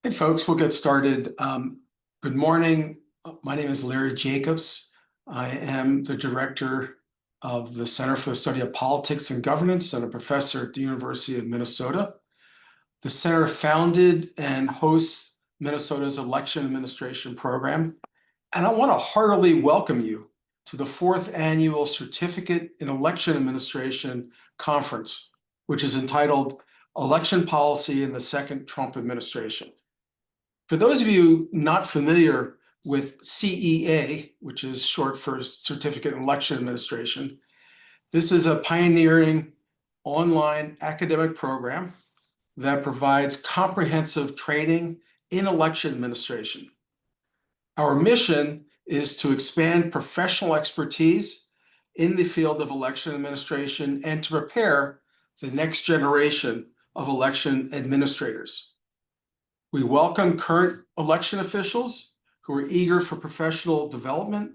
Hey, folks, we'll get started. Good morning. My name is Larry Jacobs. I am the director of the Center for the Study of Politics and Governance and a professor at the University of Minnesota. The center founded and hosts Minnesota's election administration program. And I want to heartily welcome you to the fourth annual Certificate in Election Administration Conference, which is entitled Election Policy in the Second Trump Administration. For those of you not familiar with CEA, which is short for Certificate in Election Administration, this is a pioneering online academic program that provides comprehensive training in election administration. Our mission is to expand professional expertise in the field of election administration and to prepare the next generation of election administrators. We welcome current election officials who are eager for professional development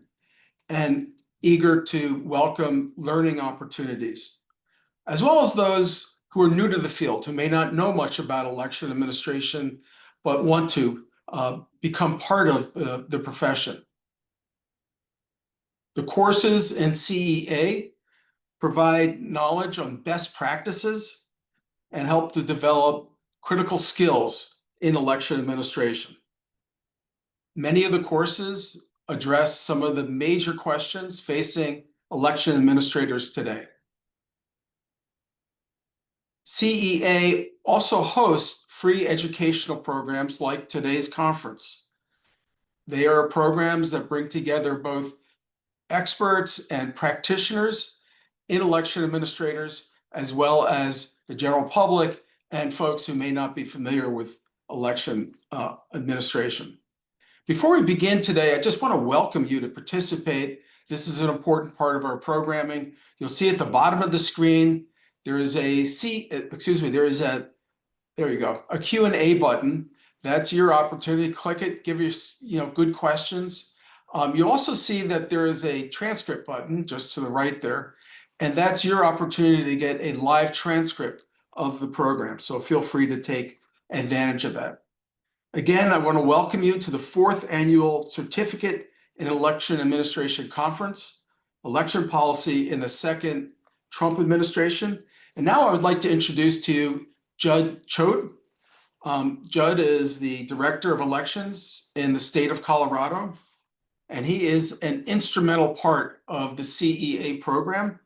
and eager to welcome learning opportunities, as well as those who are new to the field, who may not know much about election administration, but want to become part of the profession. The courses in CEA provide knowledge on best practices and help to develop critical skills in election administration. Many of the courses address some of the major questions facing election administrators today. CEA also hosts free educational programs like today's conference. They are programs that bring together both experts and practitioners in election administrators, as well as the general public and folks who may not be familiar with election administration. Before we begin today, I just want to welcome you to participate. This is an important part of our programming. You'll see at the bottom of the screen, there is a Q&A button. That's your opportunity. Click it, give your good questions. You'll also see that there is a transcript button just to the right there, and that's your opportunity to get a live transcript of the program. So feel free to take advantage of that. Again, I want to welcome you to the fourth annual Certificate in Election Administration Conference, Election Policy in the Second Trump Administration. And now I would like to introduce to you Judd Choate. Judd is the Director of Elections in the state of Colorado, and he is an instrumental part of the CEA program.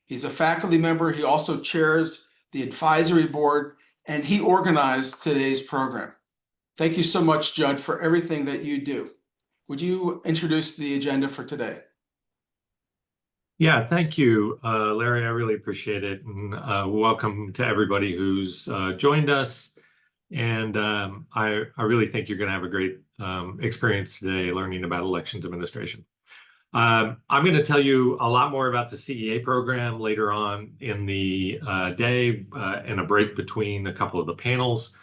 He's a faculty member. He also chairs the advisory board, and he organized today's program. Thank you so much, Judd, for everything that you do. Would you introduce the agenda for today? Yeah, thank you, Larry. I really appreciate it. And welcome to everybody who's joined us. And I really think you're going to have a great experience today learning about elections administration. I'm going to tell you a lot more about the CEA program later on in the day and a break between a couple of the panels.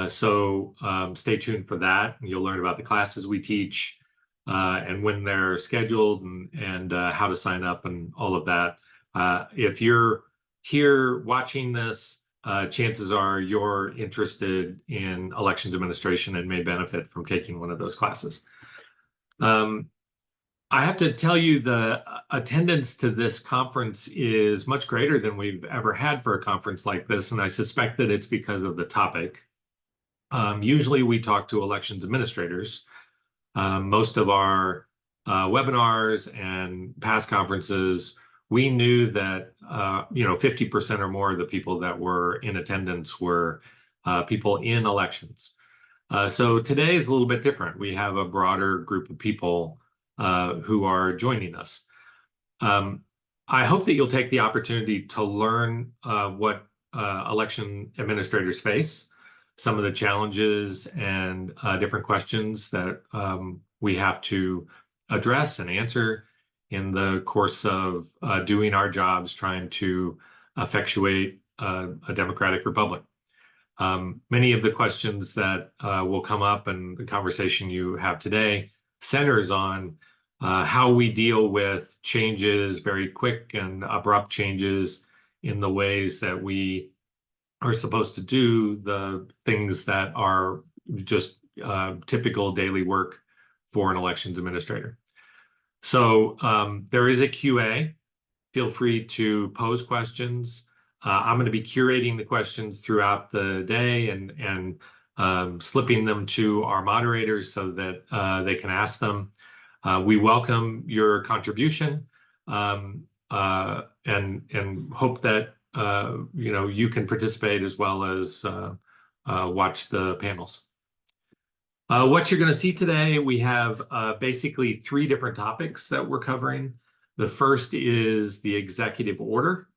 So stay tuned for that. You'll learn about the classes we teach and when they're scheduled and how to sign up and all of that. If you're here watching this, chances are you're interested in elections administration and may benefit from taking one of those classes. I have to tell you the attendance to this conference is much greater than we've ever had for a conference like this, and I suspect that it's because of the topic. Usually we talk to elections administrators. Most of our webinars and past conferences, we knew that 50% or more of the people that were in attendance were people in elections. So today is a little bit different. We have a broader group of people who are joining us. I hope that you'll take the opportunity to learn what election administrators face, some of the challenges and different questions that we have to address and answer in the course of doing our jobs, trying to effectuate a democratic republic. Many of the questions that will come up and the conversation you have today centers on how we deal with changes, very quick and abrupt changes in the ways that we are supposed to do the things that are just typical daily work for an elections administrator. So there is a QA. Feel free to pose questions. I'm going to be curating the questions throughout the day and slipping them to our moderators so that they can ask them. We welcome your contribution and hope that you can participate as well as watch the panels. What you're going to see today, we have basically 3 different topics that we're covering. The first is the executive order.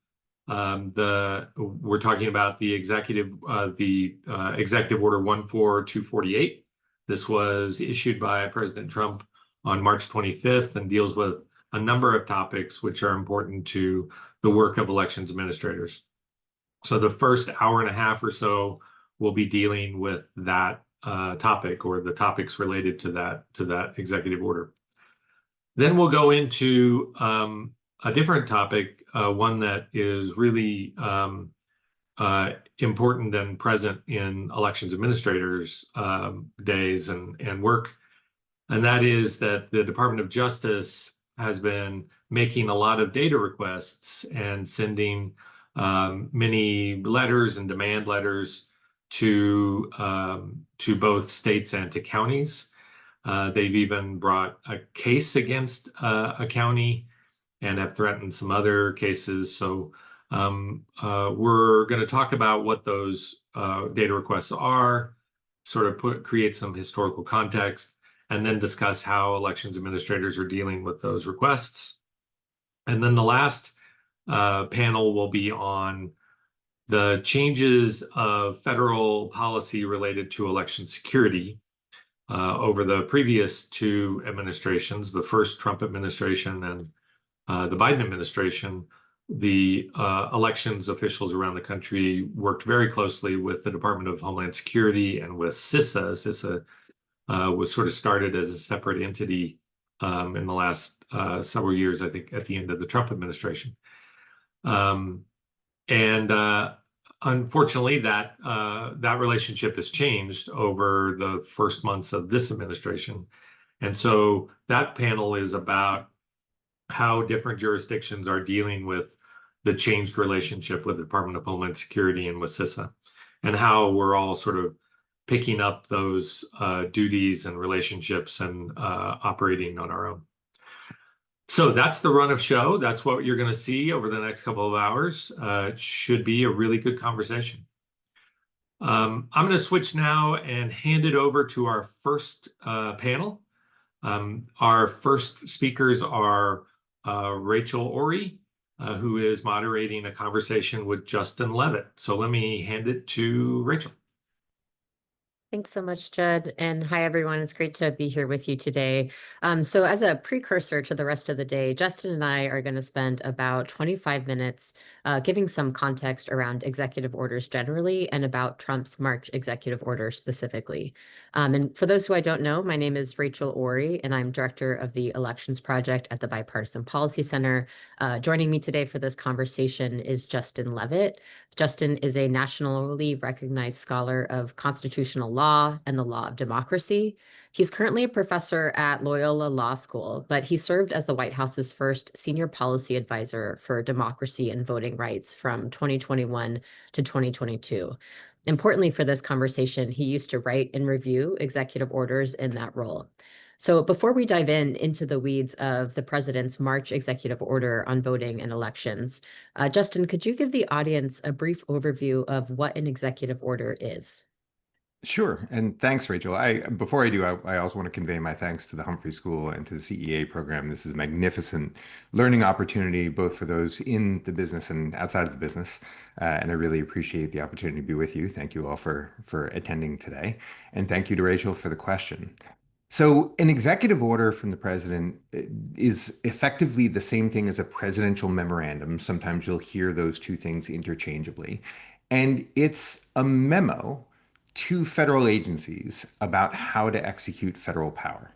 We're talking about the executive order 14248. This was issued by President Trump on March 25th and deals with a number of topics which are important to the work of elections administrators. So the first hour and a half or so will be dealing with that topic or the topics related to that executive order. Then we'll go into a different topic, one that is really important and present in elections administrators' days and work, and that is that the Department of Justice has been making a lot of data requests and sending many letters and demand letters to both states and to counties. They've even brought a case against a county and have threatened some other cases. So we're going to talk about what those data requests are, sort of create some historical context, and then discuss how elections administrators are dealing with those requests. And then the last panel will be on the changes of federal policy related to election security over the previous 2 administrations, the first Trump administration and the Biden administration. The elections officials around the country worked very closely with the Department of Homeland Security and with CISA. CISA was sort of started as a separate entity in the last several years, I think, at the end of the Trump administration. Unfortunately, that relationship has changed over the first months of this administration. And so that panel is about how different jurisdictions are dealing with the changed relationship with the Department of Homeland Security and with CISA, and how we're all sort of picking up those duties and relationships and operating on our own. So that's the run of show. That's what you're going to see over the next couple of hours. It should be a really good conversation. I'm going to switch now and hand it over to our first panel. Our first speakers are Rachel Orey, who is moderating a conversation with Justin Levitt. So let me hand it to Rachel. Thanks so much, Judd. And hi, everyone. It's great to be here with you today. So as a precursor to the rest of the day, Justin and I are going to spend about 25 minutes giving some context around executive orders generally and about Trump's March executive order specifically. And for those who I don't know, my name is Rachel Orey, and I'm director of the Elections Project at the Bipartisan Policy Center. Joining me today for this conversation is Justin Levitt. Justin is a nationally recognized scholar of constitutional law and the law of democracy. He's currently a professor at Loyola Law School, but he served as the White House's first senior policy advisor for democracy and voting rights from 2021 to 2022. Importantly for this conversation, he used to write and review executive orders in that role. So before we dive into the weeds of the president's March executive order on voting and elections, Justin, could you give the audience a brief overview of what an executive order is? Sure. And thanks, Rachel. Before I do, I also want to convey my thanks to the Humphrey School and to the CEA program. This is a magnificent learning opportunity, both for those in the business and outside of the business. And I really appreciate the opportunity to be with you. Thank you all for attending today. And thank you to Rachel for the question. So an executive order from the president is effectively the same thing as a presidential memorandum. Sometimes you'll hear those 2 things interchangeably. And it's a memo to federal agencies about how to execute federal power.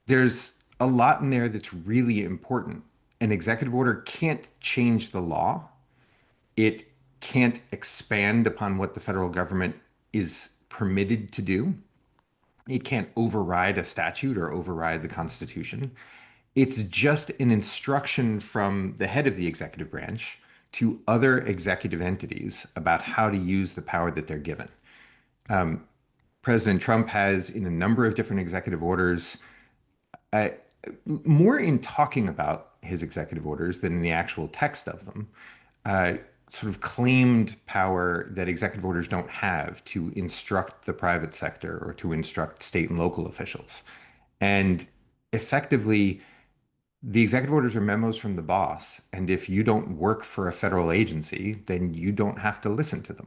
There's a lot in there that's really important. An executive order can't change the law. It can't expand upon what the federal government is permitted to do. It can't override a statute or override the Constitution. It's just an instruction from the head of the executive branch to other executive entities about how to use the power that they're given. President Trump has, in a number of different executive orders, uh, more in talking about his executive orders than in the actual text of them, uh, sort of claimed power that executive orders don't have to instruct the private sector or to instruct state and local officials. And effectively, the executive orders are memos from the boss. And if you don't work for a federal agency, then you don't have to listen to them.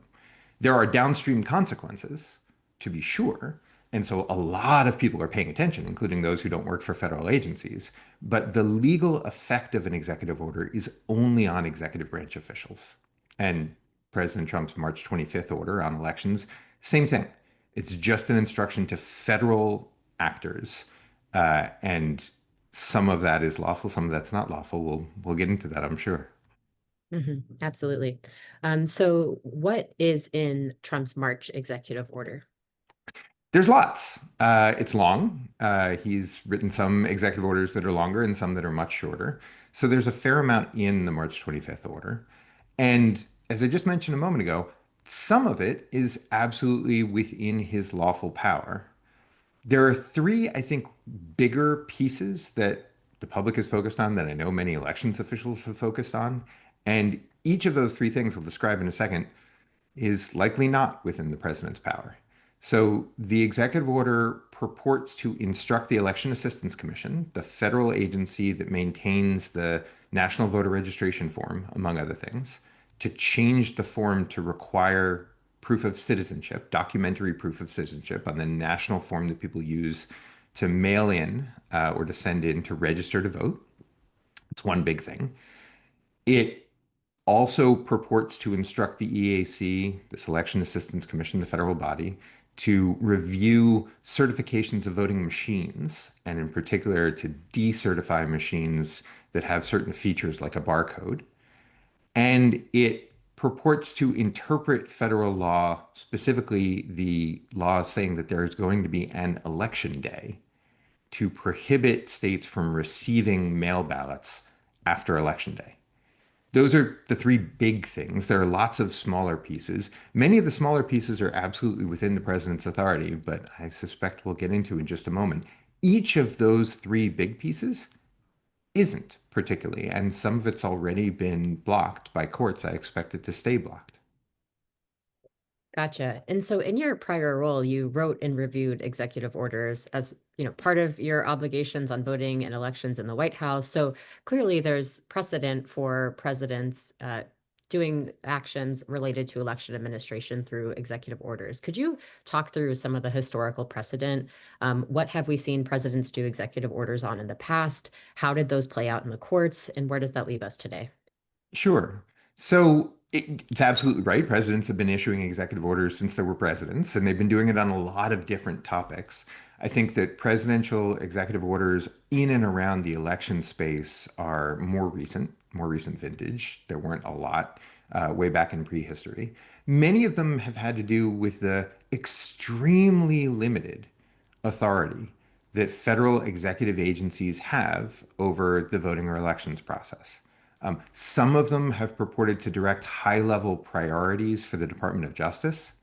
There are downstream consequences, to be sure. And so a lot of people are paying attention, including those who don't work for federal agencies. But the legal effect of an executive order is only on executive branch officials. And President Trump's March 25th order on elections, same thing. It's just an instruction to federal actors. And some of that is lawful, some of that's not lawful. We'll get into that, I'm sure. Absolutely. So what is in Trump's March executive order? There's lots. It's long. He's written some executive orders that are longer and some that are much shorter. So there's a fair amount in the March 25th order. And as I just mentioned a moment ago, some of it is absolutely within his lawful power. There are three, I think, bigger pieces that the public is focused on that I know many elections officials have focused on. And each of those three things I'll describe in a second is likely not within the president's power. So the executive order purports to instruct the Election Assistance Commission, the federal agency that maintains the National Voter Registration Form, among other things, to change the form to require proof of citizenship, documentary proof of citizenship on the national form that people use to mail in or to send in to register to vote. It's one big thing. It also purports to instruct the EAC, the Election Assistance Commission, the federal body, to review certifications of voting machines, and in particular to decertify machines that have certain features like a barcode. And it purports to interpret federal law, specifically the law saying that there is going to be an election day, to prohibit states from receiving mail ballots after election day. Those are the three big things. There are lots of smaller pieces. Many of the smaller pieces are absolutely within the president's authority, but I suspect we'll get into in just a moment. Each of those three big pieces isn't particularly, and some of it's already been blocked by courts. I expect it to stay blocked. Gotcha. And so in your prior role, you wrote and reviewed executive orders as, part of your obligations on voting and elections in the White House. So clearly there's precedent for presidents doing actions related to election administration through executive orders. Could you talk through some of the historical precedent? What have we seen presidents do executive orders on in the past? How did those play out in the courts? And where does that leave us today? Sure. So it's absolutely right. Presidents have been issuing executive orders since there were presidents, and they've been doing it on a lot of different topics. I think that presidential executive orders in and around the election space are more recent vintage. There weren't a lot way back in prehistory. Many of them have had to do with the extremely limited authority that federal executive agencies have over the voting or elections process. Some of them have purported to direct high-level priorities for the Department of Justice.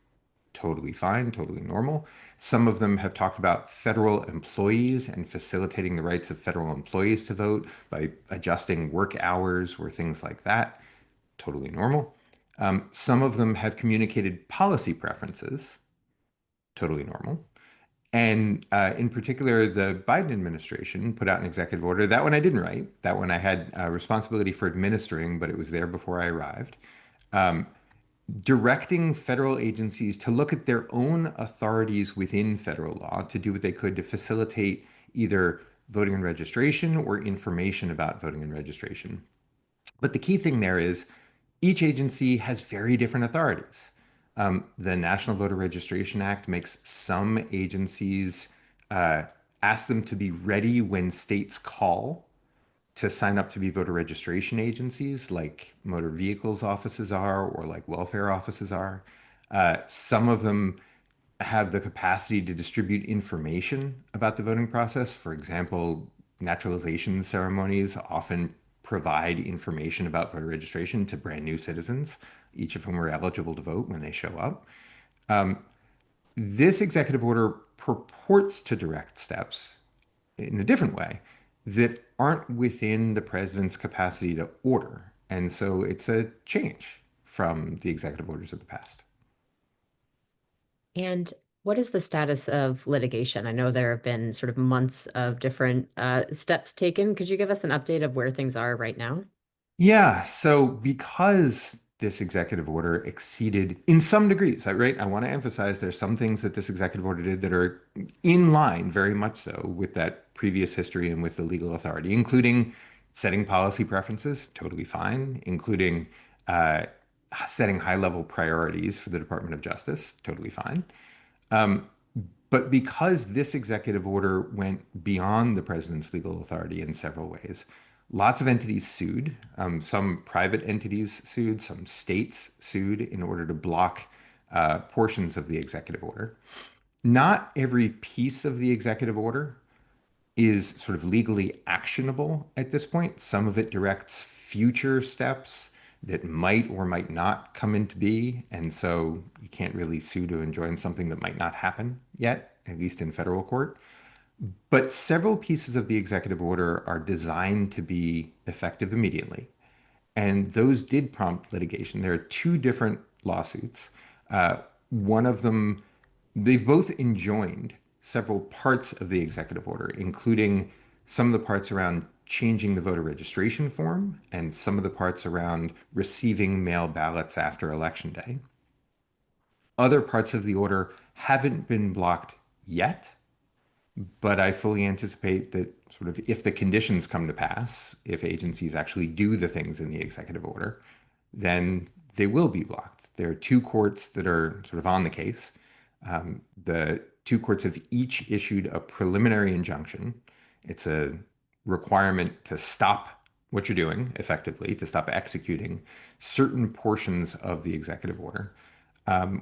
Totally fine, totally normal. Some of them have talked about federal employees and facilitating the rights of federal employees to vote by adjusting work hours or things like that. Totally normal. Some of them have communicated policy preferences. Totally normal. And in particular, the Biden administration put out an executive order. That one I didn't write. That one I had responsibility for administering, but it was there before I arrived. Directing federal agencies to look at their own authorities within federal law to do what they could to facilitate either voting and registration or information about voting and registration. But the key thing there is each agency has very different authorities. The National Voter Registration Act makes some agencies ask them to be ready when states call to sign up to be voter registration agencies, like motor vehicles offices are or like welfare offices are. Some of them have the capacity to distribute information about the voting process. For example, naturalization ceremonies often provide information about voter registration to brand new citizens, each of whom are eligible to vote when they show up. This executive order purports to direct steps in a different way that aren't within the president's capacity to order. And so it's a change from the executive orders of the past. And what is the status of litigation? I know there have been sort of months of different steps taken. Could you give us an update of where things are right now? Yeah, so because this executive order exceeded in some degrees, right? I want to emphasize there's some things that this executive order did that are in line, very much so, with that previous history and with the legal authority, including setting policy preferences, totally fine, including uh, setting high-level priorities for the Department of Justice, totally fine. But because this executive order went beyond the president's legal authority in several ways, lots of entities sued. Some private entities sued, some states sued in order to block portions of the executive order. Not every piece of the executive order is sort of legally actionable at this point. Some of it directs future steps that might or might not come into be. And so you can't really sue to enjoin something that might not happen yet, at least in federal court. But several pieces of the executive order are designed to be effective immediately. And those did prompt litigation. There are two different lawsuits. One of them, they both enjoined several parts of the executive order, including some of the parts around changing the voter registration form and some of the parts around receiving mail ballots after Election Day. Other parts of the order haven't been blocked yet, but I fully anticipate that sort of if the conditions come to pass, if agencies actually do the things in the executive order, then they will be blocked. There are two courts that are sort of on the case. The two courts have each issued a preliminary injunction. It's a requirement to stop what you're doing effectively, to stop executing certain portions of the executive order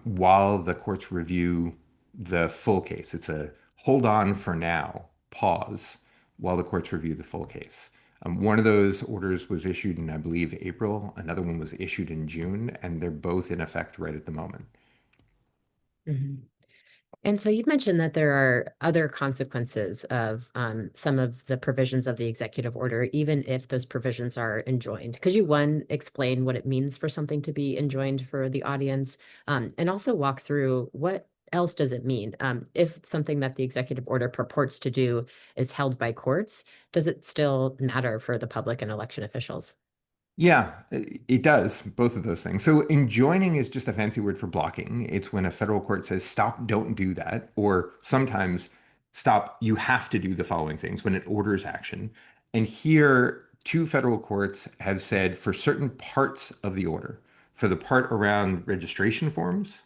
while the courts review the full case. It's a hold on for now, pause, while the courts review the full case. One of those orders was issued in, I believe, April. Another one was issued in June, and they're both in effect right at the moment. Mhm. And so you've mentioned that there are other consequences of some of the provisions of the executive order, even if those provisions are enjoined. Could you, one, explain what it means for something to be enjoined for the audience, and also walk through what else does it mean? If something that the executive order purports to do is held by courts, does it still matter for the public and election officials? Yeah, it does, both of those things. So enjoining is just a fancy word for blocking. It's when a federal court says, stop, don't do that. Or sometimes, stop, you have to do the following things when it orders action. And here, two federal courts have said for certain parts of the order, for the part around registration forms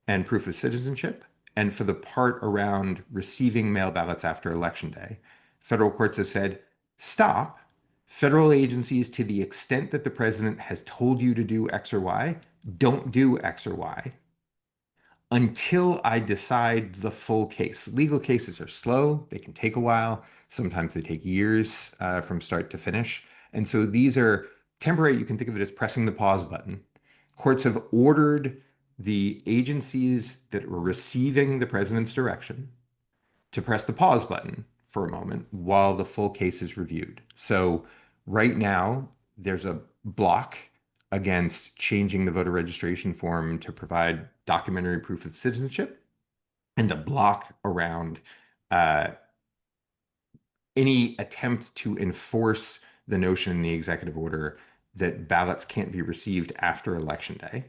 and proof of citizenship, and for the part around receiving mail ballots after Election Day, federal courts have said, stop. Federal agencies, to the extent that the president has told you to do X or Y, don't do X or Y until I decide the full case. Legal cases are slow. They can take a while. Sometimes they take years from start to finish. And so these are temporary. You can think of it as pressing the pause button. Courts have ordered the agencies that were receiving the president's direction to press the pause button for a moment while the full case is reviewed. So right now, there's a block against changing the voter registration form to provide documentary proof of citizenship and a block around uh, any attempt to enforce the notion in the executive order that ballots can't be received after Election Day.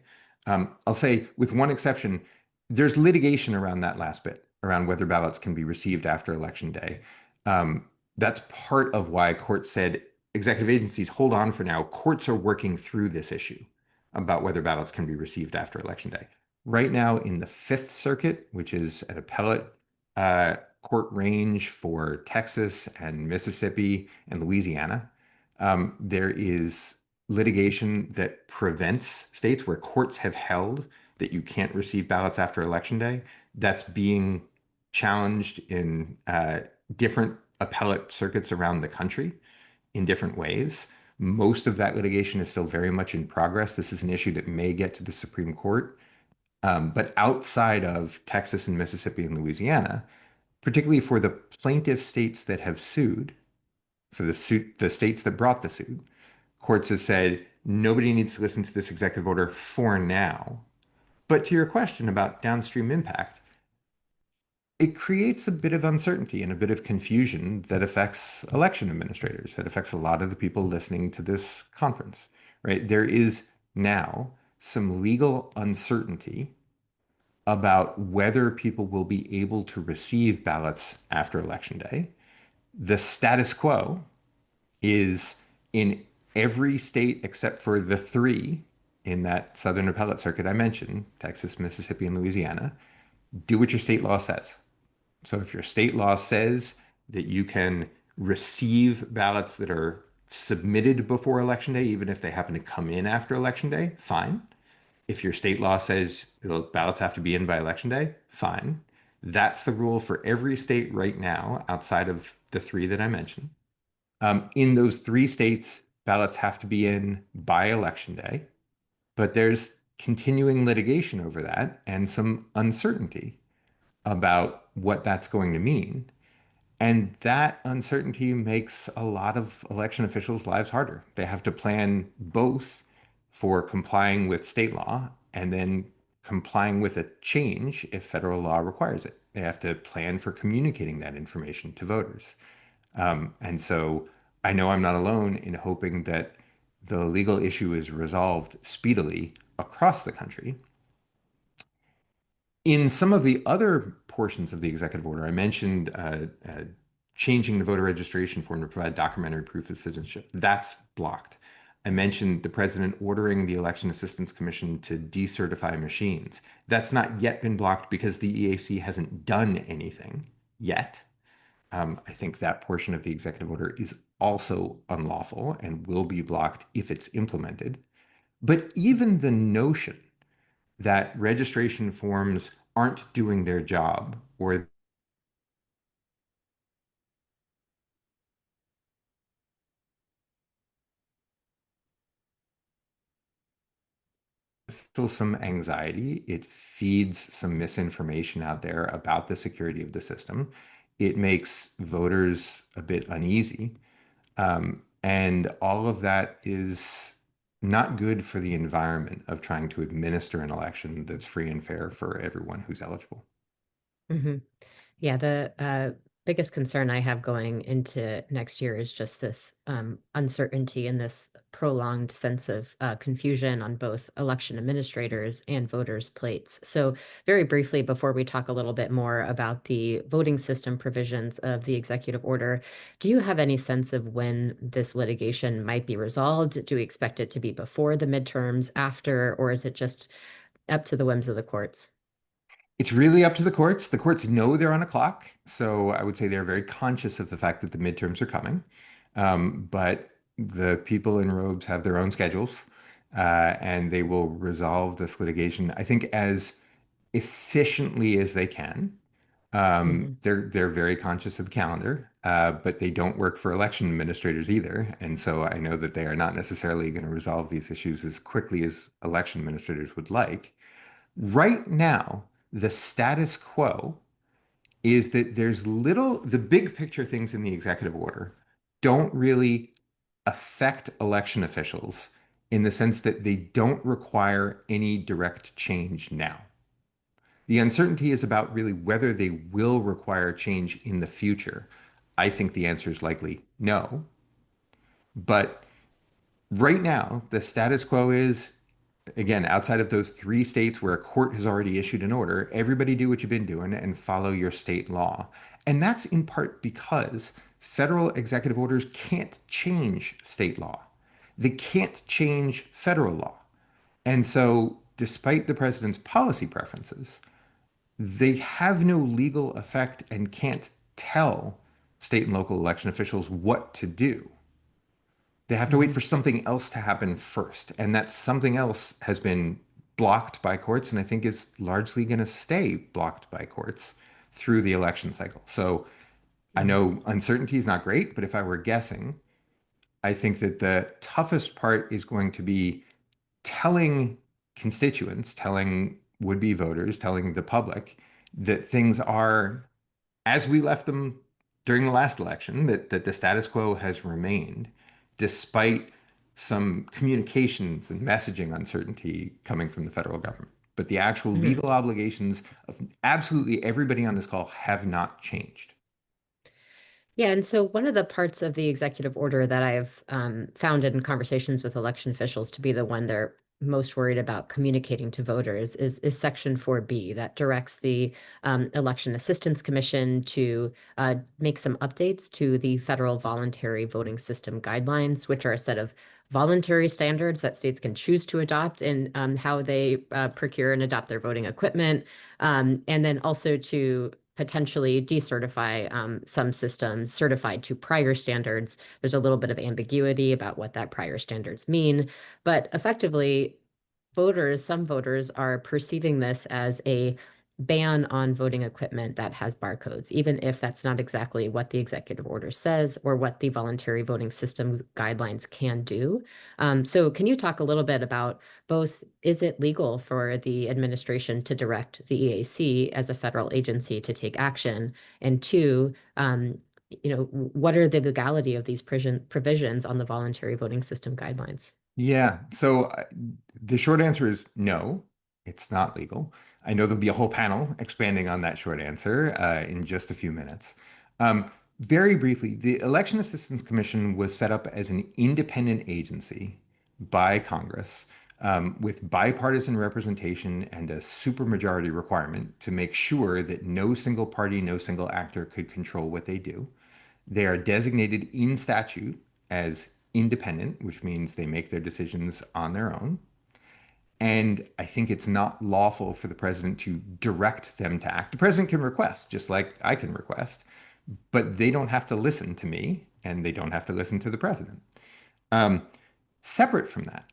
I'll say, with one exception, there's litigation around that last bit, around whether ballots can be received after Election Day. That's part of why courts said, executive agencies, hold on for now. Courts are working through this issue about whether ballots can be received after Election Day. Right now, in the Fifth Circuit, which is an appellate court range for Texas and Mississippi and Louisiana, there is litigation that prevents states where courts have held that you can't receive ballots after Election Day. that's being challenged in different appellate circuits around the country in different ways. Most of that litigation is still very much in progress. This is an issue that may get to the Supreme Court. But outside of Texas and Mississippi and Louisiana, particularly for the plaintiff states that have sued, for the states that brought the suit, courts have said nobody needs to listen to this executive order for now. But to your question about downstream impact, it creates a bit of uncertainty and a bit of confusion that affects election administrators, that affects a lot of the people listening to this conference, right? There is now some legal uncertainty about whether people will be able to receive ballots after Election Day. The status quo is in every state except for the three in that Southern Appellate Circuit I mentioned, Texas, Mississippi, and Louisiana, do what your state law says. So if your state law says that you can receive ballots that are submitted before Election Day, even if they happen to come in after Election Day, fine. If your state law says the ballots have to be in by Election Day, fine. That's the rule for every state right now outside of the three that I mentioned. In those three states, ballots have to be in by Election Day, but there's continuing litigation over that and some uncertainty about what that's going to mean. And that uncertainty makes a lot of election officials' lives harder. They have to plan both for complying with state law and then complying with a change if federal law requires it. They have to plan for communicating that information to voters. And so I know I'm not alone in hoping that the legal issue is resolved speedily across the country. In some of the other portions of the executive order, I mentioned changing the voter registration form to provide documentary proof of citizenship. That's blocked. I mentioned the president ordering the Election Assistance Commission to decertify machines. That's not yet been blocked because the EAC hasn't done anything yet. I think that portion of the executive order is also unlawful and will be blocked if it's implemented. But even the notion that registration forms aren't doing their job or feel some anxiety. It feeds some misinformation out there about the security of the system. It makes voters a bit uneasy. And all of that is not good for the environment of trying to administer an election that's free and fair for everyone who's eligible. Mhm. Yeah, the biggest concern I have going into next year is just this uncertainty and this prolonged sense of confusion on both election administrators and voters' plates. So, very briefly, before we talk a little bit more about the voting system provisions of the executive order, do you have any sense of when this litigation might be resolved? Do we expect it to be before the midterms, after, or is it just up to the whims of the courts? It's really up to the courts. The courts know they're on a clock. So I would say they're very conscious of the fact that the midterms are coming. But the people in robes have their own schedules, and they will resolve this litigation, I think, as efficiently as they can. Mhm. They're very conscious of the calendar, but they don't work for election administrators either. And so I know that they are not necessarily going to resolve these issues as quickly as election administrators would like. Right now, the status quo is that the big picture things in the executive order don't really affect election officials in the sense that they don't require any direct change now. The uncertainty is about really whether they will require change in the future. I think the answer is likely no. But right now, the status quo is, again, outside of those three states where a court has already issued an order, everybody do what you've been doing and follow your state law. And that's in part because federal executive orders can't change state law. They can't change federal law. And so, despite the president's policy preferences, they have no legal effect and can't tell state and local election officials what to do. They have to wait Mhm. for something else to happen first. And that something else has been blocked by courts, and I think is largely going to stay blocked by courts through the election cycle. So I know uncertainty is not great, but if I were guessing, I think that the toughest part is going to be telling constituents, telling would-be voters, telling the public that things are as we left them during the last election, that the status quo has remained despite some communications and messaging uncertainty coming from the federal government. But the actual Mhm. legal obligations of absolutely everybody on this call have not changed. Yeah, and so one of the parts of the executive order that I've found in conversations with election officials to be the one they're most worried about communicating to voters is Section 4B that directs the Election Assistance Commission to make some updates to the federal voluntary voting system guidelines, which are a set of voluntary standards that states can choose to adopt in how they procure and adopt their voting equipment, and then also to potentially decertify some systems certified to prior standards. There's a little bit of ambiguity about what that prior standards mean, but effectively, some voters are perceiving this as a ban on voting equipment that has barcodes, even if that's not exactly what the executive order says or what the voluntary voting system guidelines can do. So can you talk a little bit about both, is it legal for the administration to direct the EAC as a federal agency to take action? And two, what are the legality of these provisions on the voluntary voting system guidelines? Yeah. So the short answer is no, it's not legal. I know there'll be a whole panel expanding on that short answer in just a few minutes. Very briefly, the Election Assistance Commission was set up as an independent agency by Congress with bipartisan representation and a supermajority requirement to make sure that no single party, no single actor could control what they do. They are designated in statute as independent, which means they make their decisions on their own. And I think it's not lawful for the president to direct them to act. The president can request, just like I can request, but they don't have to listen to me and they don't have to listen to the president. Um, Separate from that,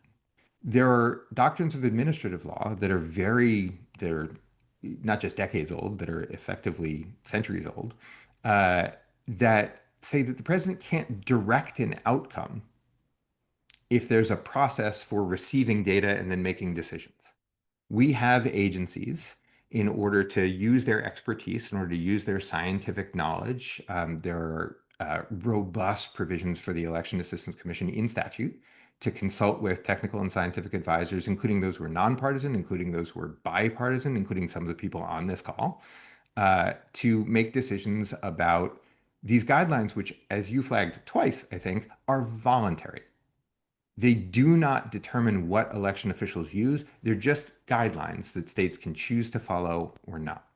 there are doctrines of administrative law that are not just decades old, that are effectively centuries old, uh, that say that the president can't direct an outcome if there's a process for receiving data and then making decisions. We have agencies in order to use their expertise, in order to use their scientific knowledge. There are robust provisions for the Election Assistance Commission in statute to consult with technical and scientific advisors, including those who are nonpartisan, including those who are bipartisan, including some of the people on this call, to make decisions about these guidelines, which, as you flagged twice, I think, are voluntary. They do not determine what election officials use. They're just guidelines that states can choose to follow or not.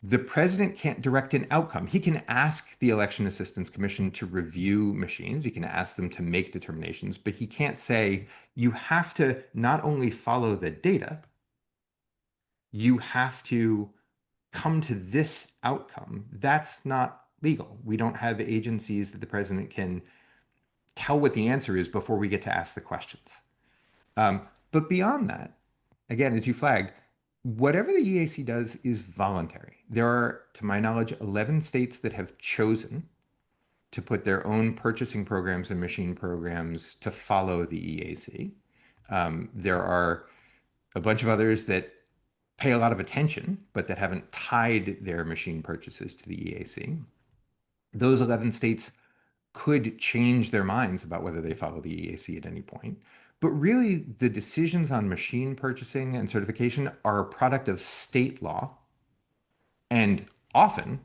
The president can't direct an outcome. He can ask the Election Assistance Commission to review machines. He can ask them to make determinations, but he can't say, you have to not only follow the data, you have to come to this outcome. That's not legal. We don't have agencies that the president can tell what the answer is before we get to ask the questions. But beyond that, again, as you flagged, whatever the EAC does is voluntary. There are, to my knowledge, 11 states that have chosen to put their own purchasing programs and machine programs to follow the EAC. There are a bunch of others that pay a lot of attention, but that haven't tied their machine purchases to the EAC. Those 11 states could change their minds about whether they follow the EAC at any point. But really, the decisions on machine purchasing and certification are a product of state law and often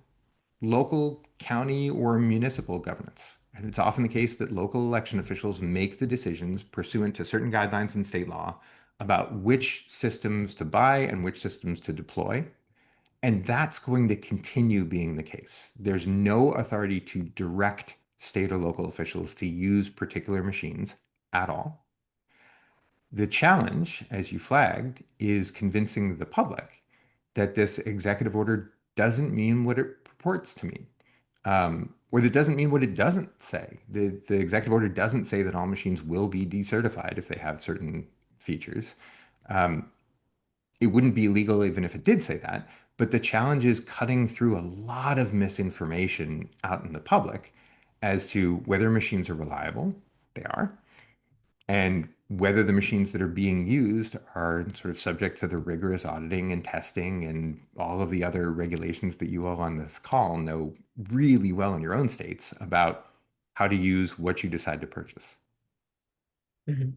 local, county, or municipal governance. And it's often the case that local election officials make the decisions pursuant to certain guidelines in state law about which systems to buy and which systems to deploy. And that's going to continue being the case. There's no authority to direct state or local officials to use particular machines at all. The challenge, as you flagged, is convincing the public that this executive order doesn't mean what it purports to mean, or that doesn't mean what it doesn't say. The executive order doesn't say that all machines will be decertified if they have certain features. It wouldn't be illegal even if it did say that. But the challenge is cutting through a lot of misinformation out in the public as to whether machines are reliable. They are. And whether the machines that are being used are sort of subject to the rigorous auditing and testing and all of the other regulations that you all on this call know really well in your own states about how to use what you decide to purchase. Mhm.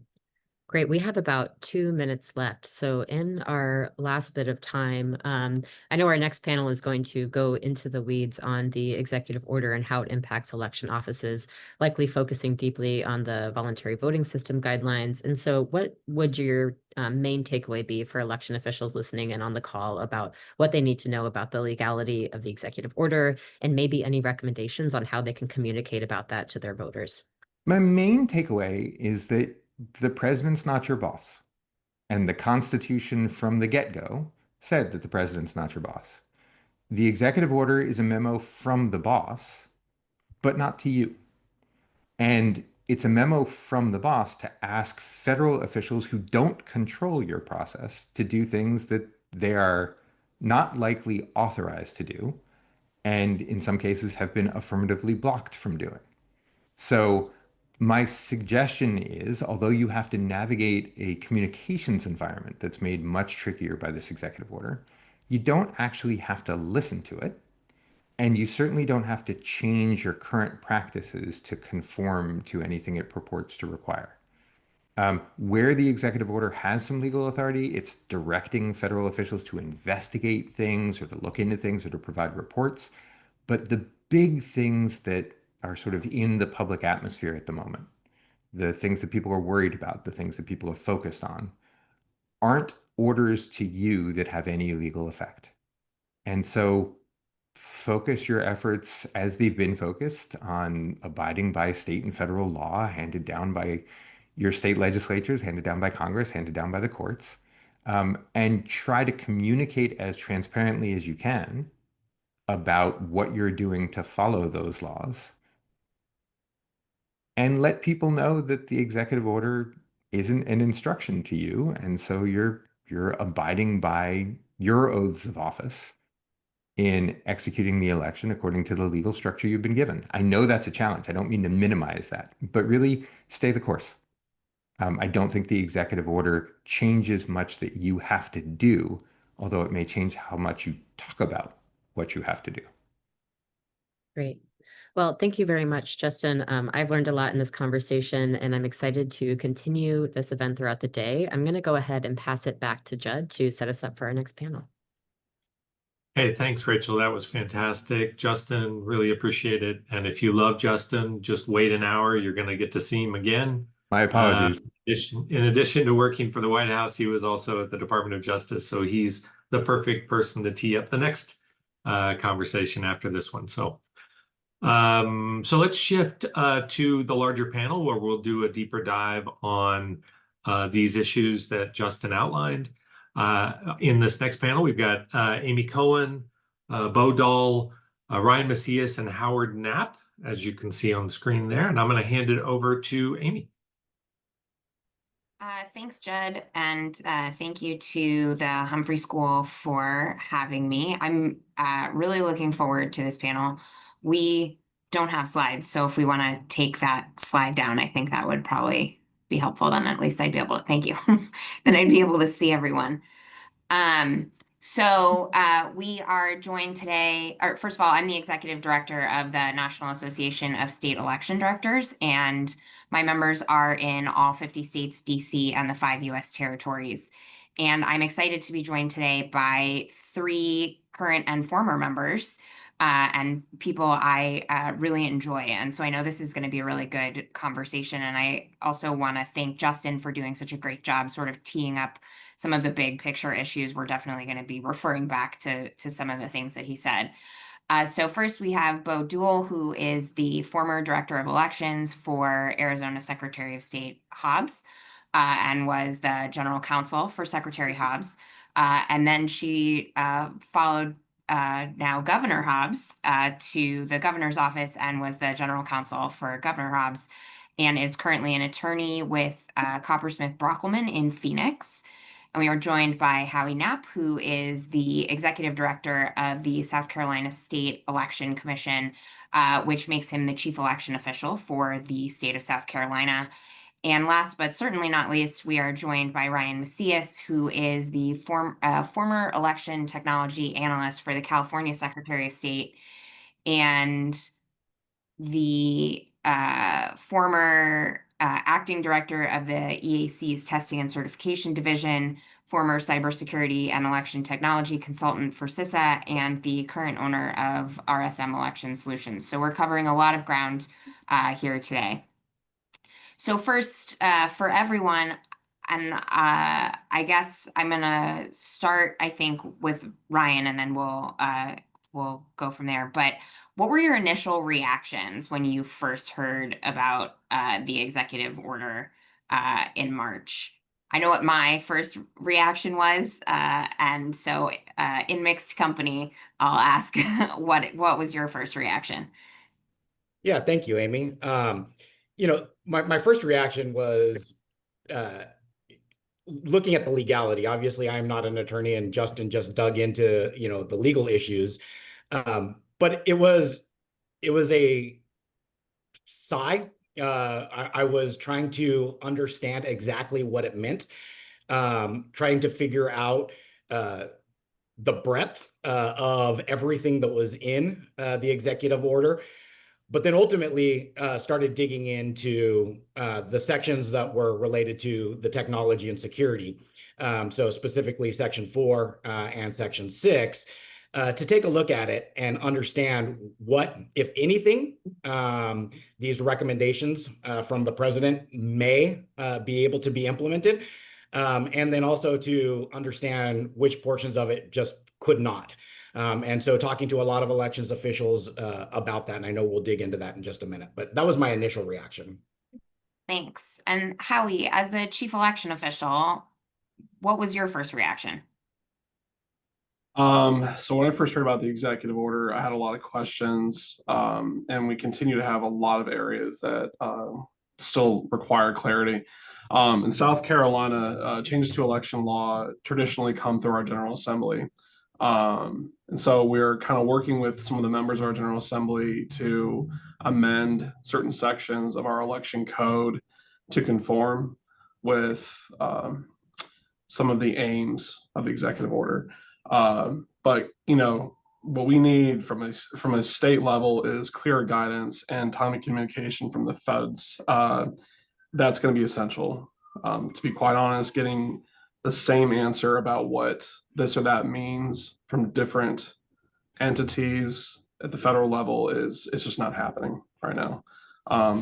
Great. We have about 2 minutes left. So in our last bit of time, I know our next panel is going to go into the weeds on the executive order and how it impacts election offices, likely focusing deeply on the voluntary voting system guidelines. And so what would your main takeaway be for election officials listening in on the call about what they need to know about the legality of the executive order and maybe any recommendations on how they can communicate about that to their voters? My main takeaway is that the president's not your boss. And the Constitution from the get-go said that the president's not your boss. The executive order is a memo from the boss, but not to you. And it's a memo from the boss to ask federal officials who don't control your process to do things that they are not likely authorized to do, and in some cases have been affirmatively blocked from doing. So my suggestion is, although you have to navigate a communications environment that's made much trickier by this executive order, you don't actually have to listen to it. And you certainly don't have to change your current practices to conform to anything it purports to require. Where the executive order has some legal authority, it's directing federal officials to investigate things or to look into things or to provide reports. But the big things that are sort of in the public atmosphere at the moment, the things that people are worried about, the things that people are focused on, aren't orders to you that have any legal effect. And so focus your efforts as they've been focused on abiding by state and federal law handed down by your state legislatures, handed down by Congress, handed down by the courts, and try to communicate as transparently as you can about what you're doing to follow those laws. And let people know that the executive order isn't an instruction to you, and so you're abiding by your oaths of office in executing the election according to the legal structure you've been given. I know that's a challenge. I don't mean to minimize that, but really stay the course. I don't think the executive order changes much that you have to do, although it may change how much you talk about what you have to do. Great. Well, thank you very much, Justin. I've learned a lot in this conversation, and I'm excited to continue this event throughout the day. I'm going to go ahead and pass it back to Judd to set us up for our next panel. Hey, thanks, Rachel. That was fantastic. Justin, really appreciate it. And if you love Justin, just wait an hour. You're going to get to see him again. My apologies. In addition to working for the White House, he was also at the Department of Justice. So he's the perfect person to tee up the next conversation after this one. So let's shift to the larger panel where we'll do a deeper dive on these issues that Justin outlined. In this next panel, we've got Amy Cohen, Bo Dahl, Ryan Macias, and Howard Knapp, as you can see on the screen there. And I'm going to hand it over to Amy. Thanks, Judd, and thank you to the Humphrey School for having me. I'm really looking forward to this panel. We don't have slides, so if we want to take that slide down, I think that would probably be helpful. Then at least I'd be able to, thank you. Then I'd be able to see everyone. We are joined today, or first of all, I'm the executive director of the National Association of State Election Directors, and my members are in all 50 states, DC, and the 5 US territories. And I'm excited to be joined today by 3 current and former members and people I really enjoy. And so I know this is going to be a really good conversation. And I also want to thank Justin for doing such a great job sort of teeing up some of the big picture issues. We're definitely going to be referring back to some of the things that he said. So first we have Bo Dahl, who is the former director of elections for Arizona Secretary of State Hobbs and was the general counsel for Secretary Hobbs. And then she followed now Governor Hobbs to the governor's office and was the general counsel for Governor Hobbs and is currently an attorney with Coppersmith Brockelman in Phoenix. And we are joined by Howie Knapp, who is the Executive Director of the South Carolina State Election Commission, which makes him the Chief Election Official for the state of South Carolina. And last but certainly not least, we are joined by Ryan Macias, who is the former election technology analyst for the California Secretary of State and the former acting director of the EAC's Testing and Certification Division, former cybersecurity and election technology consultant for CISA, and the current owner of RSM Election Solutions. So we're covering a lot of ground here today. So first, for everyone, and I guess I'm gonna start, I think, with Ryan, and then we'll go from there. But what were your initial reactions when you first heard about the executive order in March? I know what my first reaction was, and so in mixed company, I'll ask what was your first reaction? Yeah, thank you, Amy. You know, my first reaction was looking at the legality. Obviously, I'm not an attorney, and Justin just dug into, you know, the legal issues. But it was a sigh. I was trying to understand exactly what it meant, trying to figure out the breadth of everything that was in the executive order. But then ultimately started digging into the sections that were related to the technology and security. So specifically Section 4 and Section 6, to take a look at it and understand what, if anything, these recommendations from the president may be able to be implemented. And then also to understand which portions of it just could not. And so talking to a lot of elections officials about that, and I know we'll dig into that in just a minute, but that was my initial reaction. Thanks. And Howie, as a chief election official, what was your first reaction? So when I first heard about the executive order, I had a lot of questions, and we continue to have a lot of areas that still require clarity. In South Carolina, changes to election law traditionally come through our General Assembly. And so we're kind of working with some of the members of our General Assembly to amend certain sections of our election code to conform with some of the aims of the executive order. But you know, what we need from a state level is clear guidance and timely communication from the feds. That's going to be essential. To be quite honest, getting the same answer about what this or that means from different entities at the federal level is just not happening right now.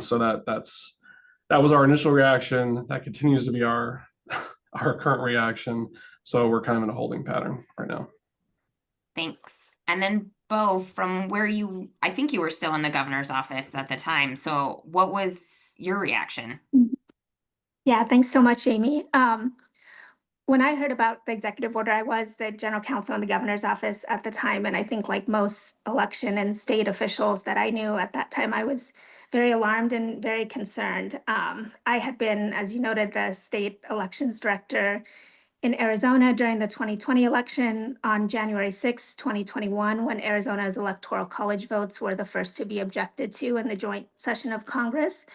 So that was our initial reaction. That continues to be our current reaction. So we're kind of in a holding pattern right now. Thanks. And then Bo, from where I think you were still in the governor's office at the time. So what was your reaction? Yeah, thanks so much, Amy. When I heard about the executive order, I was the general counsel in the governor's office at the time. And I think like most election and state officials that I knew at that time, I was very alarmed and very concerned. I had been, as you noted, the state elections director in Arizona during the 2020 election on January 6, 2021, when Arizona's electoral college votes were the first to be objected to in the joint session of Congress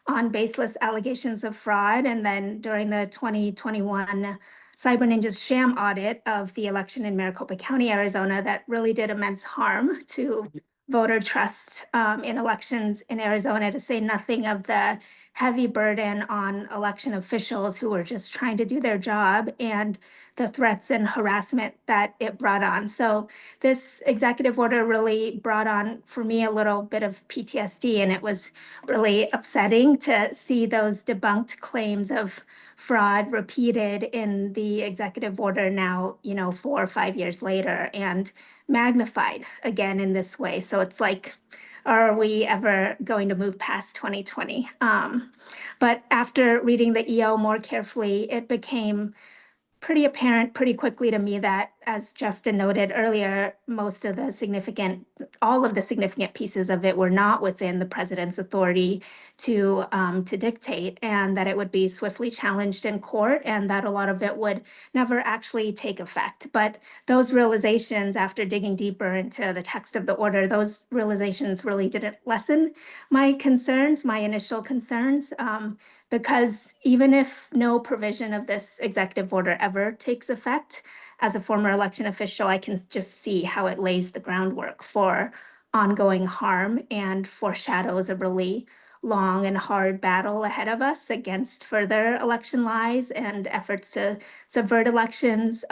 on baseless allegations of fraud. And then during the 2021 Cyber Ninja's sham audit of the election in Maricopa County, Arizona, that really did immense harm to voter trust in elections in Arizona, to say nothing of the heavy burden on election officials who were just trying to do their job and the threats and harassment that it brought on. So this executive order really brought on, for me, a little bit of PTSD, and it was really upsetting to see those debunked claims of fraud repeated in the executive order now, 4 or 5 years later, and magnified again in this way. So it's like, are we ever going to move past 2020? But after reading the EO more carefully, it became pretty apparent pretty quickly to me that, as Justin noted earlier, most of the significant all of the significant pieces of it were not within the president's authority to dictate, and that it would be swiftly challenged in court, and that a lot of it would never actually take effect. But those realizations, after digging deeper into the text of the order, those realizations really didn't lessen my concerns, my initial concerns, because even if no provision of this executive order ever takes effect, as a former election official, I can just see how it lays the groundwork for ongoing harm and foreshadows a really long and hard battle ahead of us against further election lies and efforts to subvert elections,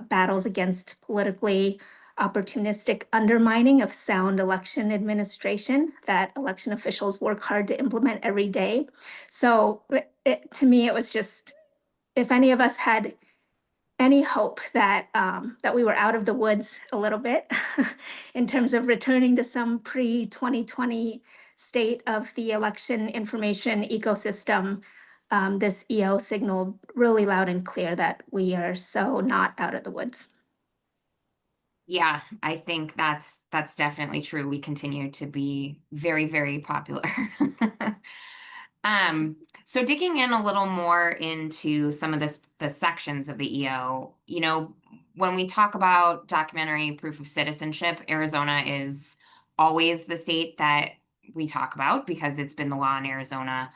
battles against politically opportunistic undermining of sound election administration that election officials work hard to implement every day. So to me, it was just, if any of us had any hope that that we were out of the woods a little bit in terms of returning to some pre-2020 state of the election information ecosystem, this EO signaled really loud and clear that we are so not out of the woods. Yeah, I think that's definitely true. We continue to be very, very popular. So digging in a little more into some of the sections of the EO, you know, when we talk about documentary proof of citizenship, Arizona is always the state that we talk about because it's been the law in Arizona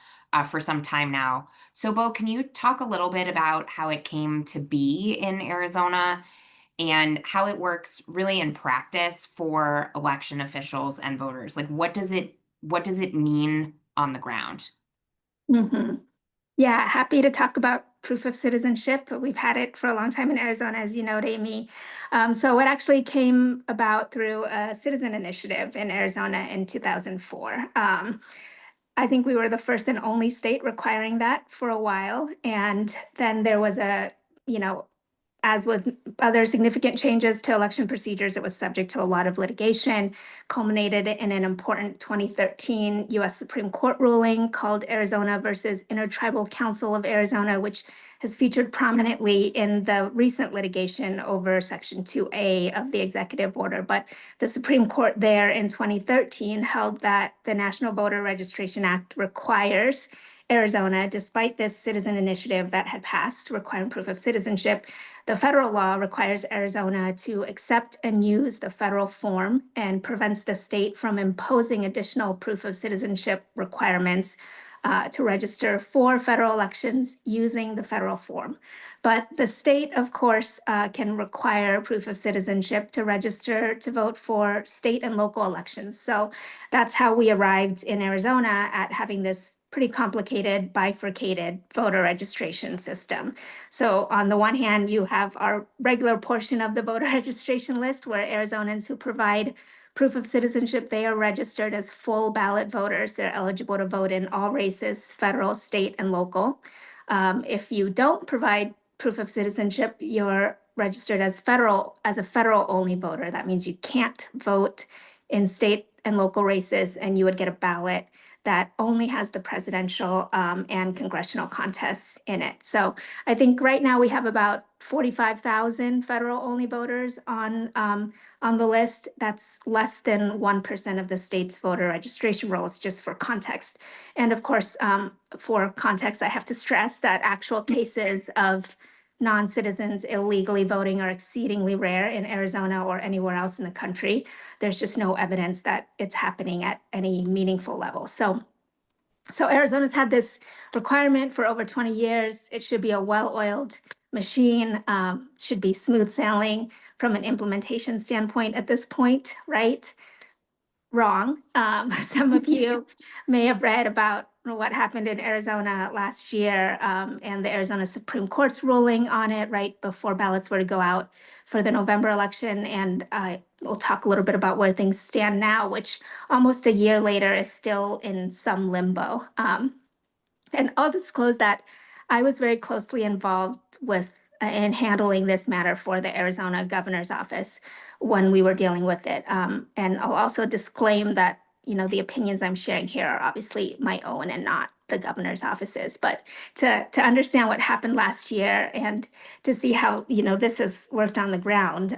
for some time now. So Bo, can you talk a little bit about how it came to be in Arizona and how it works really in practice for election officials and voters? Like, what does it mean on the ground? Mm-hmm. Yeah, happy to talk about proof of citizenship. We've had it for a long time in Arizona, as you know, Amy. So it actually came about through a citizen initiative in Arizona in 2004. I think we were the first and only state requiring that for a while. And then there was as with other significant changes to election procedures, it was subject to a lot of litigation, culminated in an important 2013 US Supreme Court ruling called Arizona versus Intertribal Council of Arizona, which has featured prominently in the recent litigation over Section 2A of the executive order. But the Supreme Court there in 2013 held that the National Voter Registration Act requires Arizona, despite this citizen initiative that had passed requiring proof of citizenship, the federal law requires Arizona to accept and use the federal form and prevents the state from imposing additional proof of citizenship requirements to register for federal elections using the federal form. But the state, of course, can require proof of citizenship to register to vote for state and local elections. So that's how we arrived in Arizona at having this pretty complicated bifurcated voter registration system. So on the one hand, you have our regular portion of the voter registration list where Arizonans who provide proof of citizenship, they are registered as full ballot voters. They're eligible to vote in all races, federal, state, and local. If you don't provide proof of citizenship, you're registered as a federal only voter. That means you can't vote in state and local races, and you would get a ballot that only has the presidential and congressional contests in it. So I think right now we have about 45,000 federal only voters on the list. That's less than 1% of the state's voter registration rolls, just for context. And of course, for context, I have to stress that actual cases of non-citizens illegally voting are exceedingly rare in Arizona or anywhere else in the country. There's just no evidence that it's happening at any meaningful level. So Arizona's had this requirement for over 20 years. It should be a well-oiled machine, should be smooth sailing from an implementation standpoint at this point, right? Wrong. Some of you may have read about what happened in Arizona last year and the Arizona Supreme Court's ruling on it right before ballots were to go out for the November election. And we'll talk a little bit about where things stand now, which almost a year later is still in some limbo. And I'll disclose that I was very closely involved with in handling this matter for the Arizona governor's office when we were dealing with it. And I'll also disclaim that, the opinions I'm sharing here are obviously my own and not the governor's office's. But to understand what happened last year and to see how, this has worked on the ground,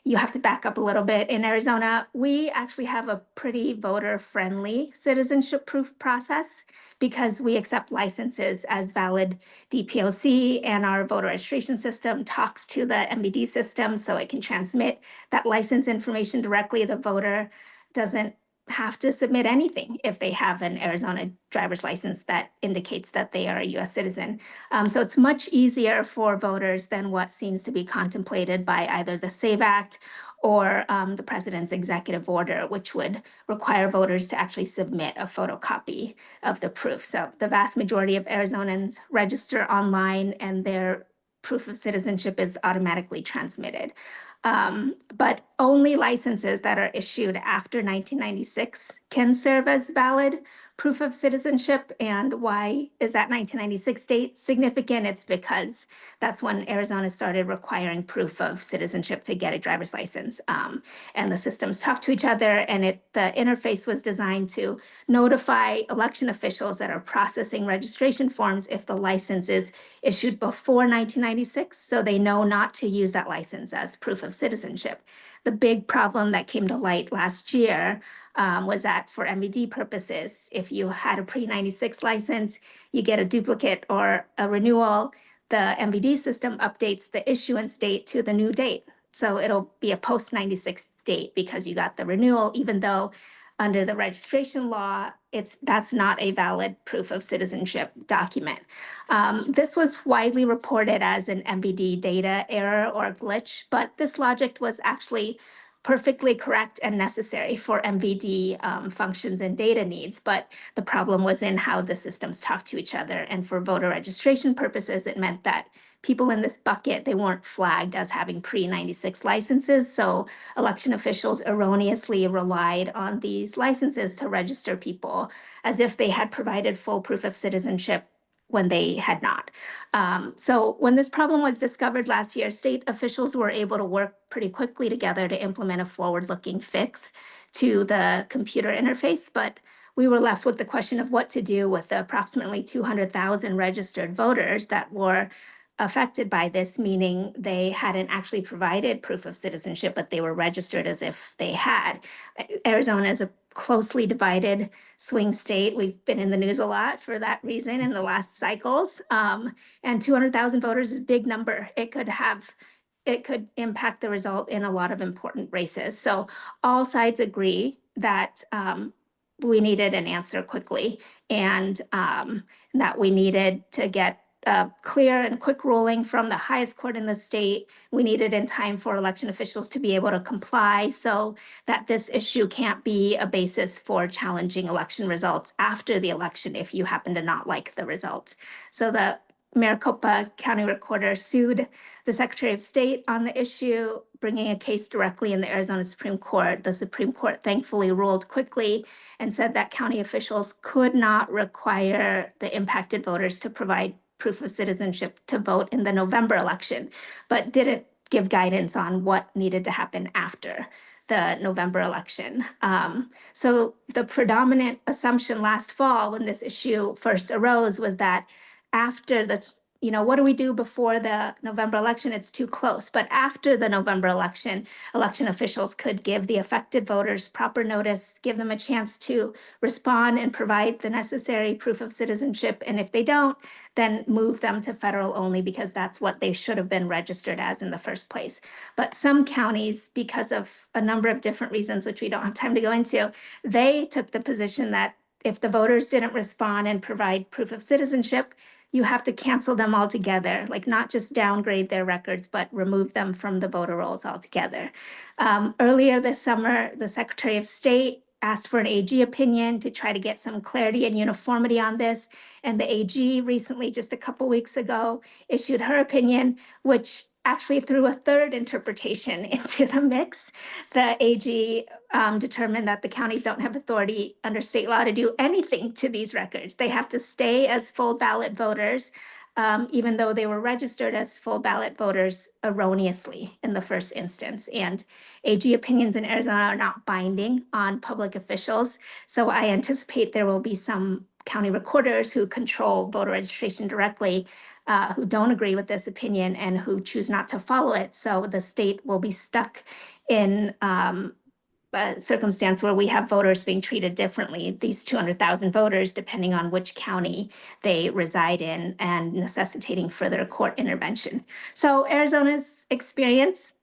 you have to back up a little bit. In Arizona, we actually have a pretty voter-friendly citizenship proof process because we accept licenses as valid DPOC, and our voter registration system talks to the MBD system so it can transmit that license information directly. The voter doesn't have to submit anything if they have an Arizona driver's license that indicates that they are a US citizen. So it's much easier for voters than what seems to be contemplated by either the SAVE Act or the president's executive order, which would require voters to actually submit a photocopy of the proof. So the vast majority of Arizonans register online and their proof of citizenship is automatically transmitted. But only licenses that are issued after 1996 can serve as valid proof of citizenship. And why is that 1996 date significant? It's because that's when Arizona started requiring proof of citizenship to get a driver's license. And the systems talk to each other, and the interface was designed to notify election officials that are processing registration forms if the license is issued before 1996, so they know not to use that license as proof of citizenship. The big problem that came to light last year was that for MVD purposes, if you had a pre-96 license, you get a duplicate or a renewal, the MVD system updates the issuance date to the new date. So it'll be a post-96 date because you got the renewal, even though under the registration law, that's not a valid proof of citizenship document. This was widely reported as an MVD data error or glitch, but this logic was actually perfectly correct and necessary for MVD functions and data needs, but the problem was in how the systems talk to each other. And for voter registration purposes, it meant that people in this bucket, they weren't flagged as having pre-96 licenses. So election officials erroneously relied on these licenses to register people as if they had provided full proof of citizenship when they had not. So when this problem was discovered last year, state officials were able to work pretty quickly together to implement a forward-looking fix to the computer interface, but we were left with the question of what to do with the approximately 200,000 registered voters that were affected by this, meaning they hadn't actually provided proof of citizenship, but they were registered as if they had. Arizona is a closely divided swing state. We've been in the news a lot for that reason in the last cycles. And 200,000 voters is a big number. It could impact the result in a lot of important races. So all sides agree that we needed an answer quickly, and that we needed to get a clear and quick ruling from the highest court in the state. We needed in time for election officials to be able to comply so that this issue can't be a basis for challenging election results after the election if you happen to not like the results. So the Maricopa County Recorder sued the Secretary of State on the issue, bringing a case directly in the Arizona Supreme Court. The Supreme Court thankfully ruled quickly and said that county officials could not require the impacted voters to provide proof of citizenship to vote in the November election, but didn't give guidance on what needed to happen after the November election. So the predominant assumption last fall when this issue first arose was that after what do we do before the November election? It's too close. But after the November election, election officials could give the affected voters proper notice, give them a chance to respond and provide the necessary proof of citizenship. And if they don't, then move them to federal only because that's what they should have been registered as in the first place. But some counties, because of a number of different reasons, which we don't have time to go into, they took the position that if the voters didn't respond and provide proof of citizenship, you have to cancel them altogether, like not just downgrade their records, but remove them from the voter rolls altogether. Earlier this summer, the Secretary of State asked for an AG opinion to try to get some clarity and uniformity on this. And the AG recently, just a couple weeks ago, issued her opinion, which actually threw a third interpretation into the mix. The AG determined that the counties don't have authority under state law to do anything to these records. They have to stay as full ballot voters, even though they were registered as full ballot voters erroneously in the first instance. And AG opinions in Arizona are not binding on public officials. So I anticipate there will be some county recorders who control voter registration directly, who don't agree with this opinion and who choose not to follow it. So the state will be stuck in a circumstance where we have voters being treated differently, these 200,000 voters, depending on which county they reside in, and necessitating further court intervention. So Arizona's experience,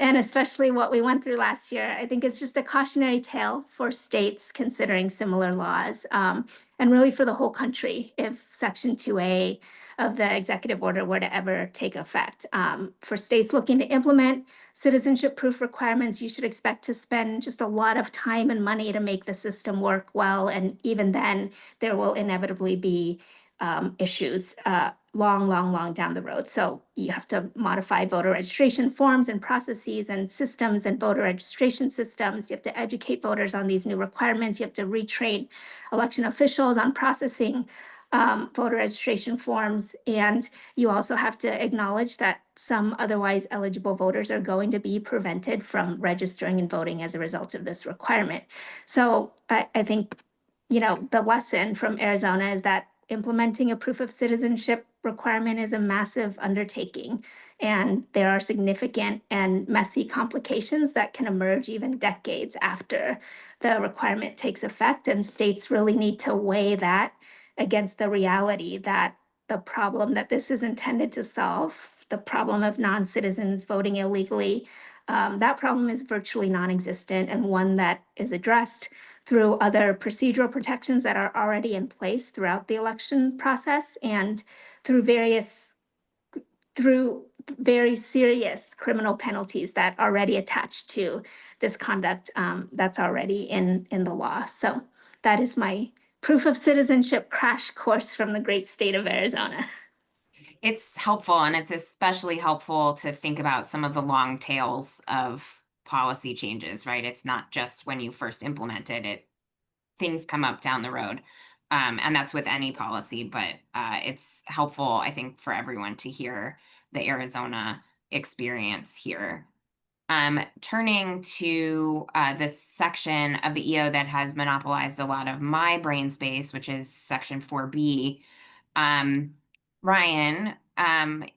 and especially what we went through last year, I think is just a cautionary tale for states considering similar laws, and really for the whole country if Section 2A of the executive order were to ever take effect. For states looking to implement citizenship proof requirements, you should expect to spend just a lot of time and money to make the system work well. And even then, there will inevitably be issues long down the road. So you have to modify voter registration forms and processes and systems and voter registration systems. You have to educate voters on these new requirements. You have to retrain election officials on processing voter registration forms. And you also have to acknowledge that some otherwise eligible voters are going to be prevented from registering and voting as a result of this requirement. So I think, the lesson from Arizona is that implementing a proof of citizenship requirement is a massive undertaking. And there are significant and messy complications that can emerge even decades after the requirement takes effect. And states really need to weigh that against the reality that the problem that this is intended to solve, the problem of non-citizens voting illegally, that problem is virtually non-existent, and one that is addressed through other procedural protections that are already in place throughout the election process and through very serious criminal penalties that already attach to this conduct that's already in the law. So that is my proof of citizenship crash course from the great state of Arizona. It's helpful, and it's especially helpful to think about some of the long tails of policy changes, right? It's not just when you first implement it, things come up down the road. And that's with any policy, but it's helpful, I think, for everyone to hear the Arizona experience here. Turning to this section of the EO that has monopolized a lot of my brain space, which is Section 4B. Ryan,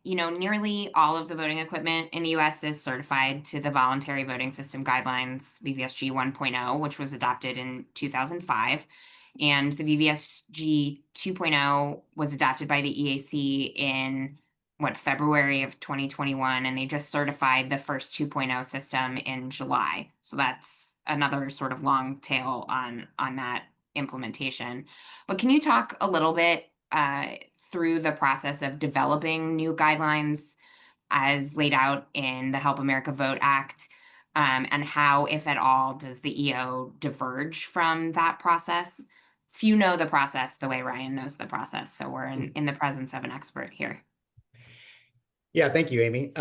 nearly all of the voting equipment in the US is certified to the Voluntary Voting System Guidelines, VVSG 1.0, which was adopted in 2005. And the VVSG 2.0 was adopted by the EAC in February of 2021, and they just certified the first 2.0 system in July. So that's another sort of long tail on that implementation. But can you talk a little bit through the process of developing new guidelines as laid out in the Help America Vote Act, and how, if at all, does the EO diverge from that process? Few know the process the way Ryan knows the process, so we're in the presence of an expert here. Yeah, thank you, Amy.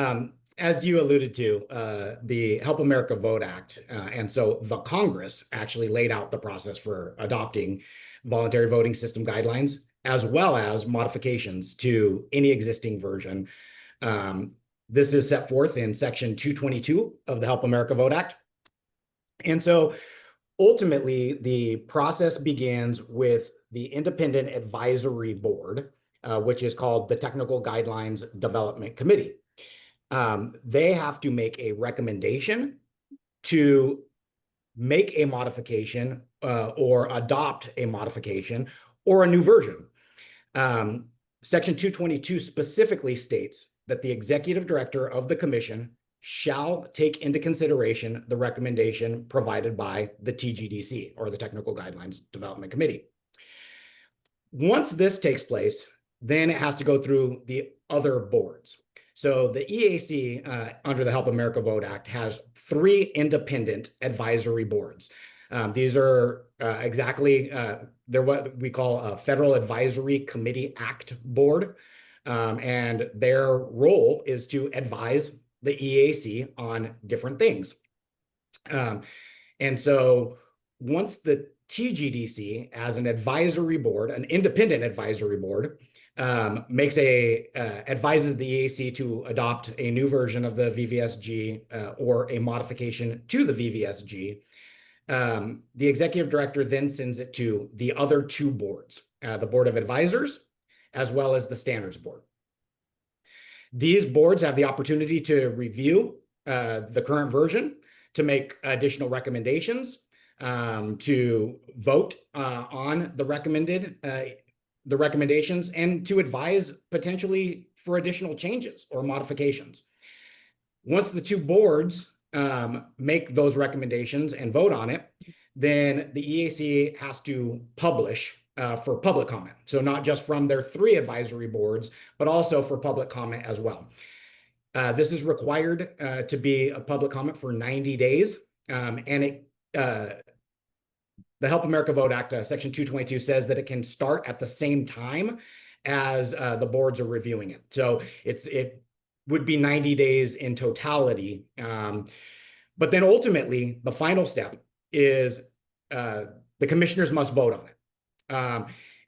As you alluded to, the Help America Vote Act, and so the Congress actually laid out the process for adopting voluntary voting system guidelines, as well as modifications to any existing version. This is set forth in Section 222 of the Help America Vote Act. And so ultimately, the process begins with the Independent Advisory Board, which is called the Technical Guidelines Development Committee. They have to make a recommendation to make a modification or adopt a modification or a new version. Section 222 specifically states that the executive director of the commission shall take into consideration the recommendation provided by the TGDC, or the Technical Guidelines Development Committee. Once this takes place, then it has to go through the other boards. So the EAC, under the Help America Vote Act, has 3 independent advisory boards. These are they're what we call a Federal Advisory Committee Act board. And their role is to advise the EAC on different things. And so once the TGDC, as an advisory board, an independent advisory board, advises the EAC to adopt a new version of the VVSG or a modification to the VVSG, The executive director then sends it to the other two boards, the Board of Advisors, as well as the Standards Board. These boards have the opportunity to review the current version, to make additional recommendations, to vote on the recommendations, and to advise potentially for additional changes or modifications. Once the two boards make those recommendations and vote on it, then the EAC has to publish for public comment. So not just from their 3 advisory boards, but also for public comment as well. This is required to be a public comment for 90 days. And the Help America Vote Act, Section 222, says that it can start at the same time as the boards are reviewing it. So it would be 90 days in totality. But then ultimately, the final step is the commissioners must vote on it.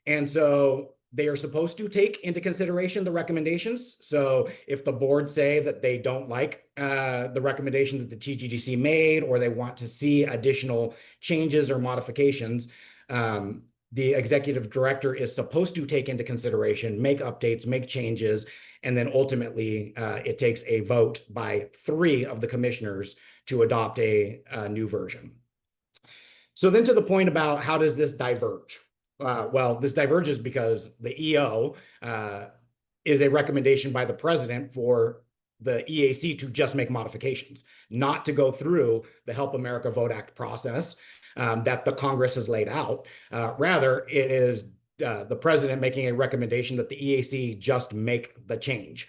And so they are supposed to take into consideration the recommendations. So if the board say that they don't like the recommendation that the TGDC made, or they want to see additional changes or modifications, the executive director is supposed to take into consideration, make updates, make changes, and then ultimately it takes a vote by 3 of the commissioners to adopt a new version. So then to the point about how does this diverge? Well, this diverges because the EO is a recommendation by the president for the EAC to just make modifications, not to go through the Help America Vote Act process that the Congress has laid out. Rather, it is the president making a recommendation that the EAC just make the change.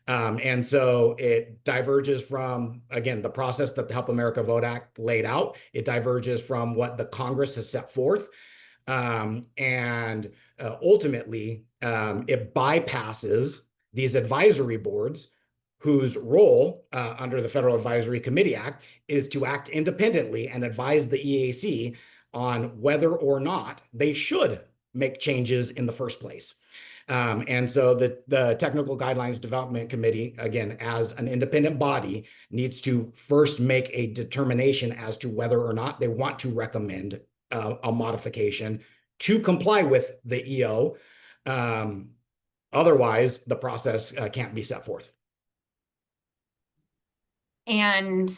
And so it diverges from, again, the process that the Help America Vote Act laid out. It diverges from what the Congress has set forth. And ultimately, it bypasses these advisory boards whose role under the Federal Advisory Committee Act is to act independently and advise the EAC on whether or not they should make changes in the first place. And so the Technical Guidelines Development Committee, again, as an independent body, needs to first make a determination as to whether or not they want to recommend a modification to comply with the EO. Otherwise, the process can't be set forth. And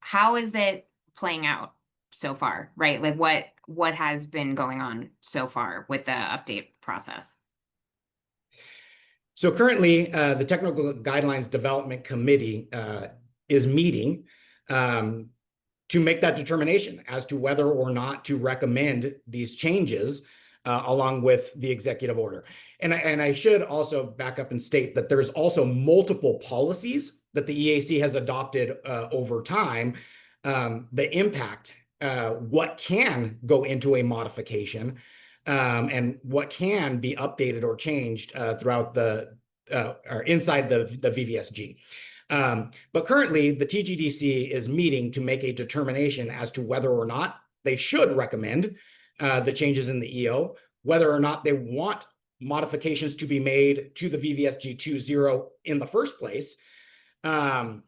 how is it playing out so far, right? Like what has been going on so far with the update process? So currently, the Technical Guidelines Development Committee is meeting to make that determination as to whether or not to recommend these changes along with the executive order. And I should also back up and state that there's also multiple policies that the EAC has adopted over time that impact what can go into a modification and what can be updated or changed throughout or inside the VVSG. But currently, the TGDC is meeting to make a determination as to whether or not they should recommend the changes in the EO, whether or not they want modifications to be made to the VVSG 2.0 in the first place, and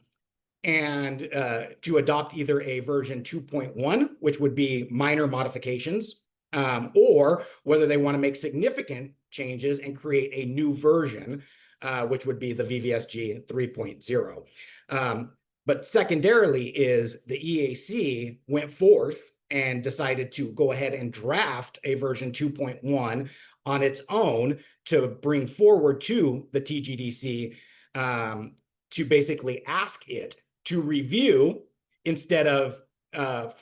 to adopt either a version 2.1, which would be minor modifications, or whether they want to make significant changes and create a new version, which would be the VVSG 3.0. But secondarily is the EAC went forth and decided to go ahead and draft a version 2.1 on its own to bring forward to the TGDC to basically ask it to review instead of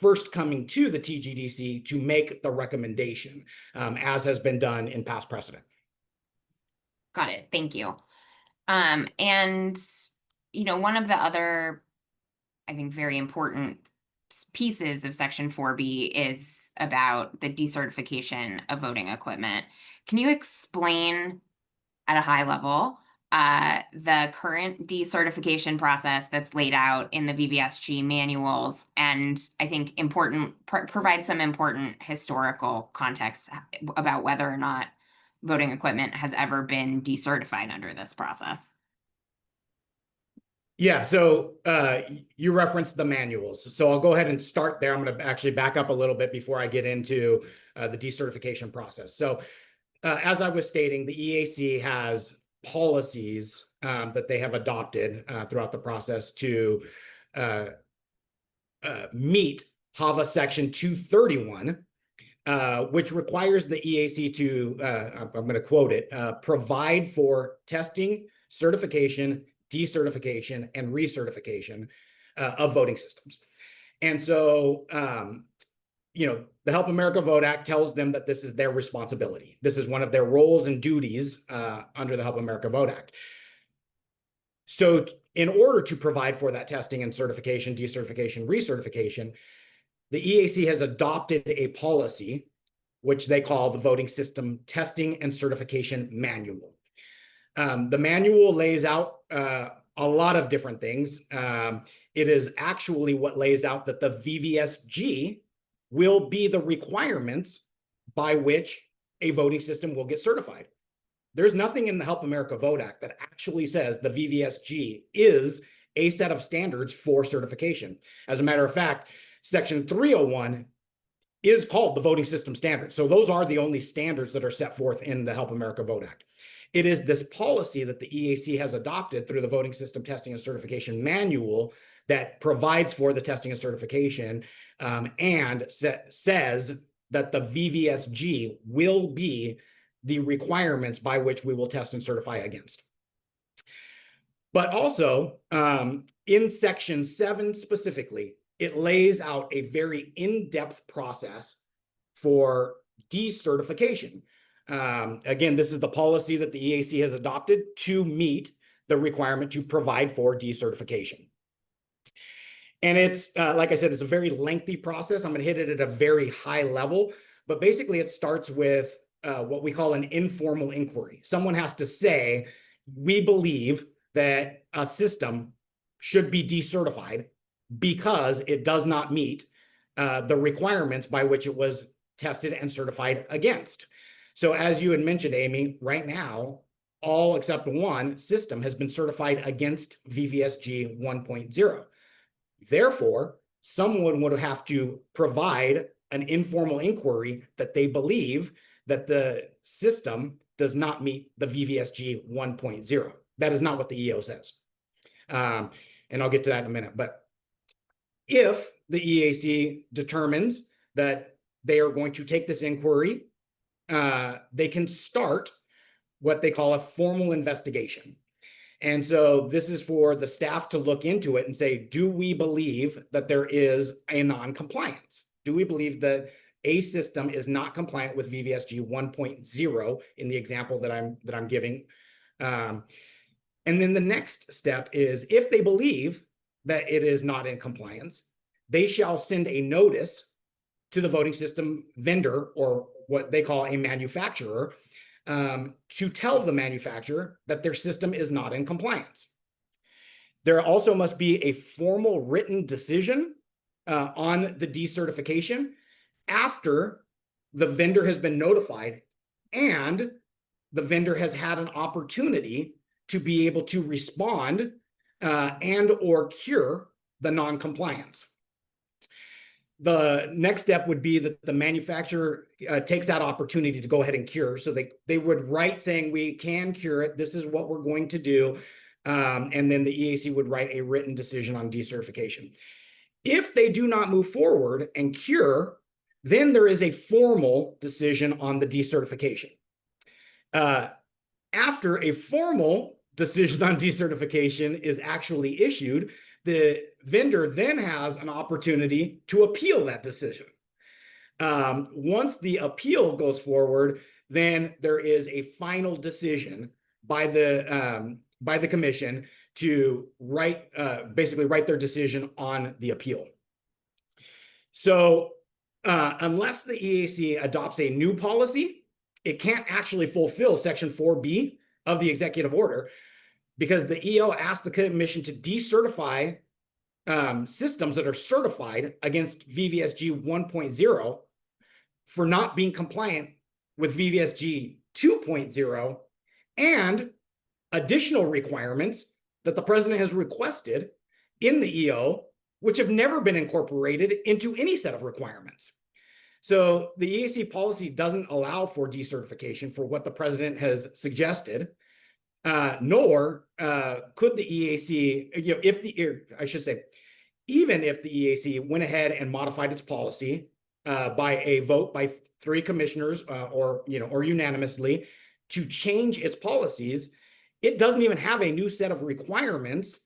first coming to the TGDC to make the recommendation, as has been done in past precedent. Got it. Thank you. And, one of the other, I think, very important pieces of Section 4B is about the decertification of voting equipment. Can you explain at a high level the current decertification process that's laid out in the VVSG manuals, and I think provide some important historical context about whether or not voting equipment has ever been decertified under this process? Yeah, so you referenced the manuals. So I'll go ahead and start there. I'm going to actually back up a little bit before I get into the decertification process. So as I was stating, the EAC has policies that they have adopted throughout the process to meet HAVA Section 231, which requires the EAC to, I'm going to quote it, provide for testing, certification, decertification, and recertification of voting systems. And so, you know, the Help America Vote Act tells them that this is their responsibility. This is one of their roles and duties under the Help America Vote Act. So in order to provide for that testing and certification, decertification, recertification, the EAC has adopted a policy, which they call the Voting System Testing and Certification Manual. The manual lays out a lot of different things. It is actually what lays out that the VVSG will be the requirements by which a voting system will get certified. There's nothing in the Help America Vote Act that actually says the VVSG is a set of standards for certification. As a matter of fact, Section 301 is called the Voting System Standards. So those are the only standards that are set forth in the Help America Vote Act. It is this policy that the EAC has adopted through the Voting System Testing and Certification Manual that provides for the testing and certification and says that the VVSG will be the requirements by which we will test and certify against. But also, in Section 7 specifically, it lays out a very in-depth process for decertification. Again, this is the policy that the EAC has adopted to meet the requirement to provide for decertification. And it's, like I said, it's a very lengthy process. I'm going to hit it at a very high level, but basically it starts with what we call an informal inquiry. Someone has to say, we believe that a system should be decertified because it does not meet the requirements by which it was tested and certified against. So as you had mentioned, Amy, right now, all except one system has been certified against VVSG 1.0. Therefore, someone would have to provide an informal inquiry that they believe that the system does not meet the VVSG 1.0. That is not what the EO says. And I'll get to that in a minute. But if the EAC determines that they are going to take this inquiry, they can start what they call a formal investigation. And so this is for the staff to look into it and say, do we believe that there is a non-compliance? Do we believe that a system is not compliant with VVSG 1.0 in the example that I'm giving? And then the next step is, if they believe that it is not in compliance, they shall send a notice to the voting system vendor, or what they call a manufacturer, to tell the manufacturer that their system is not in compliance. There also must be a formal written decision on the decertification after the vendor has been notified and the vendor has had an opportunity to be able to respond and or cure the non-compliance. The next step would be that the manufacturer takes that opportunity to go ahead and cure. So they would write saying, we can cure it. This is what we're going to do. And then the EAC would write a written decision on decertification. If they do not move forward and cure, then there is a formal decision on the decertification. After a formal decision on decertification is actually issued, the vendor then has an opportunity to appeal that decision. Once the appeal goes forward, then there is a final decision by the commission to basically write their decision on the appeal. So unless the EAC adopts a new policy, it can't actually fulfill Section 4B of the executive order, because the EO asked the commission to decertify systems that are certified against VVSG 1.0 for not being compliant with VVSG 2.0 and additional requirements that the president has requested in the EO, which have never been incorporated into any set of requirements. So the EAC policy doesn't allow for decertification for what the president has suggested, nor could the EAC, even if the EAC went ahead and modified its policy by a vote by 3 commissioners or unanimously to change its policies, it doesn't even have a new set of requirements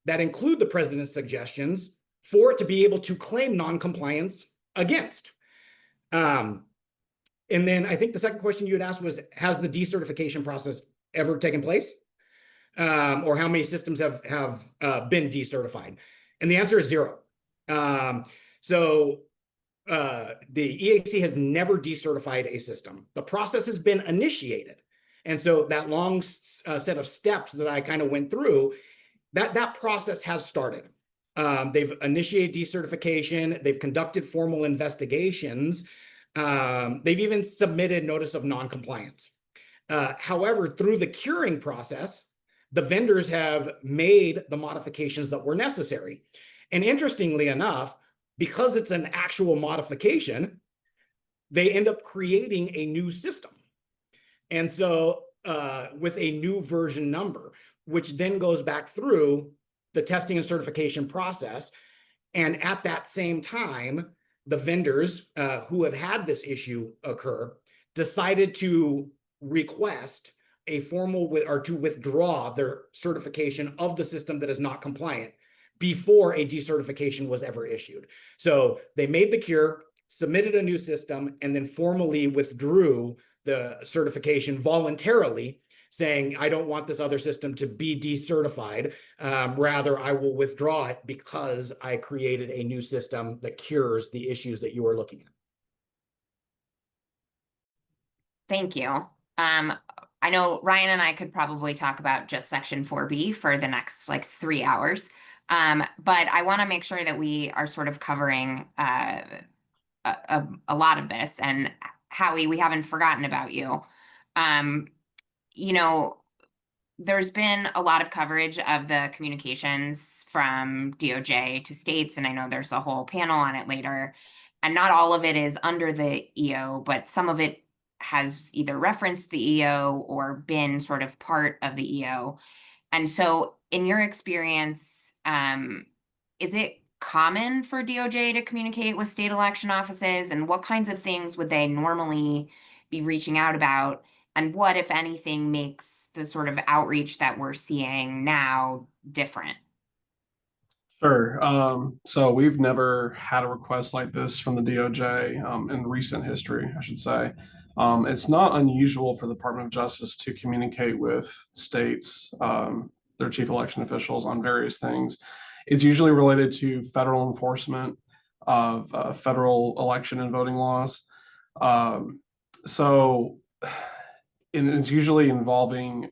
that include the president's suggestions for it to be able to claim noncompliance against. And then I think the second question you had asked was, has the decertification process ever taken place? Or how many systems have been decertified? And the answer is 0. So the EAC has never decertified a system. The process has been initiated. And so that long set of steps that I kind of went through, that process has started. They've initiated decertification. They've conducted formal investigations. They've even submitted notice of noncompliance. However, through the curing process, the vendors have made the modifications that were necessary. And interestingly enough, because it's an actual modification, they end up creating a new system. And so with a new version number, which then goes back through the testing and certification process. And at that same time, the vendors who have had this issue occur decided to request a formal or to withdraw their certification of the system that is not compliant before a decertification was ever issued. So they made the cure, submitted a new system, and then formally withdrew the certification voluntarily, saying, I don't want this other system to be decertified. Rather, I will withdraw it because I created a new system that cures the issues that you are looking at. Thank you. I know Ryan and I could probably talk about just Section 4B for the next 3 hours. But I want to make sure that we are sort of covering a lot of this. And Howie, we haven't forgotten about you. There's been a lot of coverage of the communications from DOJ to states, and I know there's a whole panel on it later. And not all of it is under the EO, but some of it has either referenced the EO or been sort of part of the EO. And so in your experience, is it common for DOJ to communicate with state election offices, and what kinds of things would they normally be reaching out about? And what, if anything, makes the sort of outreach that we're seeing now different? Sure. So we've never had a request like this from the DOJ in recent history, I should say. It's not unusual for the Department of Justice to communicate with states, their chief election officials, on various things. It's usually related to federal enforcement of federal election and voting laws. It's usually involving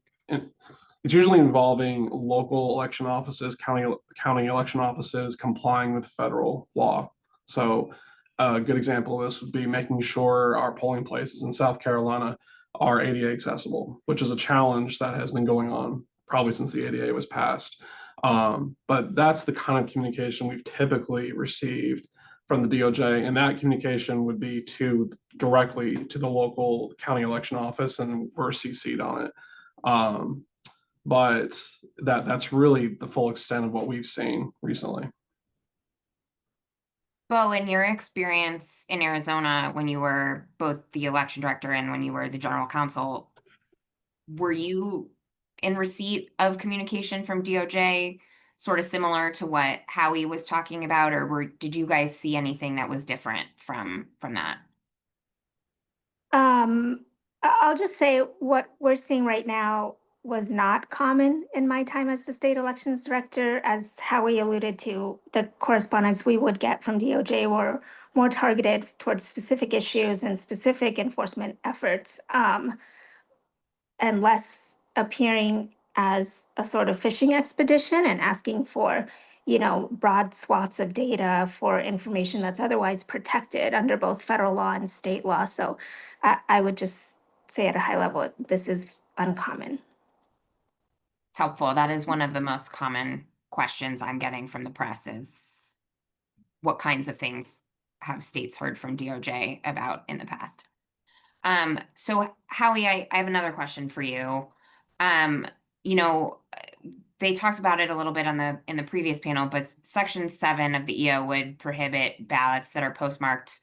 local election offices, county election offices complying with federal law. So a good example of this would be making sure our polling places in South Carolina are ADA accessible, which is a challenge that has been going on probably since the ADA was passed. But that's the kind of communication we've typically received from the DOJ, and that communication would be directly to the local county election office, and we're CC'd on it. But that's really the full extent of what we've seen recently. Bo, in your experience in Arizona, when you were both the election director and when you were the general counsel, were you in receipt of communication from DOJ sort of similar to what Howie was talking about, or did you guys see anything that was different from that? I'll just say what we're seeing right now was not common in my time as the state elections director. As Howie alluded to, the correspondence we would get from DOJ were more targeted towards specific issues and specific enforcement efforts, and less appearing as a sort of fishing expedition and asking for, broad swaths of data for information that's otherwise protected under both federal law and state law. So I would just say at a high level, this is uncommon. It's helpful. That is one of the most common questions I'm getting from the press is what kinds of things have states heard from DOJ about in the past? So Howie, I have another question for you. You know, they talked about it a little bit on in the previous panel, but Section 7 of the EO would prohibit ballots that are postmarked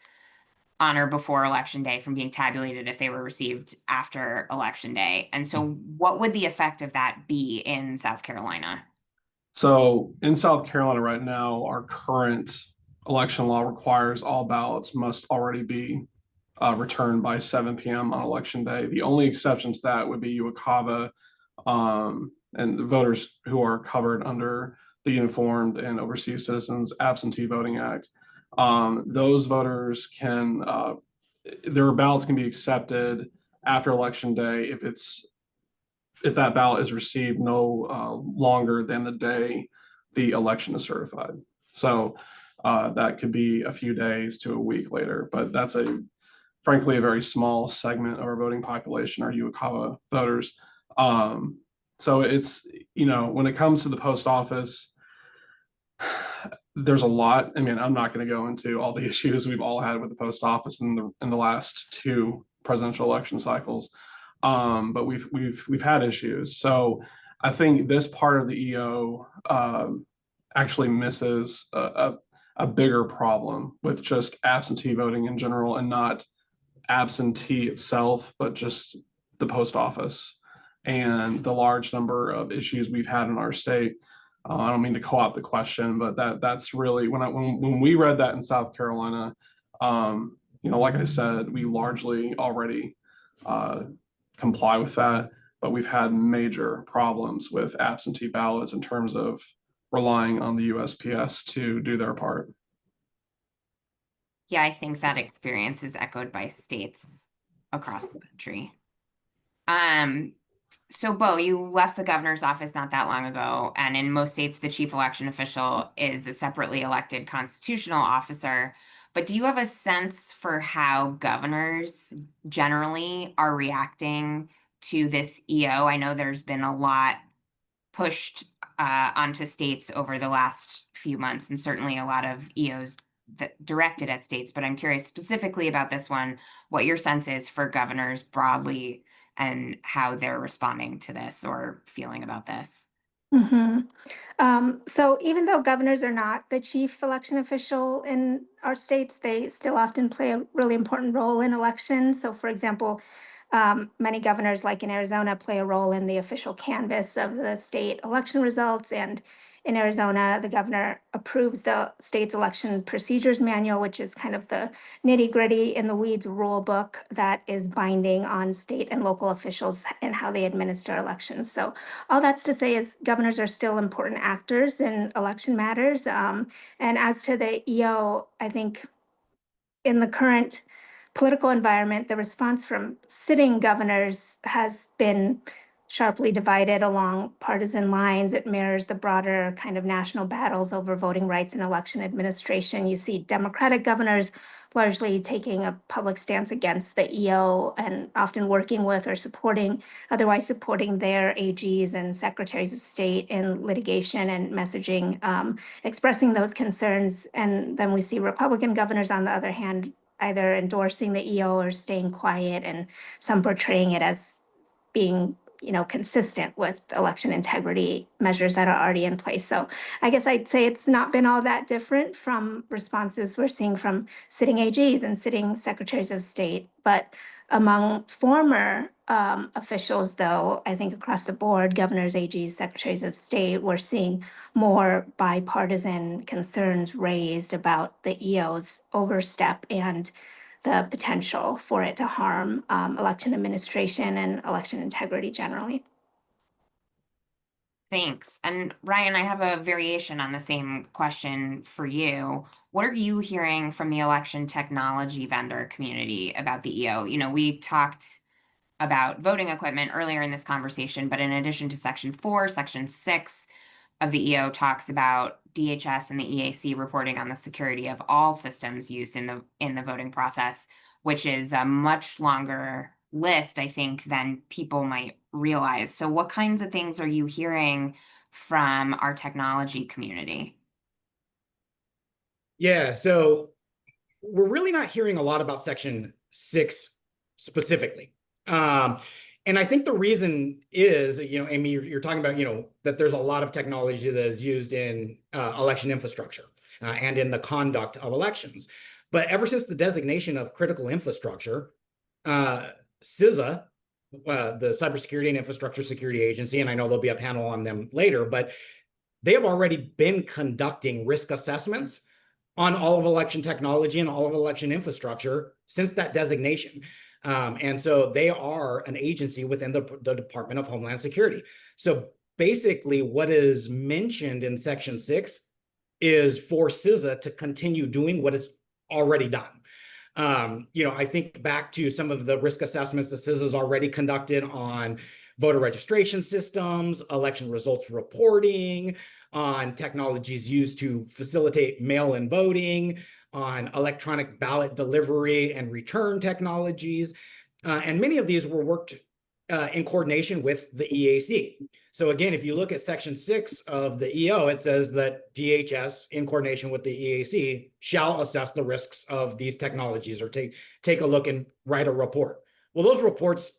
on or before Election Day from being tabulated if they were received after Election Day. And so what would the effect of that be in South Carolina? So in South Carolina right now, our current election law requires all ballots must already be returned by 7 p.m. on Election Day. The only exception to that would be UOCAVA and the voters who are covered under the Uniformed and Overseas Citizens Absentee Voting Act. Those voters can, their ballots can be accepted after Election Day if that ballot is received no longer than the day the election is certified. So that could be a few days to a week later, but that's frankly a very small segment of our voting population, our UOCAVA voters. So it's, when it comes to the post office, there's a lot. I mean, I'm not going to go into all the issues we've all had with the post office in the last 2 presidential election cycles. But we've had issues. So I think this part of the EO actually misses a bigger problem with just absentee voting in general, and not absentee itself, but just the post office and the large number of issues we've had in our state. I don't mean to co-opt the question, but that's really when we read that in South Carolina, like I said, we largely already comply with that, but we've had major problems with absentee ballots in terms of relying on the USPS to do their part. Yeah, I think that experience is echoed by states across the country. So Bo, you left the governor's office not that long ago, and in most states, the chief election official is a separately elected constitutional officer. But do you have a sense for how governors generally are reacting to this EO? I know there's been a lot pushed onto states over the last few months, and certainly a lot of EOs that directed at states, but I'm curious specifically about this one, what your sense is for governors broadly and how they're responding to this or feeling about this. So even though governors are not the chief election official in our states, they still often play a really important role in elections. So for example, many governors, like in Arizona, play a role in the official canvass of the state election results. And in Arizona, the governor approves the state's election procedures manual, which is kind of the nitty-gritty in the weeds rule book that is binding on state and local officials and how they administer elections. So all that's to say is governors are still important actors in election matters. And as to the EO, I think in the current political environment, the response from sitting governors has been sharply divided along partisan lines. It mirrors the broader kind of national battles over voting rights and election administration. You see Democratic governors largely taking a public stance against the EO and often working with or otherwise supporting their AGs and secretaries of state in litigation and messaging, expressing those concerns. And then we see Republican governors, on the other hand, either endorsing the EO or staying quiet, and some portraying it as being consistent with election integrity measures that are already in place. So I guess I'd say it's not been all that different from responses we're seeing from sitting AGs and sitting secretaries of state. But among former officials, though, I think across the board, governors, AGs, secretaries of state, we're seeing more bipartisan concerns raised about the EO's overstep and the potential for it to harm election administration and election integrity generally. Thanks. And Ryan, I have a variation on the same question for you. What are you hearing from the election technology vendor community about the EO? We talked about voting equipment earlier in this conversation, but in addition to Section 4, Section 6 of the EO talks about DHS and the EAC reporting on the security of all systems used in the voting process, which is a much longer list, I think, than people might realize. So what kinds of things are you hearing from our technology community? Yeah, so we're really not hearing a lot about Section 6 specifically. And I think the reason is, Amy, you're talking about, that there's a lot of technology that is used in election infrastructure and in the conduct of elections. But ever since the designation of critical infrastructure, CISA, the Cybersecurity and Infrastructure Security Agency, and I know there'll be a panel on them later, but they have already been conducting risk assessments on all of election technology and all of election infrastructure since that designation. And so they are an agency within the Department of Homeland Security. So basically what is mentioned in Section 6 is for CISA to continue doing what it's already done. I think back to some of the risk assessments that CISA has already conducted on voter registration systems, election results reporting, on technologies used to facilitate mail-in voting, on electronic ballot delivery and return technologies. And many of these were worked in coordination with the EAC. So again, if you look at Section 6 of the EO, it says that DHS, in coordination with the EAC, shall assess the risks of these technologies or take a look and write a report. Well, those reports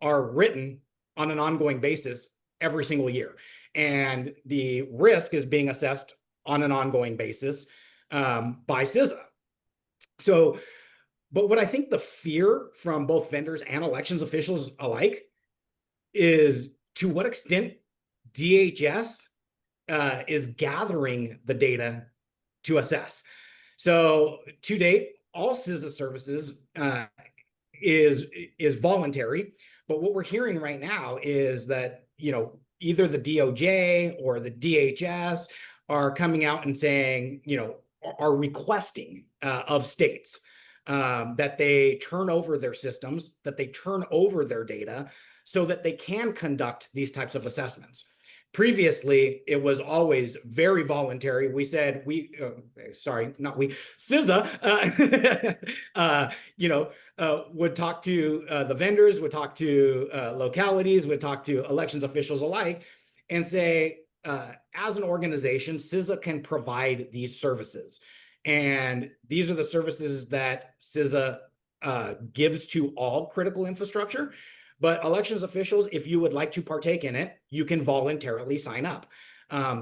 are written on an ongoing basis every single year. And the risk is being assessed on an ongoing basis by CISA. So, but what I think the fear from both vendors and elections officials alike is to what extent DHS is gathering the data to assess. So to date, all CISA services is voluntary, but what we're hearing right now is that, either the DOJ or the DHS are coming out and saying, are requesting of states that they turn over their systems, that they turn over their data so that they can conduct these types of assessments. Previously, it was always very voluntary. We said CISA, would talk to the vendors, would talk to localities, would talk to elections officials alike, and say, as an organization, CISA can provide these services. And these are the services that CISA gives to all critical infrastructure. But elections officials, if you would like to partake in it, you can voluntarily sign up.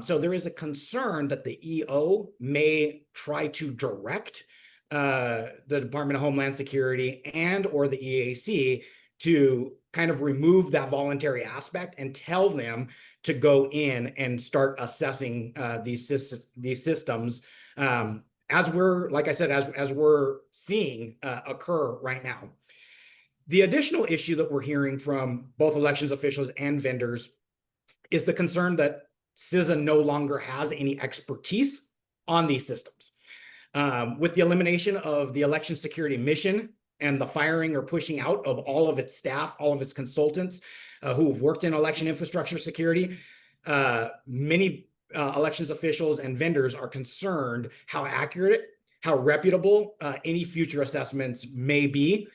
So there is a concern that the EO may try to direct the Department of Homeland Security and or the EAC to kind of remove that voluntary aspect and tell them to go in and start assessing these systems as we're, like I said, as we're seeing occur right now. The additional issue that we're hearing from both elections officials and vendors is the concern that CISA no longer has any expertise on these systems. With the elimination of the election security mission and the firing or pushing out of all of its staff, all of its consultants who have worked in election infrastructure security, many elections officials and vendors are concerned how accurate, how reputable any future assessments may be.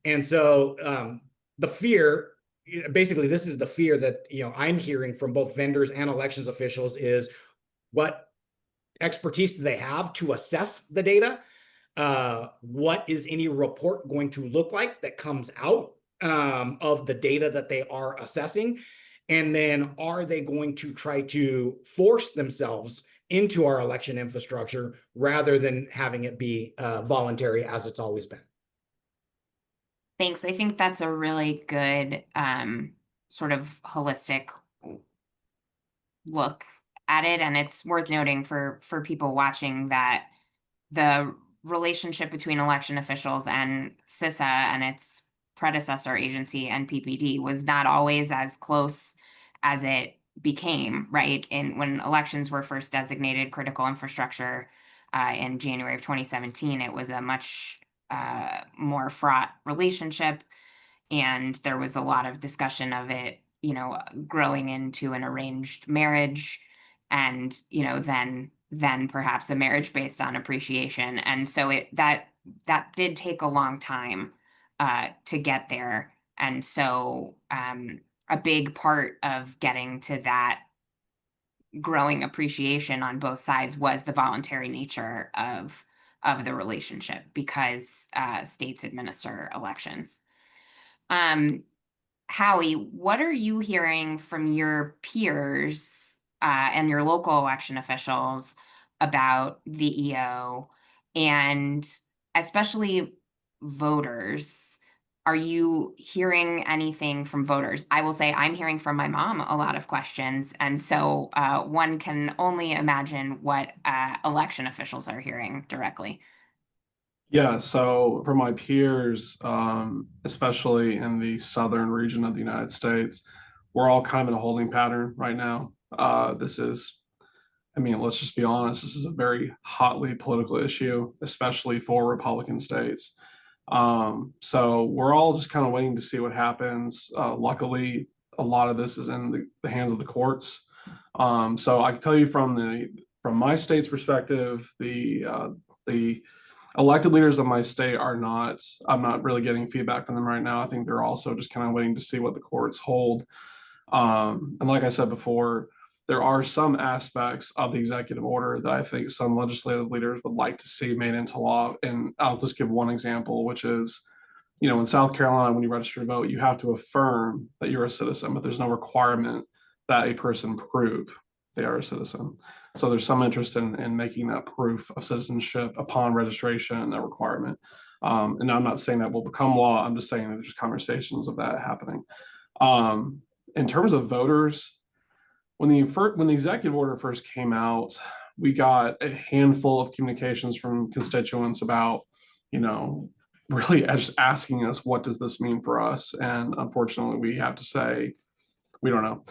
And so the fear, basically, this is the fear that I'm hearing from both vendors and elections officials is what expertise do they have to assess the data? What is any report going to look like that comes out of the data that they are assessing? And then are they going to try to force themselves into our election infrastructure rather than having it be voluntary as it's always been? Thanks. I think that's a really good sort of holistic look at it. And it's worth noting for people watching that the relationship between election officials and CISA and its predecessor agency, NPPD, was not always as close as it became, right? When elections were first designated critical infrastructure in January of 2017, it was a much more fraught relationship, and there was a lot of discussion of it, growing into an arranged marriage, and then perhaps a marriage based on appreciation. And so that did take a long time to get there. And so a big part of getting to that growing appreciation on both sides was the voluntary nature of the relationship, because states administer elections. Howie, what are you hearing from your peers and your local election officials about VEO, and especially voters? Are you hearing anything from voters? I will say I'm hearing from my mom a lot of questions, and so one can only imagine what election officials are hearing directly. Yeah, so for my peers, especially in the southern region of the United States, we're all kind of in a holding pattern right now. This is, I mean, let's just be honest, this is a very hotly political issue, especially for Republican states. So we're all just kind of waiting to see what happens. Luckily, a lot of this is in the hands of the courts. So I can tell you from my state's perspective, the elected leaders of my state I'm not really getting feedback from them right now. I think they're also just kind of waiting to see what the courts hold. And like I said before, there are some aspects of the executive order that I think some legislative leaders would like to see made into law. And I'll just give one example, which is, in South Carolina, when you register to vote, you have to affirm that you're a citizen, but there's no requirement that a person prove they are a citizen. So there's some interest in making that proof of citizenship upon registration, that requirement. And I'm not saying that will become law. I'm just saying that there's conversations of that happening. In terms of voters, when the executive order first came out, we got a handful of communications from constituents about, really just asking us, what does this mean for us? And unfortunately, we have to say, we don't know.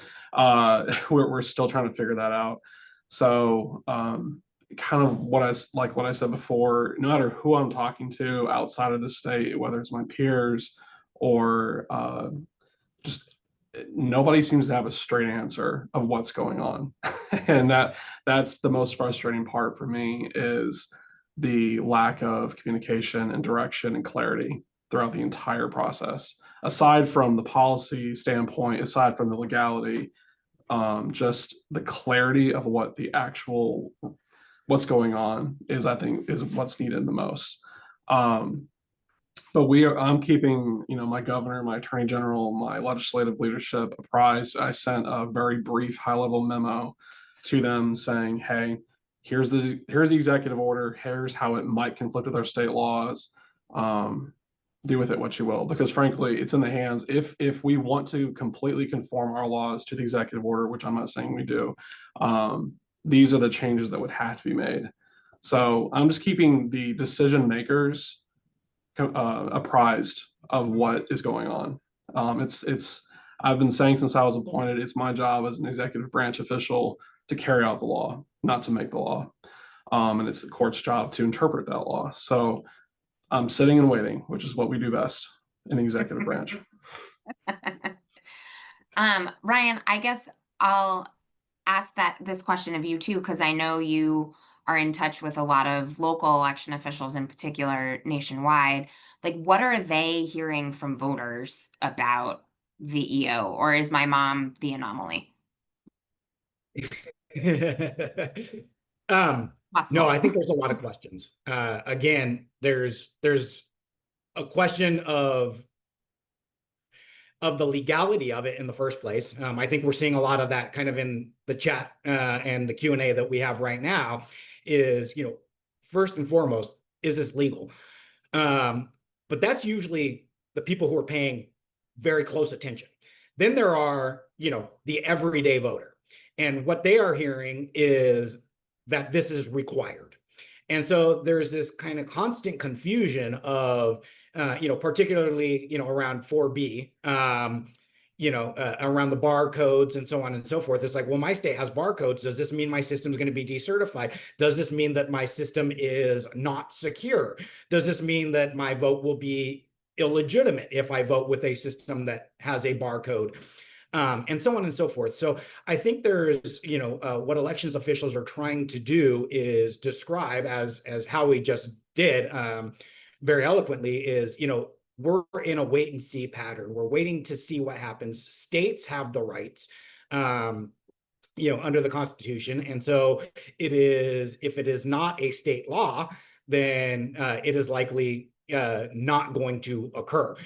We're still trying to figure that out. So kind of what I said before, no matter who I'm talking to outside of the state, whether it's my peers or just nobody seems to have a straight answer of what's going on. And that's the most frustrating part for me, is the lack of communication and direction and clarity throughout the entire process. Aside from the policy standpoint, aside from the legality, just the clarity of what's going on I think is what's needed the most. But I'm keeping, my governor, my attorney general, my legislative leadership apprised. I sent a very brief high-level memo to them saying, hey, here's the executive order. Here's how it might conflict with our state laws. Do with it what you will, because frankly, it's in the hands. If we want to completely conform our laws to the executive order, which I'm not saying we do, these are the changes that would have to be made. So I'm just keeping the decision makers apprised of what is going on. I've been saying since I was appointed, it's my job as an executive branch official to carry out the law, not to make the law. And it's the court's job to interpret that law. So I'm sitting and waiting, which is what we do best in the executive branch. Ryan, I guess I'll ask this question of you too, because I know you are in touch with a lot of local election officials, in particular nationwide. Like, what are they hearing from voters about VEO, or is my mom the anomaly? No, I think there's a lot of questions. Again, there's a question of the legality of it in the first place. I think we're seeing a lot of that kind of in the chat and the Q&A that we have right now. Is, first and foremost, is this legal? But that's usually the people who are paying very close attention. Then there are, the everyday voter. And what they are hearing is that this is required. And so there's this kind of constant confusion of, particularly, around 4B, around the barcodes and so on and so forth. It's like, well, my state has barcodes. Does this mean my system is going to be decertified? Does this mean that my system is not secure? Does this mean that my vote will be illegitimate if I vote with a system that has a barcode? And so on and so forth. So I think there's, what elections officials are trying to do is describe, as Howie just did very eloquently, is, we're in a wait and see pattern. We're waiting to see what happens. States have the rights, under the Constitution. And so if it is not a state law, then it is likely not going to occur.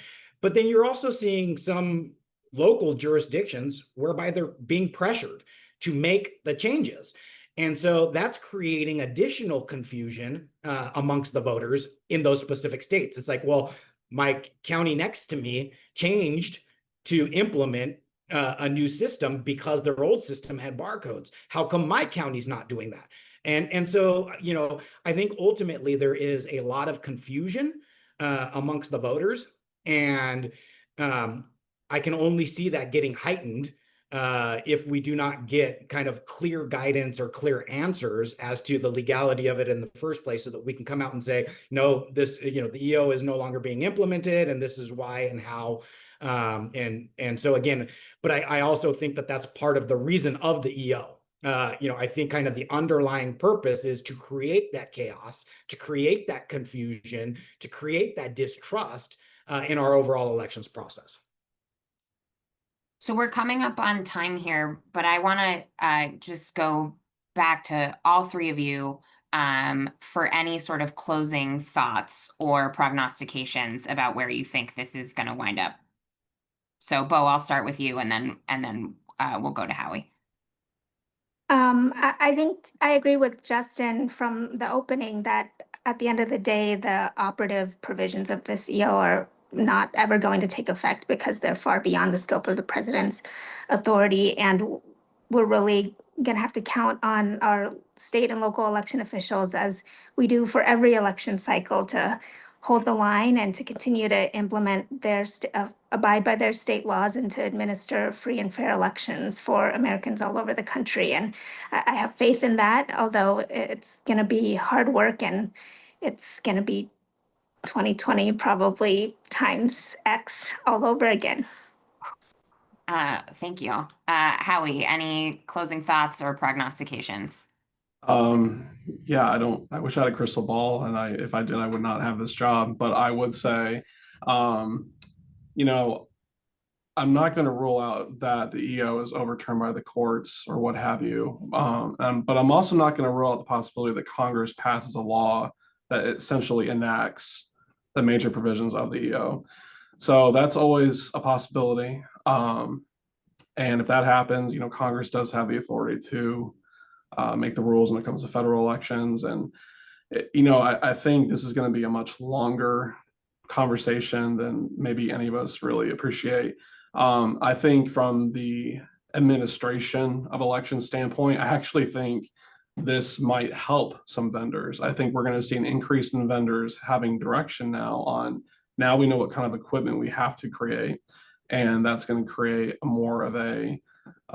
But then you're also seeing some local jurisdictions whereby they're being pressured to make the changes. And so that's creating additional confusion amongst the voters in those specific states. It's like, well, my county next to me changed to implement a new system because their old system had barcodes. How come my county's not doing that? And so, I think ultimately there is a lot of confusion amongst the voters. And I can only see that getting heightened if we do not get kind of clear guidance or clear answers as to the legality of it in the first place, so that we can come out and say, no, this, the EO is no longer being implemented, and this is why and how. And so again, but I also think that that's part of the reason of the EO. I think kind of the underlying purpose is to create that chaos, to create that confusion, to create that distrust in our overall elections process. So we're coming up on time here, but I want to just go back to all three of you for any sort of closing thoughts or prognostications about where you think this is going to wind up. So Bo, I'll start with you, and then we'll go to Howie. I think I agree with Justin from the opening that at the end of the day, the operative provisions of this EO are not ever going to take effect because they're far beyond the scope of the president's authority. And we're really going to have to count on our state and local election officials, as we do for every election cycle, to hold the line and to continue to implement their abide by their state laws and to administer free and fair elections for Americans all over the country. And I have faith in that, although it's going to be hard work and it's going to be 2020 probably times X all over again. Thank you. Howie, any closing thoughts or prognostications? Yeah, I wish I had a crystal ball, and if I did, I would not have this job. But I would say, I'm not going to rule out that the EO is overturned by the courts or what have you. But I'm also not going to rule out the possibility that Congress passes a law that essentially enacts the major provisions of the EO. So that's always a possibility. And if that happens, Congress does have the authority to make the rules when it comes to federal elections. And, I think this is going to be a much longer conversation than maybe any of us really appreciate. I think from the administration of election standpoint, I actually think this might help some vendors. I think we're going to see an increase in vendors having direction now we know what kind of equipment we have to create. And that's going to create more of a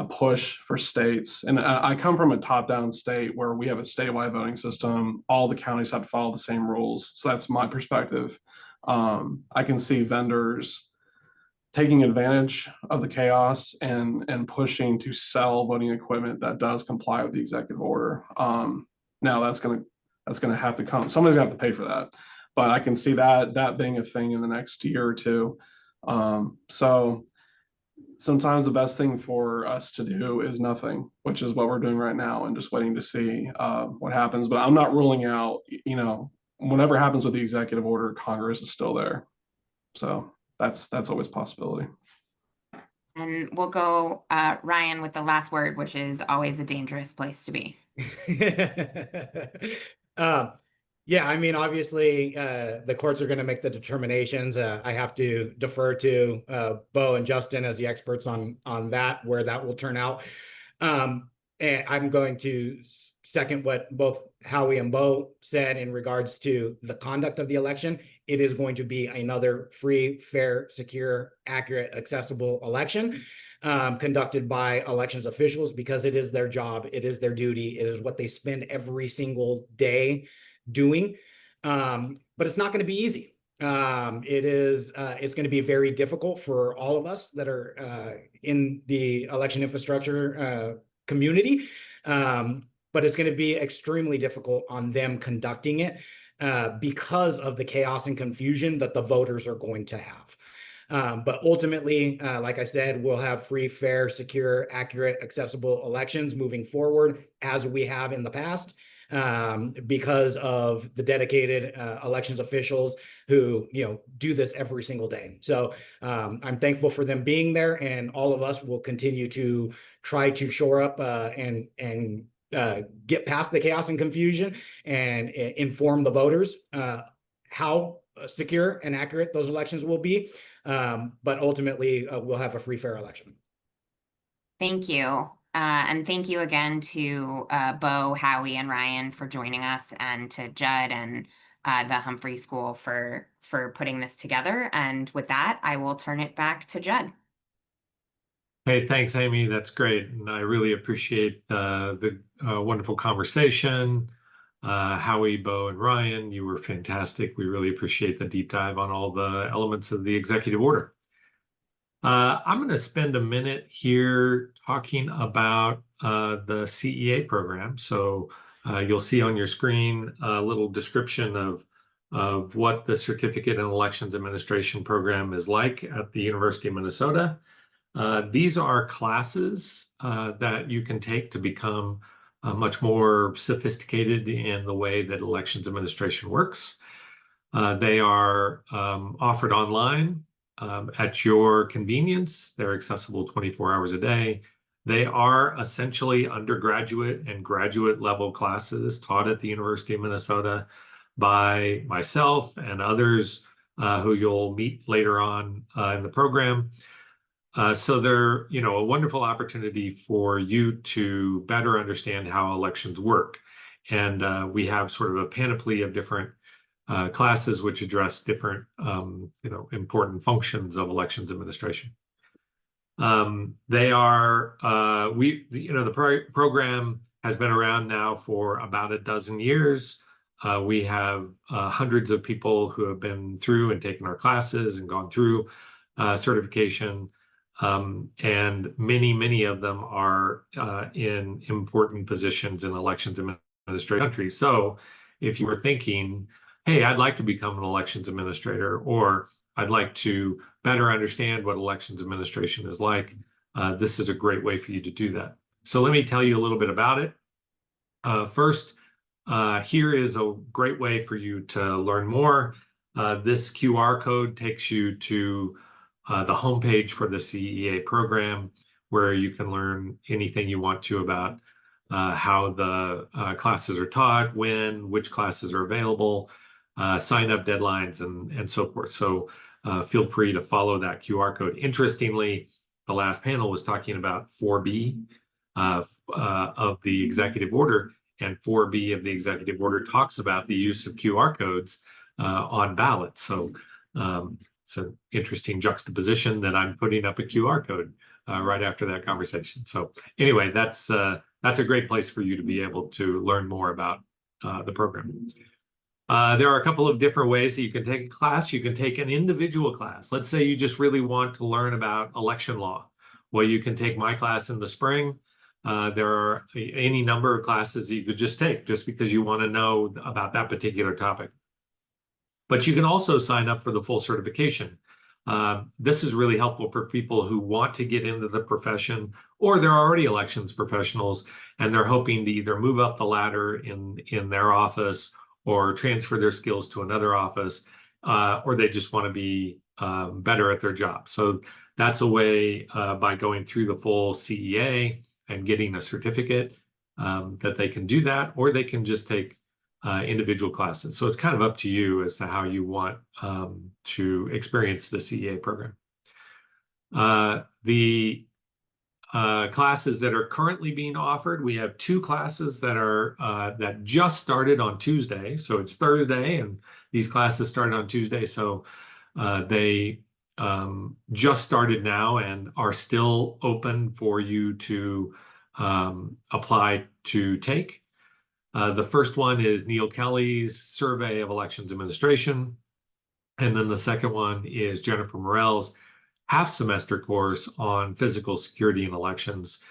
push for states. And I come from a top-down state where we have a statewide voting system. All the counties have to follow the same rules. So that's my perspective. I can see vendors taking advantage of the chaos and pushing to sell voting equipment that does comply with the executive order. Now that's gonna have to come. Somebody's gonna have to pay for that. But I can see that being a thing in the next year or two. So sometimes the best thing for us to do is nothing, which is what we're doing right now, and just waiting to see what happens. But I'm not ruling out, whatever happens with the executive order, Congress is still there. So that's always a possibility. And we'll go Ryan with the last word, which is always a dangerous place to be. Yeah, I mean, obviously, the courts are going to make the determinations. I have to defer to Bo and Justin as the experts on that, where that will turn out. And I'm going to second what both Howie and Bo said in regards to the conduct of the election. It is going to be another free, fair, secure, accurate, accessible election conducted by elections officials, because it is their job, it is their duty, it is what they spend every single day doing. But it's not going to be easy. It's going to be very difficult for all of us that are in the election infrastructure community. But it's going to be extremely difficult on them conducting it. because of the chaos and confusion that the voters are going to have. But ultimately, like I said, we'll have free, fair, secure, accurate, accessible elections moving forward as we have in the past, because of the dedicated elections officials who, do this every single day. So I'm thankful for them being there, and all of us will continue to try to shore up and get past the chaos and confusion and inform the voters how secure and accurate those elections will be. But ultimately, we'll have a free, fair election. Thank you. And thank you again to Bo, Howie, and Ryan for joining us, and to Judd and the Humphrey School for putting this together. And with that, I will turn it back to Judd. Hey, thanks, Amy. That's great. And I really appreciate the wonderful conversation. Howie, Bo, and Ryan, you were fantastic. We really appreciate the deep dive on all the elements of the executive order. I'm going to spend a minute here talking about the CEA program. So you'll see on your screen a little description of what the Certificate in Elections Administration program is like at the University of Minnesota. These are classes that you can take to become much more sophisticated in the way that elections administration works. They are offered online at your convenience. They're accessible 24 hours a day. They are essentially undergraduate and graduate level classes taught at the University of Minnesota by myself and others who you'll meet later on in the program. So they're, a wonderful opportunity for you to better understand how elections work. And we have sort of a panoply of different classes which address different, important functions of elections administration. They are, the program has been around now for about a dozen years. We have hundreds of people who have been through and taken our classes and gone through certification. And many of them are in important positions in elections administration countries. So if you were thinking, hey, I'd like to become an elections administrator, or I'd like to better understand what elections administration is like, this is a great way for you to do that. So let me tell you a little bit about it. First, here is a great way for you to learn more. This QR code takes you to the homepage for the CEA program, where you can learn anything you want to about how the classes are taught, which classes are available, sign-up deadlines, and so forth. So feel free to follow that QR code. Interestingly, the last panel was talking about 4B of the executive order, and 4B of the executive order talks about the use of QR codes on ballots. So it's an interesting juxtaposition that I'm putting up a QR code right after that conversation. So anyway, that's a great place for you to be able to learn more about the program. There are a couple of different ways that you can take a class. You can take an individual class. Let's say you just really want to learn about election law. Well, you can take my class in the spring. There are any number of classes that you could just take just because you want to know about that particular topic. But you can also sign up for the full certification. This is really helpful for people who want to get into the profession, or they're already elections professionals and they're hoping to either move up the ladder in their office or transfer their skills to another office, or they just want to be better at their job. So that's a way by going through the full CEA and getting a certificate that they can do that, or they can just take individual classes. So it's kind of up to you as to how you want to experience the CEA program. The classes that are currently being offered, we have 2 classes that are that just started on Tuesday. So it's Thursday, and these classes started on Tuesday. So they just started now and are still open for you to apply to take. The first one is Neal Kelley's Survey of Elections Administration. And then the second one is Jennifer Morrell's half-semester course on physical security and elections.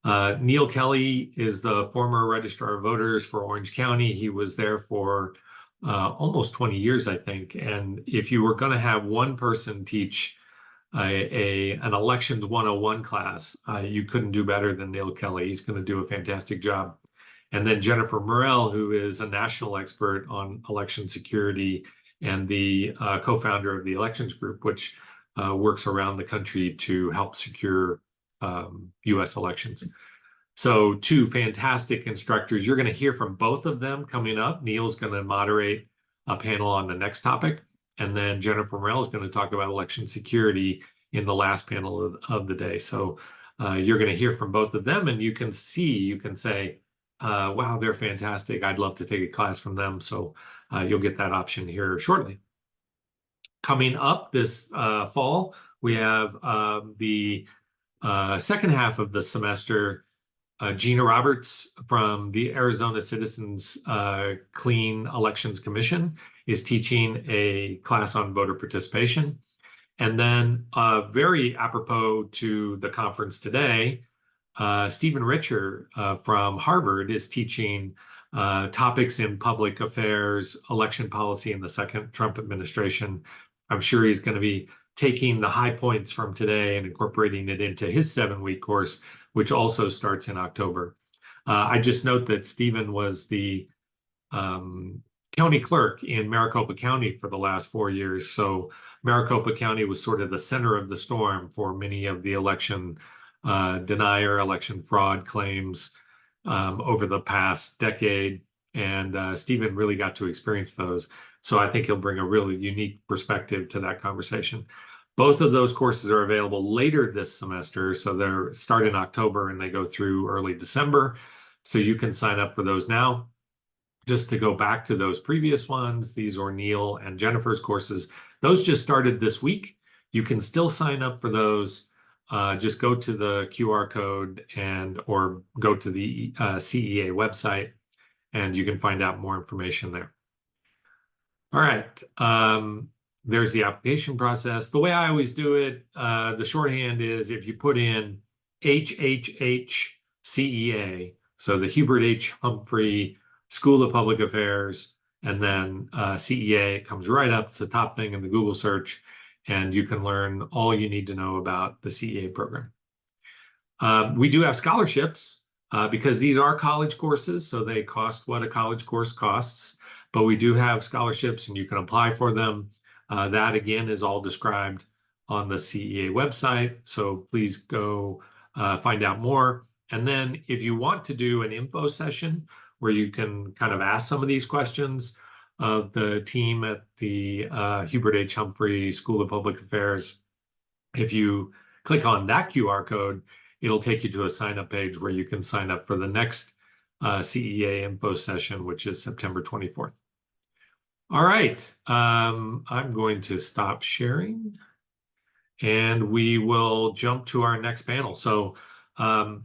Neal Kelley is the former Registrar of Voters for Orange County. He was there for almost 20 years, I think. And if you were going to have one person teach an elections 101 class, you couldn't do better than Neal Kelley. He's going to do a fantastic job. And then Jennifer Morrell, who is a national expert on election security and the co-founder of the Elections Group, which works around the country to help secure U.S. elections. So 2 fantastic instructors. You're going to hear from both of them coming up. Neal's going to moderate a panel on the next topic. And then Jennifer Morrell is going to talk about election security in the last panel of the day. So you're going to hear from both of them, and you can say, wow, they're fantastic. I'd love to take a class from them. So you'll get that option here shortly. Coming up this fall, we have the second half of the semester. Gina Roberts from the Arizona Citizens Clean Elections Commission is teaching a class on voter participation. And then very apropos to the conference today, Stephen Richer from Harvard is teaching topics in public affairs, election policy in the second Trump administration. I'm sure he's going to be taking the high points from today and incorporating it into his 7-week course, which also starts in October. I just note that Stephen was the county clerk in Maricopa County for the last 4 years. So Maricopa County was sort of the center of the storm for many of the election denier, election fraud claims over the past decade. And Stephen really got to experience those. So I think he'll bring a really unique perspective to that conversation. Both of those courses are available later this semester. So they're start in October and they go through early December. So you can sign up for those now. Just to go back to those previous ones, these are Neal and Jennifer's courses. Those just started this week. You can still sign up for those. Just go to the QR code or go to the CEA website, and you can find out more information there. All right. There's the application process. The way I always do it, the shorthand is if you put in HHH CEA, so the Hubert H. Humphrey School of Public Affairs, and then CEA, it comes right up to the top thing in the Google search, and you can learn all you need to know about the CEA program. We do have scholarships because these are college courses, so they cost what a college course costs, but we do have scholarships and you can apply for them. That again is all described on the CEA website, so please go find out more. And then if you want to do an info session where you can kind of ask some of these questions of the team at the Hubert H. Humphrey School of Public Affairs, if you click on that QR code, it'll take you to a sign-up page where you can sign up for the next CEA info session, which is September 24th. All right, I'm going to stop sharing and we will jump to our next panel. So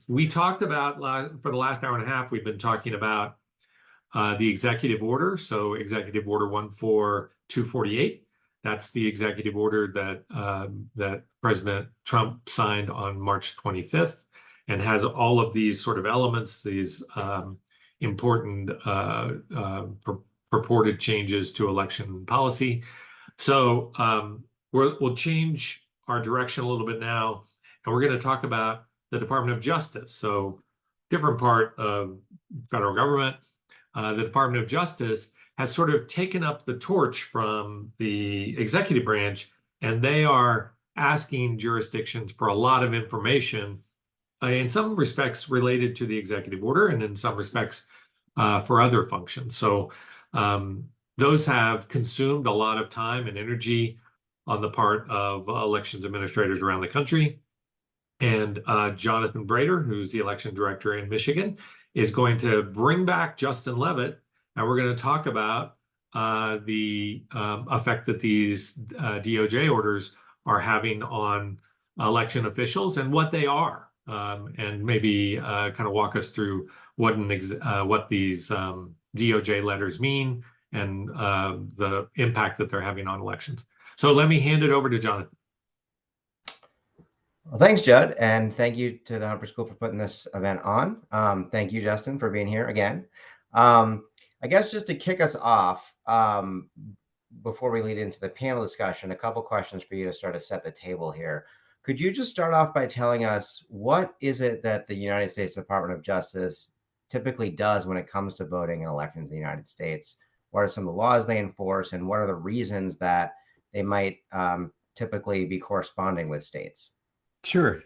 we talked about, for the last hour and a half, we've been talking about the executive order. So Executive Order 14248, that's the executive order that President Trump signed on March 25th and has all of these sort of elements, these important purported changes to election policy. So we'll change our direction a little bit now, and we're going to talk about the Department of Justice. So different part of federal government. The Department of Justice has sort of taken up the torch from the executive branch, and they are asking jurisdictions for a lot of information, in some respects related to the executive order, and in some respects for other functions. So those have consumed a lot of time and energy on the part of elections administrators around the country. And Jonathan Brater, who's the election director in Michigan, is going to bring back Justin Levitt, and we're going to talk about the effect that these DOJ orders are having on election officials and what they are, and maybe kind of walk us through what these DOJ letters mean and the impact that they're having on elections. So let me hand it over to Jonathan. Well, thanks, Judd, and thank you to the Humphrey School for putting this event on. Thank you, Justin, for being here again. I guess just to kick us off, before we lead into the panel discussion, a couple questions for you to sort of set the table here. Could you just start off by telling us what is it that the United States Department of Justice typically does when it comes to voting in elections in the United States? What are some of the laws they enforce, and what are the reasons that they might typically be corresponding with states? Sure.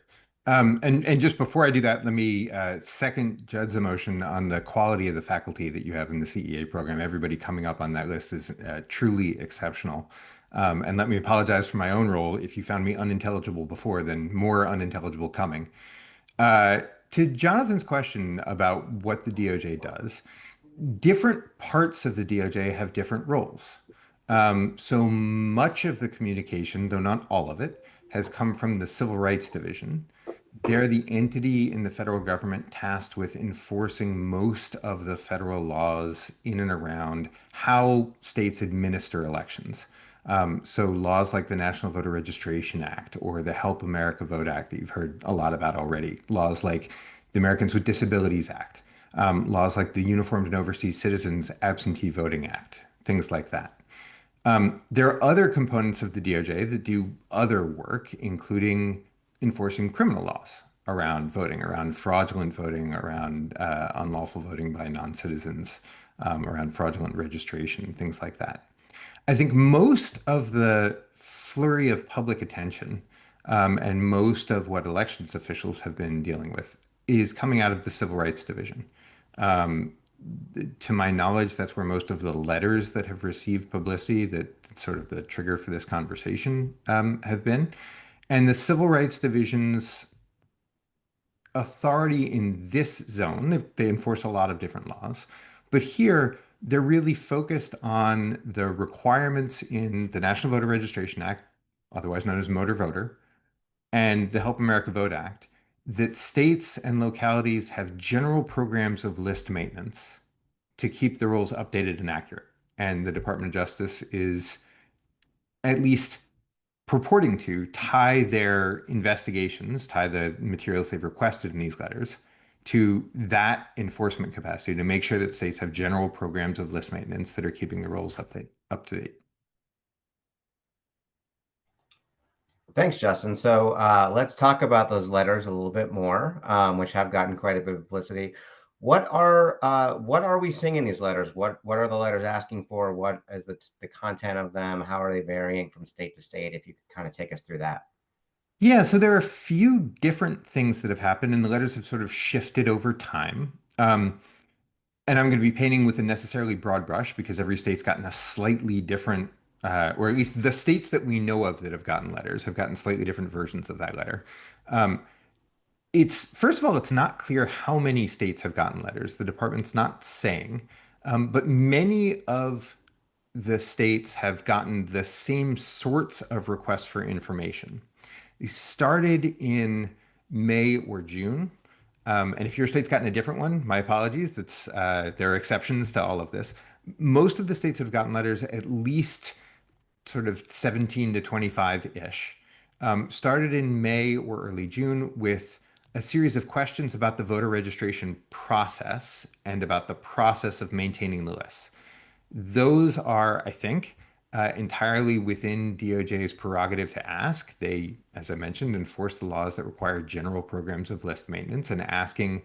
And just before I do that, let me second Judd's emotion on the quality of the faculty that you have in the CEA program. Everybody coming up on that list is truly exceptional. And let me apologize for my own role. If you found me unintelligible before, then more unintelligible coming. To Jonathan's question about what the DOJ does, different parts of the DOJ have different roles. So much of the communication, though not all of it, has come from the Civil Rights Division. They're the entity in the federal government tasked with enforcing most of the federal laws in and around how states administer elections. So laws like the National Voter Registration Act or the Help America Vote Act that you've heard a lot about already, laws like the Americans with Disabilities Act, laws like the Uniformed and Overseas Citizens Absentee Voting Act, things like that. There are other components of the DOJ that do other work, including enforcing criminal laws around voting, around fraudulent voting, around unlawful voting by non-citizens, around fraudulent registration, things like that. I think most of the flurry of public attention and most of what elections officials have been dealing with is coming out of the Civil Rights Division. To my knowledge, that's where most of the letters that have received publicity, that's sort of the trigger for this conversation, have been. And the Civil Rights Division's authority in this zone, they enforce a lot of different laws, but here they're really focused on the requirements in the National Voter Registration Act, otherwise known as Motor Voter, and the Help America Vote Act, that states and localities have general programs of list maintenance to keep the rules updated and accurate. And the Department of Justice is at least purporting to tie their investigations, tie the materials they've requested in these letters to that enforcement capacity to make sure that states have general programs of list maintenance that are keeping the rules up to date. Thanks, Justin. So let's talk about those letters a little bit more, which have gotten quite a bit of publicity. What are we seeing in these letters? What are the letters asking for? What is the content of them? How are they varying from state to state? If you could kind of take us through that. Yeah, so there are a few different things that have happened, and the letters have sort of shifted over time. And I'm going to be painting with a necessarily broad brush because every state's gotten a slightly different, or at least the states that we know of that have gotten letters have gotten slightly different versions of that letter. It's first of all, it's not clear how many states have gotten letters. The department's not saying, but many of the states have gotten the same sorts of requests for information. These started in May or June. And if your state's gotten a different one, my apologies. There are exceptions to all of this. Most of the states have gotten letters at least sort of 17 to 25-ish. Started in May or early June with a series of questions about the voter registration process and about the process of maintaining the lists. Those are, I think, entirely within DOJ's prerogative to ask. They, as I mentioned, enforce the laws that require general programs of list maintenance and asking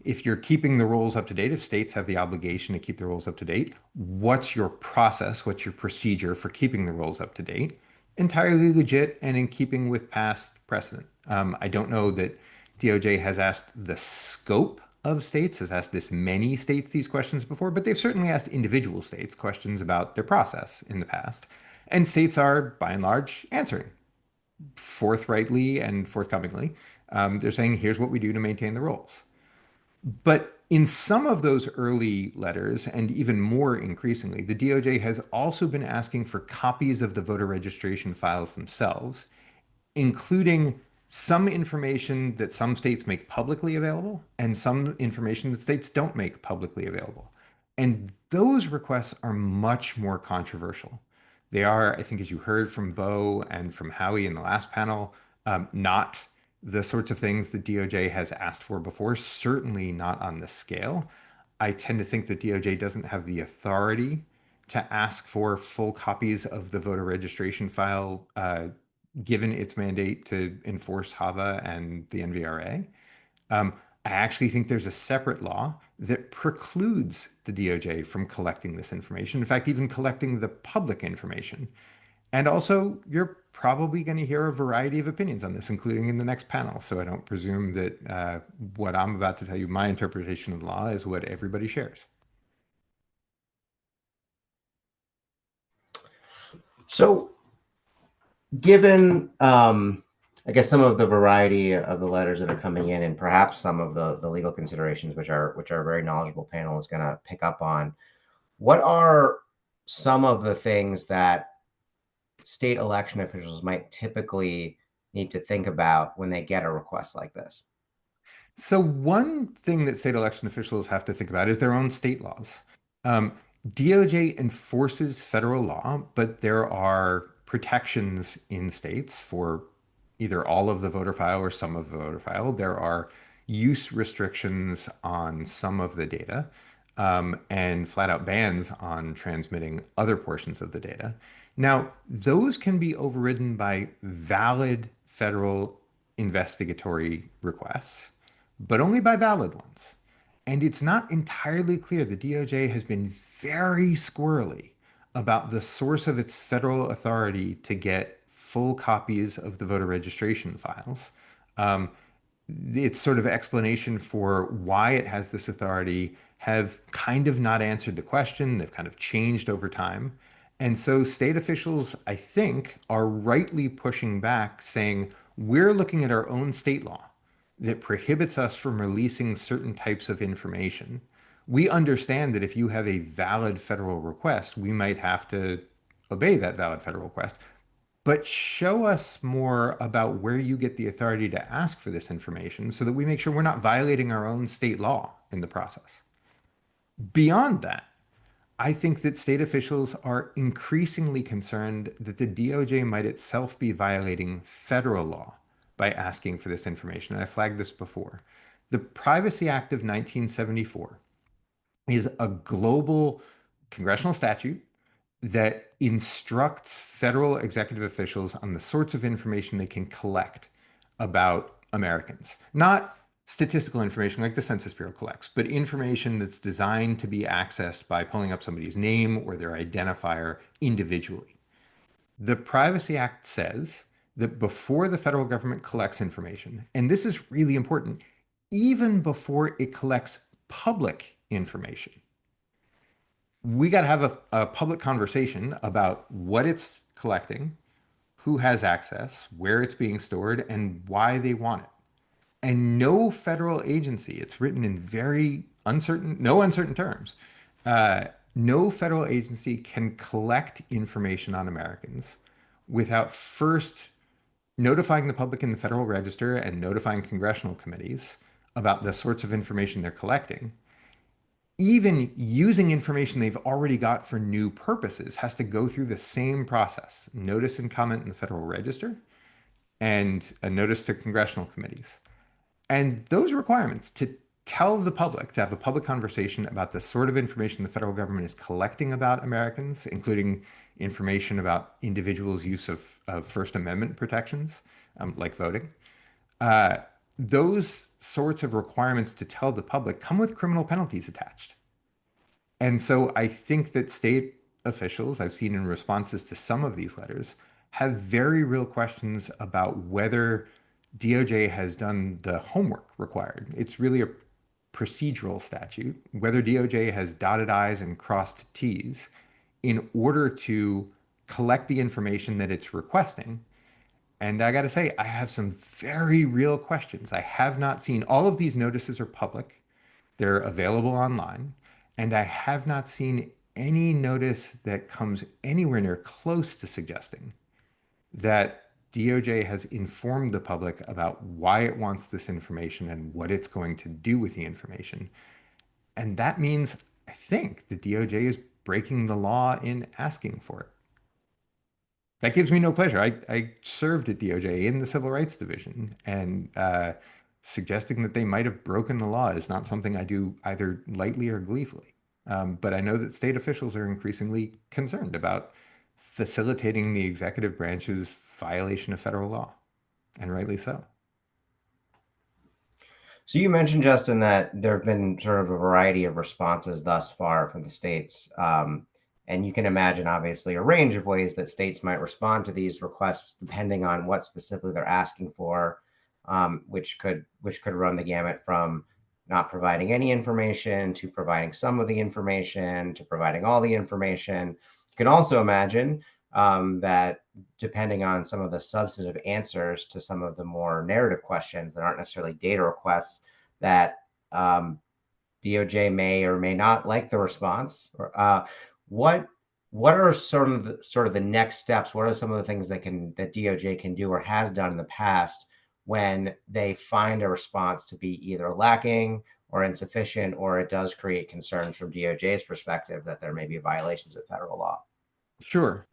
if you're keeping the rules up to date, if states have the obligation to keep the rules up to date, what's your process, what's your procedure for keeping the rules up to date? Entirely legit and in keeping with past precedent. I don't know that DOJ has asked the scope of states, has asked this many states these questions before, but they've certainly asked individual states questions about their process in the past. And states are, by and large, answering forthrightly and forthcomingly. They're saying, here's what we do to maintain the rules. But in some of those early letters, and even more increasingly, the DOJ has also been asking for copies of the voter registration files themselves, including some information that some states make publicly available and some information that states don't make publicly available. And those requests are much more controversial. They are, I think, as you heard from Bo and from Howie in the last panel, not the sorts of things that DOJ has asked for before, certainly not on this scale. I tend to think that DOJ doesn't have the authority to ask for full copies of the voter registration file, given its mandate to enforce HAVA and the NVRA. I actually think there's a separate law that precludes the DOJ from collecting this information. In fact, even collecting the public information. And also, you're probably going to hear a variety of opinions on this, including in the next panel. So I don't presume that what I'm about to tell you, my interpretation of the law, is what everybody shares. So, given, I guess, some of the variety of the letters that are coming in, and perhaps some of the legal considerations, which our very knowledgeable panel is going to pick up on, what are some of the things that state election officials might typically need to think about when they get a request like this? So one thing that state election officials have to think about is their own state laws. DOJ enforces federal law, but there are protections in states for either all of the voter file or some of the voter file. There are use restrictions on some of the data, and flat out bans on transmitting other portions of the data. Now, those can be overridden by valid federal investigatory requests, but only by valid ones. And it's not entirely clear. The DOJ has been very squirrely about the source of its federal authority to get full copies of the voter registration files. Its sort of explanation for why it has this authority have kind of not answered the question. They've kind of changed over time. And so state officials, I think, are rightly pushing back, saying, we're looking at our own state law that prohibits us from releasing certain types of information. We understand that if you have a valid federal request, we might have to obey that valid federal request. But show us more about where you get the authority to ask for this information so that we make sure we're not violating our own state law in the process. Beyond that, I think that state officials are increasingly concerned that the DOJ might itself be violating federal law by asking for this information. And I flagged this before. The Privacy Act of 1974 is a global congressional statute that instructs federal executive officials on the sorts of information they can collect about Americans. Not statistical information like the Census Bureau collects, but information that's designed to be accessed by pulling up somebody's name or their identifier individually. The Privacy Act says that before the federal government collects information, and this is really important, even before it collects public information, we got to have a public conversation about what it's collecting, who has access, where it's being stored, and why they want it. And no federal agency, it's written in very no uncertain terms, no federal agency can collect information on Americans without first notifying the public in the Federal Register and notifying congressional committees about the sorts of information they're collecting. Even using information they've already got for new purposes has to go through the same process. Notice and comment in the Federal Register and a notice to congressional committees. And those requirements to tell the public, to have a public conversation about the sort of information the federal government is collecting about Americans, including information about individuals' use of First Amendment protections, like voting, those sorts of requirements to tell the public come with criminal penalties attached. And so I think that state officials, I've seen in responses to some of these letters, have very real questions about whether DOJ has done the homework required. It's really a procedural statute, whether DOJ has dotted I's and crossed T's in order to collect the information that it's requesting. And I got to say, I have some very real questions. I have not seen, all of these notices are public. They're available online. And I have not seen any notice that comes anywhere near close to suggesting that DOJ has informed the public about why it wants this information and what it's going to do with the information. And that means, I think, the DOJ is breaking the law in asking for it. That gives me no pleasure. I served at DOJ in the Civil Rights Division, and suggesting that they might have broken the law is not something I do either lightly or gleefully. But I know that state officials are increasingly concerned about facilitating the executive branch's violation of federal law, and rightly so. So you mentioned, Justin, that there have been sort of a variety of responses thus far from the states. And you can imagine, obviously, a range of ways that states might respond to these requests, depending on what specifically they're asking for, which could run the gamut from not providing any information to providing some of the information to providing all the information. You can also imagine that depending on some of the substantive answers to some of the more narrative questions that aren't necessarily data requests, that DOJ may or may not like the response. What are sort of the next steps? What are some of the things that DOJ can do or has done in the past when they find a response to be either lacking or insufficient, or it does create concerns from DOJ's perspective that there may be violations of federal law? Sure.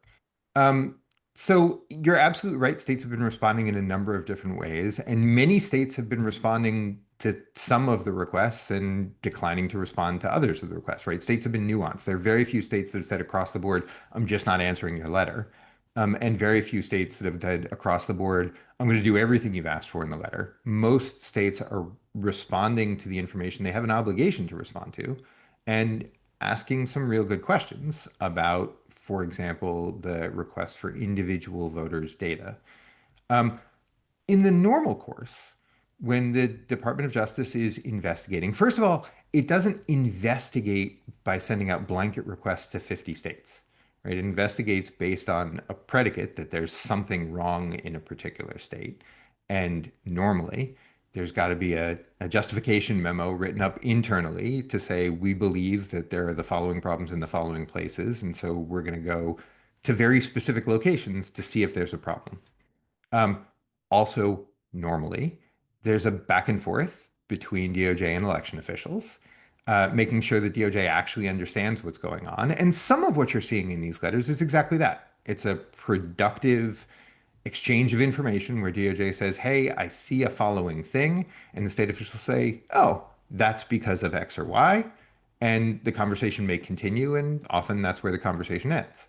So you're absolutely right. States have been responding in a number of different ways, and many states have been responding to some of the requests and declining to respond to others of the requests, right? States have been nuanced. There are very few states that have said across the board, I'm just not answering your letter. And very few states that have said across the board, I'm going to do everything you've asked for in the letter. Most states are responding to the information they have an obligation to respond to, and asking some real good questions about, for example, the request for individual voters' data. In the normal course, when the Department of Justice is investigating, first of all, it doesn't investigate by sending out blanket requests to 50 states, right? It investigates based on a predicate that there's something wrong in a particular state. And normally, there's got to be a justification memo written up internally to say, we believe that there are the following problems in the following places. And so we're going to go to very specific locations to see if there's a problem. Also, normally, there's a back and forth between DOJ and election officials, making sure that DOJ actually understands what's going on. And some of what you're seeing in these letters is exactly that. It's a productive exchange of information where DOJ says, hey, I see a following thing. And the state officials say, oh, that's because of X or Y. And the conversation may continue, and often that's where the conversation ends.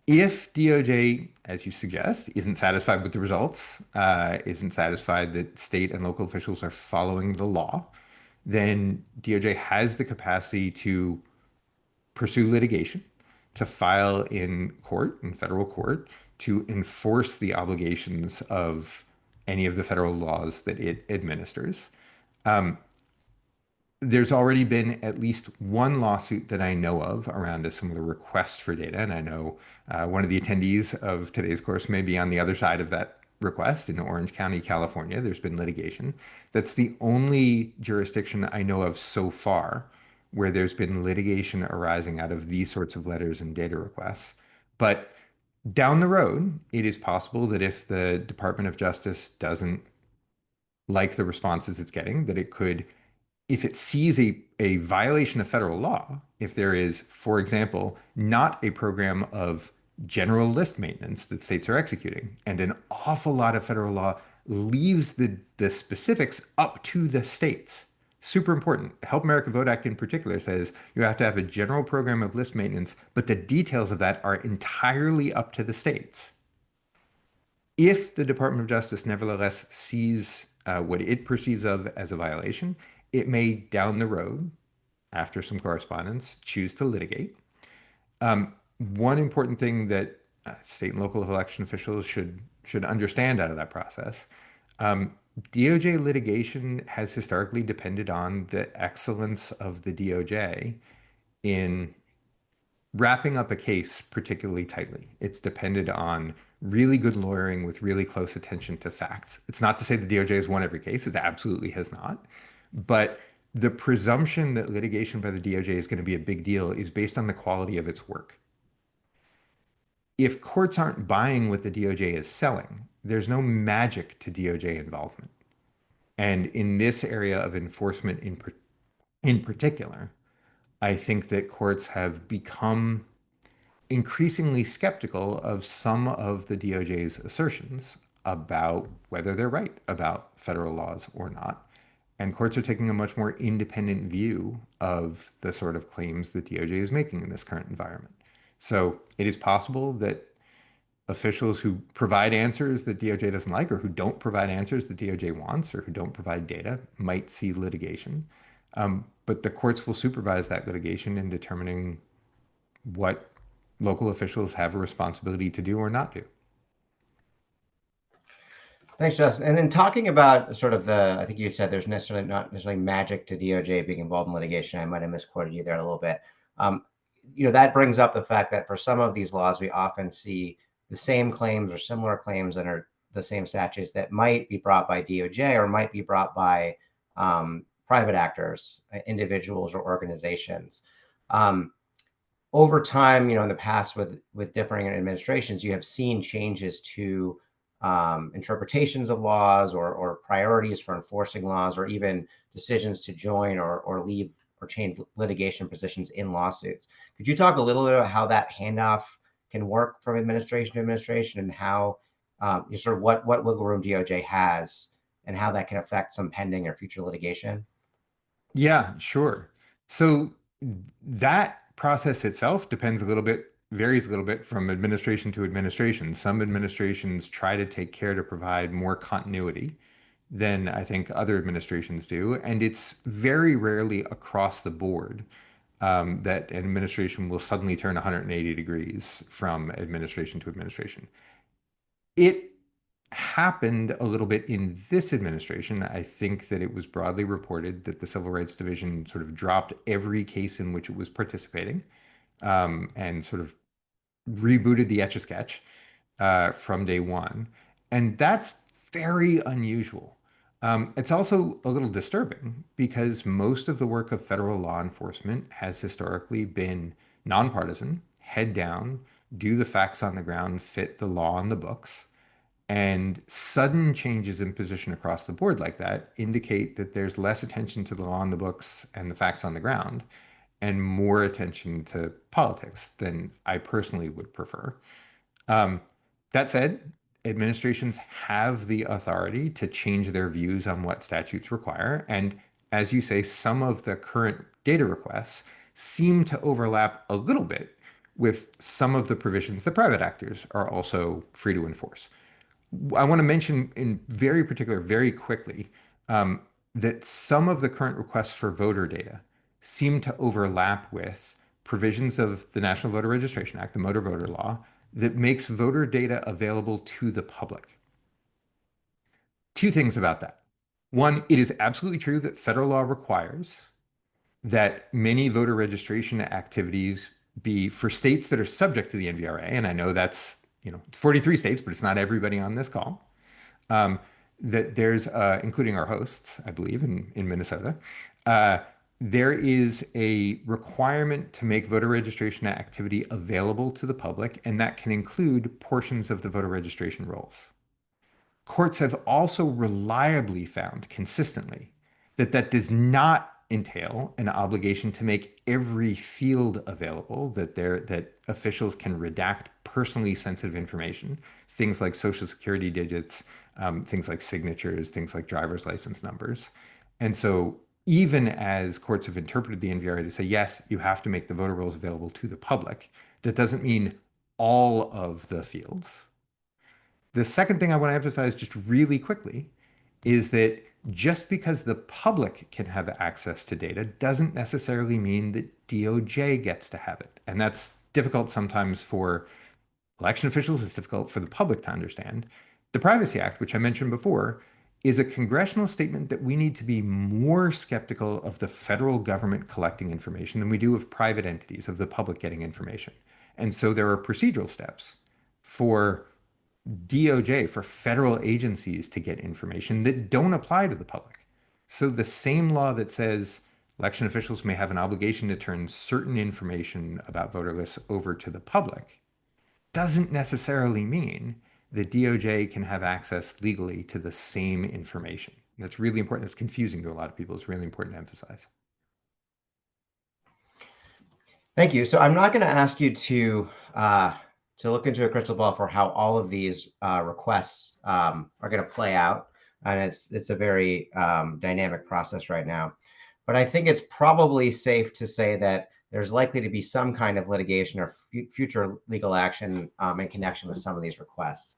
If DOJ, as you suggest, isn't satisfied with the results, isn't satisfied that state and local officials are following the law, then DOJ has the capacity to pursue litigation, to file in court, in federal court, to enforce the obligations of any of the federal laws that it administers. There's already been at least one lawsuit that I know of around a similar request for data, and I know one of the attendees of today's course may be on the other side of that request in Orange County, California. There's been litigation. That's the only jurisdiction I know of so far where there's been litigation arising out of these sorts of letters and data requests. But down the road, it is possible that if the Department of Justice doesn't like the responses it's getting, that it could, if it sees a violation of federal law, if there is, for example, not a program of general list maintenance that states are executing, and an awful lot of federal law leaves the specifics up to the states. Super important. The Help America Vote Act in particular says you have to have a general program of list maintenance, but the details of that are entirely up to the states. If the Department of Justice nevertheless sees what it perceives of as a violation, it may down the road, after some correspondence, choose to litigate. One important thing that state and local election officials should understand out of that process, DOJ litigation has historically depended on the excellence of the DOJ in wrapping up a case particularly tightly. It's depended on really good lawyering with really close attention to facts. It's not to say the DOJ has won every case. It absolutely has not. But the presumption that litigation by the DOJ is going to be a big deal is based on the quality of its work. If courts aren't buying what the DOJ is selling, there's no magic to DOJ involvement. And in this area of enforcement in particular, I think that courts have become increasingly skeptical of some of the DOJ's assertions. about whether they're right about federal laws or not. And courts are taking a much more independent view of the sort of claims that DOJ is making in this current environment. So it is possible that officials who provide answers that DOJ doesn't like, or who don't provide answers that DOJ wants, or who don't provide data, might see litigation. But the courts will supervise that litigation in determining what local officials have a responsibility to do or not do. Thanks, Justin. And then talking about sort of I think you said there's not necessarily magic to DOJ being involved in litigation. I might have misquoted you there a little bit. That brings up the fact that for some of these laws, we often see the same claims or similar claims under the same statutes that might be brought by DOJ or might be brought by private actors, individuals or organizations. Over time, in the past with differing administrations, you have seen changes to interpretations of laws or priorities for enforcing laws, or even decisions to join or leave or change litigation positions in lawsuits. Could you talk a little bit about how that handoff can work from administration to administration, and how sort of what wiggle room DOJ has and how that can affect some pending or future litigation? Yeah, sure. So that process itself varies a little bit from administration to administration. Some administrations try to take care to provide more continuity than I think other administrations do. And it's very rarely across the board that an administration will suddenly turn 180 degrees from administration to administration. It happened a little bit in this administration. I think that it was broadly reported that the Civil Rights Division sort of dropped every case in which it was participating, and sort of rebooted the Etch-a-Sketch from day one. And that's very unusual. It's also a little disturbing because most of the work of federal law enforcement has historically been nonpartisan, head down, do the facts on the ground, fit the law on the books. And sudden changes in position across the board like that indicate that there's less attention to the law on the books and the facts on the ground, and more attention to politics than I personally would prefer. That said, administrations have the authority to change their views on what statutes require. And as you say, some of the current data requests seem to overlap a little bit with some of the provisions that private actors are also free to enforce. I want to mention in very particular, very quickly, that some of the current requests for voter data seem to overlap with provisions of the National Voter Registration Act, the Motor Voter Law, that makes voter data available to the public. Two things about that. One, it is absolutely true that federal law requires that many voter registration activities be for states that are subject to the NVRA, and I know that's 43 states, but it's not everybody on this call. That there's, including our hosts, I believe, in Minnesota, there is a requirement to make voter registration activity available to the public, and that can include portions of the voter registration rolls. Courts have also reliably found consistently that that does not entail an obligation to make every field available, that officials can redact personally sensitive information, things like social security digits, things like signatures, things like driver's license numbers. And so even as courts have interpreted the NVRA to say, yes, you have to make the voter rolls available to the public, that doesn't mean all of the fields. The second thing I want to emphasize just really quickly is that just because the public can have access to data doesn't necessarily mean that DOJ gets to have it. And that's difficult sometimes for election officials. It's difficult for the public to understand. The Privacy Act, which I mentioned before, is a congressional statement that we need to be more skeptical of the federal government collecting information than we do of private entities, of the public getting information. And so there are procedural steps for DOJ, for federal agencies to get information that don't apply to the public. So the same law that says election officials may have an obligation to turn certain information about voter lists over to the public doesn't necessarily mean that DOJ can have access legally to the same information. That's really important. It's confusing to a lot of people. It's really important to emphasize. Thank you. So I'm not going to ask you to to look into a crystal ball for how all of these requests are going to play out. And it's a very dynamic process right now. But I think it's probably safe to say that there's likely to be some kind of litigation or future legal action in connection with some of these requests.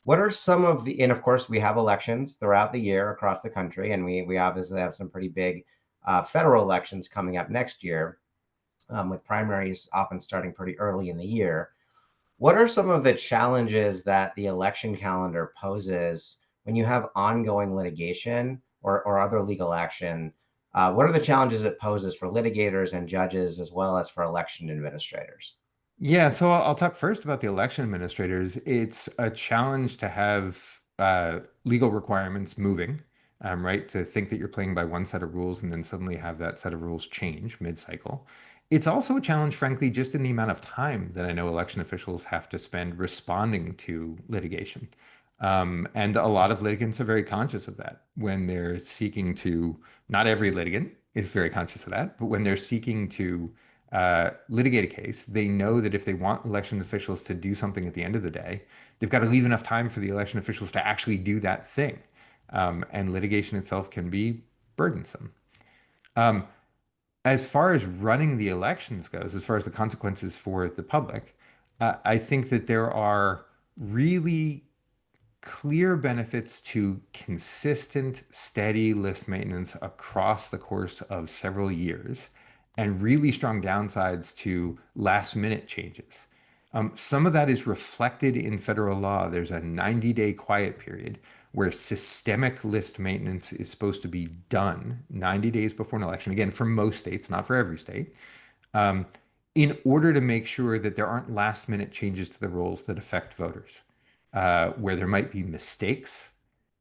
What are some of the, and of course, we have elections throughout the year across the country, and we obviously have some pretty big federal elections coming up next year, with primaries often starting pretty early in the year. What are some of the challenges that the election calendar poses when you have ongoing litigation or other legal action? What are the challenges it poses for litigators and judges as well as for election administrators? Yeah, so I'll talk first about the election administrators. It's a challenge to have legal requirements moving, right? To think that you're playing by one set of rules and then suddenly have that set of rules change mid-cycle. It's also a challenge, frankly, just in the amount of time that I know election officials have to spend responding to litigation. And a lot of litigants are very conscious of that when they're seeking to, not every litigant is very conscious of that, but when they're seeking to litigate a case, they know that if they want election officials to do something at the end of the day, they've got to leave enough time for the election officials to actually do that thing. And litigation itself can be burdensome. As far as running the elections goes, as far as the consequences for the public, I think that there are really clear benefits to consistent, steady list maintenance across the course of several years, and really strong downsides to last minute changes. Some of that is reflected in federal law. There's a 90-day quiet period where systemic list maintenance is supposed to be done 90 days before an election. Again, for most states, not for every state, in order to make sure that there aren't last minute changes to the rules that affect voters, where there might be mistakes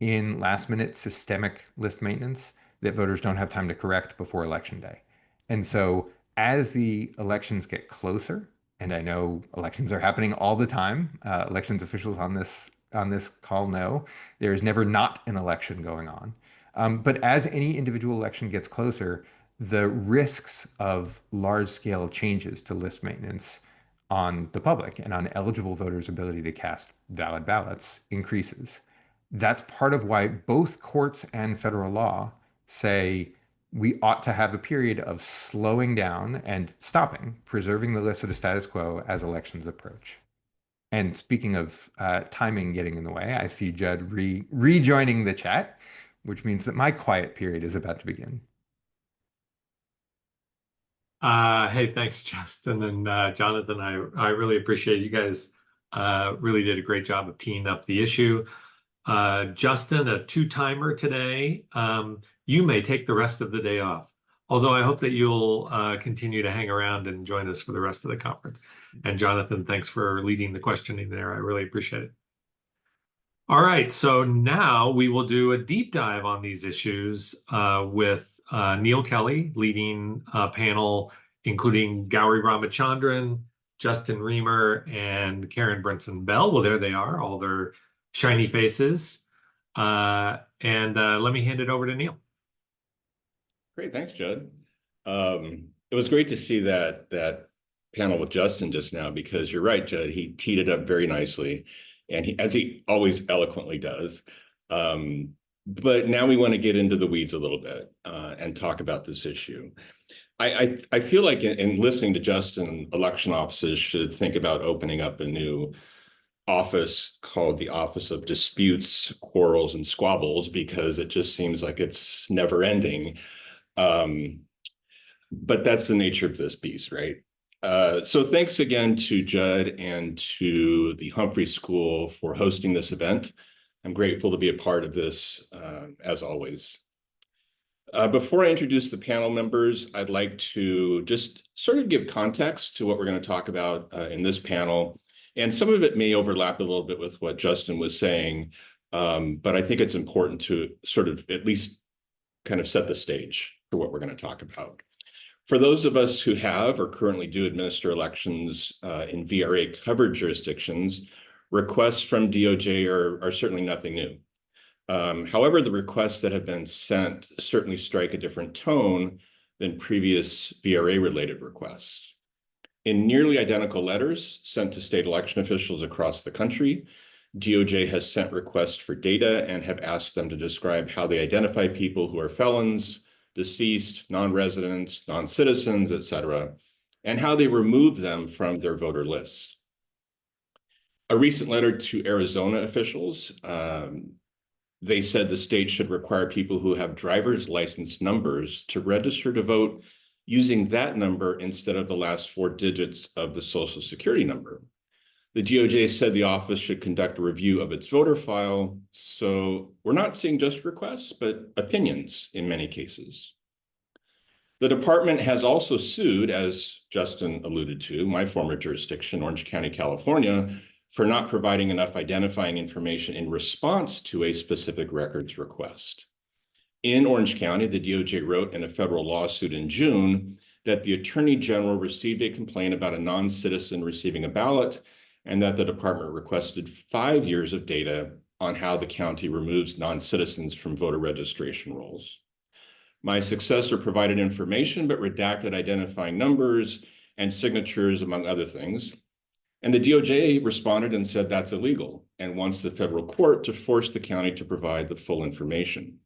in last minute systemic list maintenance that voters don't have time to correct before election day. And so as the elections get closer, and I know elections are happening all the time, elections officials on this call know there is never not an election going on. But as any individual election gets closer, the risks of large-scale changes to list maintenance on the public and on eligible voters' ability to cast valid ballots increases. That's part of why both courts and federal law say we ought to have a period of slowing down and stopping, preserving the list at a status quo as elections approach. And speaking of timing getting in the way, I see Judd rejoining the chat, which means that my quiet period is about to begin. Hey, thanks, Justin and Jonathan. I really appreciate you guys. Really did a great job of teeing up the issue. Justin, a two-timer today. You may take the rest of the day off, although I hope that you'll continue to hang around and join us for the rest of the conference. And Jonathan, thanks for leading the questioning there. I really appreciate it. All right, so now we will do a deep dive on these issues with Neal Kelley leading a panel, including Gowri Ramachandran, Justin Reamer, and Karen Brinson Bell. Well, there they are, all their shiny faces. Let me hand it over to Neal. Great, thanks, Judd. It was great to see that panel with Justin just now, because you're right, Judd, he teed it up very nicely, and as he always eloquently does. But now we want to get into the weeds a little bit and talk about this issue. I feel like in listening to Justin, election offices should think about opening up a new office called the Office of Disputes, Quarrels, and Squabbles, because it just seems like it's never ending. But that's the nature of this beast, right? So thanks again to Judd and to the Humphrey School for hosting this event. I'm grateful to be a part of this, as always. Before I introduce the panel members, I'd like to just sort of give context to what we're going to talk about in this panel. And some of it may overlap a little bit with what Justin was saying, but I think it's important to sort of at least kind of set the stage for what we're going to talk about. For those of us who have or currently do administer elections in VRA covered jurisdictions, requests from DOJ are certainly nothing new. However, the requests that have been sent certainly strike a different tone than previous VRA-related requests. In nearly identical letters sent to state election officials across the country, DOJ has sent requests for data and have asked them to describe how they identify people who are felons, deceased, non-residents, non-citizens, etc., and how they remove them from their voter lists. A recent letter to Arizona officials, they said the state should require people who have driver's license numbers to register to vote using that number instead of the last 4 digits of the Social Security number. The DOJ said the office should conduct a review of its voter file, so we're not seeing just requests, but opinions in many cases. The department has also sued, as Justin alluded to, my former jurisdiction, Orange County, California, for not providing enough identifying information in response to a specific records request. In Orange County, the DOJ wrote in a federal lawsuit in June that the Attorney General received a complaint about a non-citizen receiving a ballot and that the department requested 5 years of data on how the county removes non-citizens from voter registration rolls. My successor provided information but redacted identifying numbers and signatures, among other things. And the DOJ responded and said that's illegal and wants the federal court to force the county to provide the full information.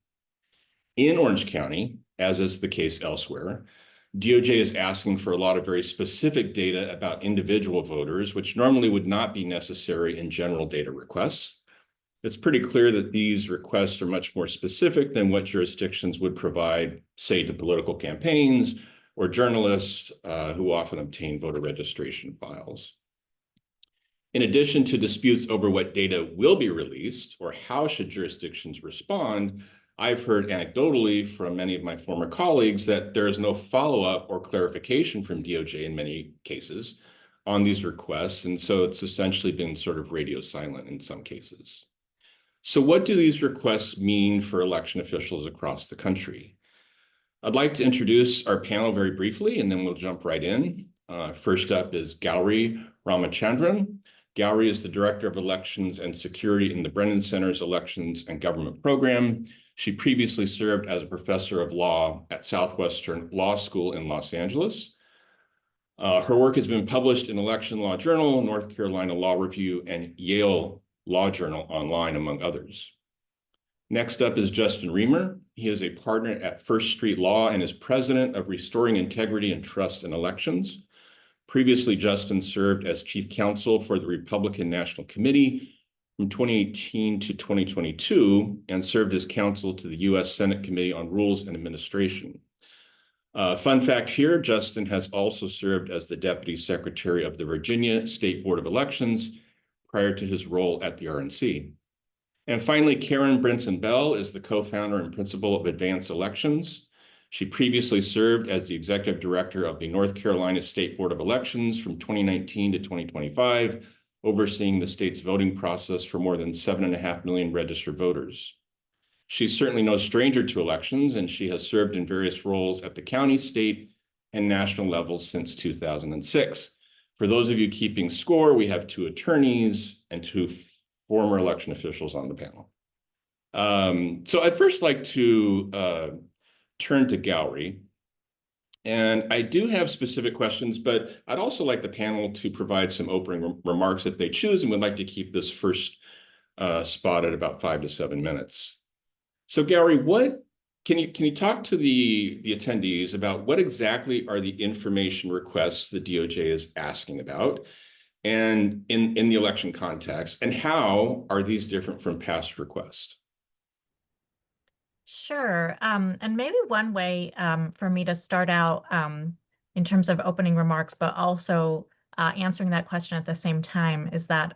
In Orange County, as is the case elsewhere, DOJ is asking for a lot of very specific data about individual voters, which normally would not be necessary in general data requests. It's pretty clear that these requests are much more specific than what jurisdictions would provide, say, to political campaigns or journalists who often obtain voter registration files. In addition to disputes over what data will be released or how should jurisdictions respond, I've heard anecdotally from many of my former colleagues that there is no follow-up or clarification from DOJ in many cases on these requests, and so it's essentially been sort of radio silent in some cases. So what do these requests mean for election officials across the country? I'd like to introduce our panel very briefly, and then we'll jump right in. First up is Gowri Ramachandran. Gowri is the Director of Elections and Security in the Brennan Center's Elections and Government Program. She previously served as a professor of law at Southwestern Law School in Los Angeles. Her work has been published in Election Law Journal, North Carolina Law Review, and Yale Law Journal Online, among others. Next up is Justin Reamer. He is a partner at First Street Law and is president of Restoring Integrity and Trust in Elections. Previously, Justin served as chief counsel for the Republican National Committee from 2018 to 2022 and served as counsel to the U.S. Senate Committee on Rules and Administration. Fun fact here, Justin has also served as the Deputy Secretary of the Virginia State Board of Elections prior to his role at the RNC. And finally, Karen Brinson Bell is the co-founder and principal of Advance Elections. She previously served as the executive director of the North Carolina State Board of Elections from 2019 to 2025, overseeing the state's voting process for more than 7.5 million registered voters. She's certainly no stranger to elections, and she has served in various roles at the county, state, and national levels since 2006. For those of you keeping score, we have 2 attorneys and 2 former election officials on the panel. So I'd first like to turn to Gowri. And I do have specific questions, but I'd also like the panel to provide some opening remarks if they choose, and would like to keep this first spot at about 5 to 7 minutes. So Gowri, can you talk to the attendees about what exactly are the information requests the DOJ is asking about and in the election context, and how are these different from past requests? Sure. And maybe one way for me to start out in terms of opening remarks, but also answering that question at the same time is that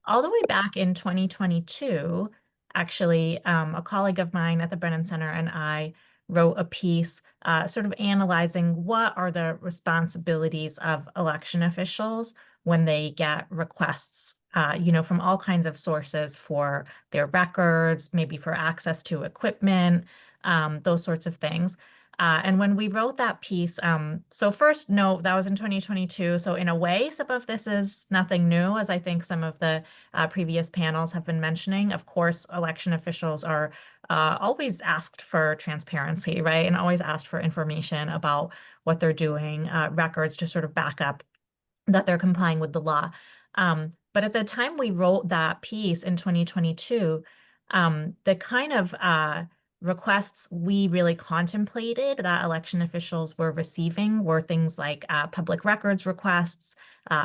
all the way back in 2022, actually, a colleague of mine at the Brennan Center and I wrote a piece sort of analyzing what are the responsibilities of election officials when they get requests from all kinds of sources for their records, maybe for access to equipment, those sorts of things. And when we wrote that piece, so first, no, that was in 2022. So in a way, some of this is nothing new, as I think some of the previous panels have been mentioning. Of course, election officials are always asked for transparency, right? And always asked for information about what they're doing, records to sort of back up that they're complying with the law. But at the time we wrote that piece in 2022, the kind of requests we really contemplated that election officials were receiving were things like public records requests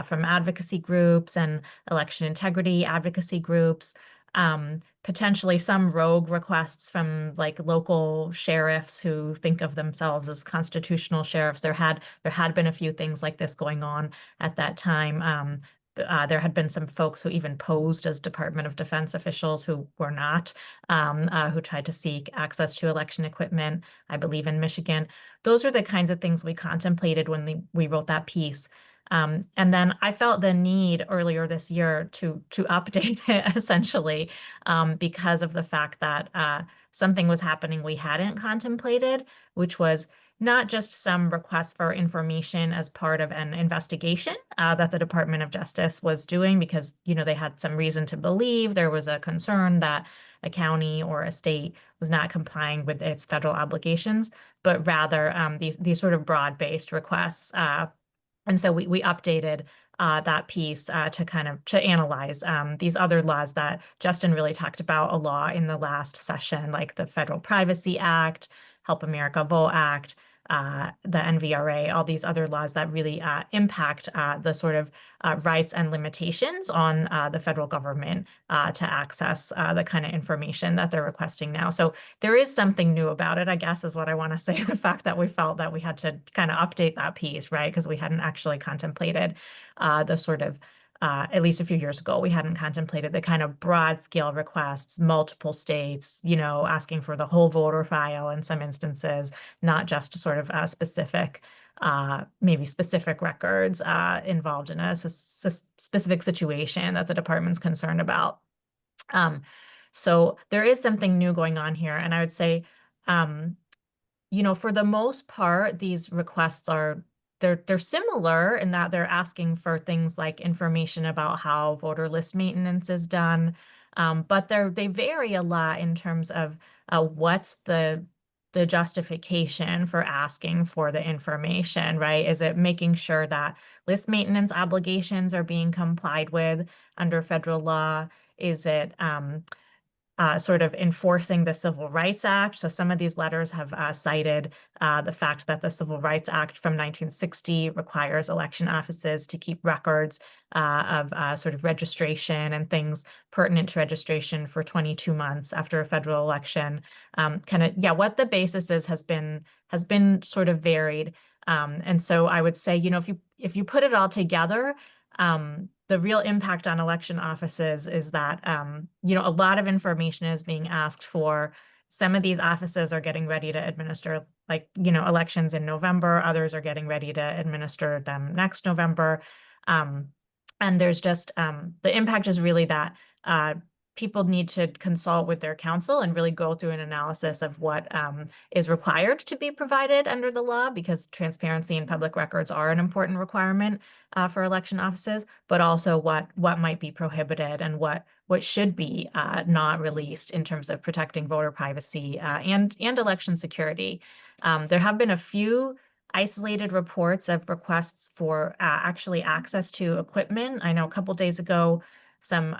from advocacy groups and election integrity advocacy groups, potentially some rogue requests from like local sheriffs who think of themselves as constitutional sheriffs. There had been a few things like this going on at that time. There had been some folks who even posed as Department of Defense officials who were not, who tried to seek access to election equipment, I believe in Michigan. Those are the kinds of things we contemplated when we wrote that piece. And then I felt the need earlier this year to update it essentially because of the fact that something was happening we hadn't contemplated, which was not just some request for information as part of an investigation that the Department of Justice was doing because, you know, they had some reason to believe there was a concern that a county or a state was not complying with its federal obligations, but rather these sort of broad-based requests. And so we updated that piece to analyze these other laws that Justin really talked about a lot in the last session, like the Federal Privacy Act, Help America Vote Act, the NVRA, all these other laws that really impact the sort of rights and limitations on the federal government to access the kind of information that they're requesting now. So there is something new about it, I guess, is what I want to say. The fact that we felt that we had to kind of update that piece, right? Because we hadn't actually contemplated the sort of at least a few years ago, we hadn't contemplated the kind of broad scale requests, multiple states, you know, asking for the whole voter file in some instances, not just sort of specific, maybe specific records involved in a specific situation that the department's concerned about. So there is something new going on here. And I would say, you know, for the most part, these requests are they're similar in that they're asking for things like information about how voter list maintenance is done, but they vary a lot in terms of what's the justification for asking for the information, right? Is it making sure that list maintenance obligations are being complied with under federal law? Is it sort of enforcing the Civil Rights Act? So some of these letters have cited the fact that the Civil Rights Act from 1960 requires election offices to keep records of sort of registration and things pertinent to registration for 22 months after a federal election. What the basis is has been sort of varied. And so I would say, you know, if you put it all together, the real impact on election offices is that, you know, a lot of information is being asked for. Some of these offices are getting ready to administer, like, you know, elections in November. Others are getting ready to administer them next November. And there's just, the impact is really that people need to consult with their counsel and really go through an analysis of what is required to be provided under the law, because transparency and public records are an important requirement for election offices, but also what might be prohibited and what should be not released in terms of protecting voter privacy and election security. There have been a few isolated reports of requests for actually access to equipment. I know a couple days ago, some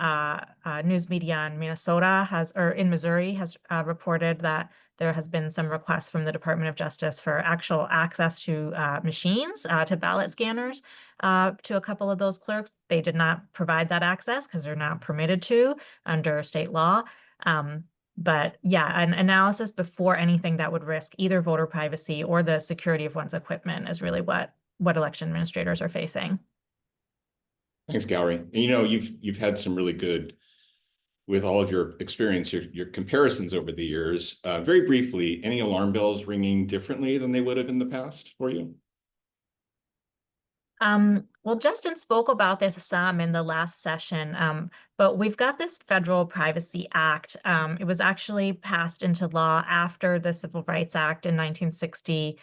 news media in in Missouri has reported that there has been some requests from the Department of Justice for actual access to machines, to ballot scanners, to a couple of those clerks. They did not provide that access because they're not permitted to under state law. But yeah, an analysis before anything that would risk either voter privacy or the security of one's equipment is really what election administrators are facing. Thanks, Gallery. And you know, you've had some really good, with all of your experience, your comparisons over the years. Very briefly, any alarm bells ringing differently than they would have in the past for you? Well, Justin spoke about this some in the last session, but we've got this Federal Privacy Act. It was actually passed into law after the Civil Rights Act in 1960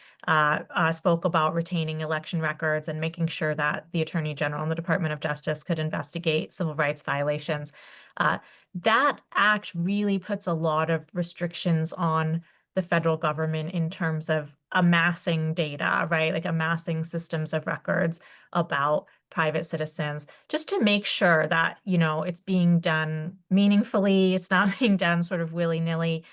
spoke about retaining election records and making sure that the Attorney General and the Department of Justice could investigate civil rights violations. That act really puts a lot of restrictions on the federal government in terms of amassing data, right? Like amassing systems of records about private citizens, just to make sure that, you know, it's being done meaningfully, it's not being done sort of willy-nilly.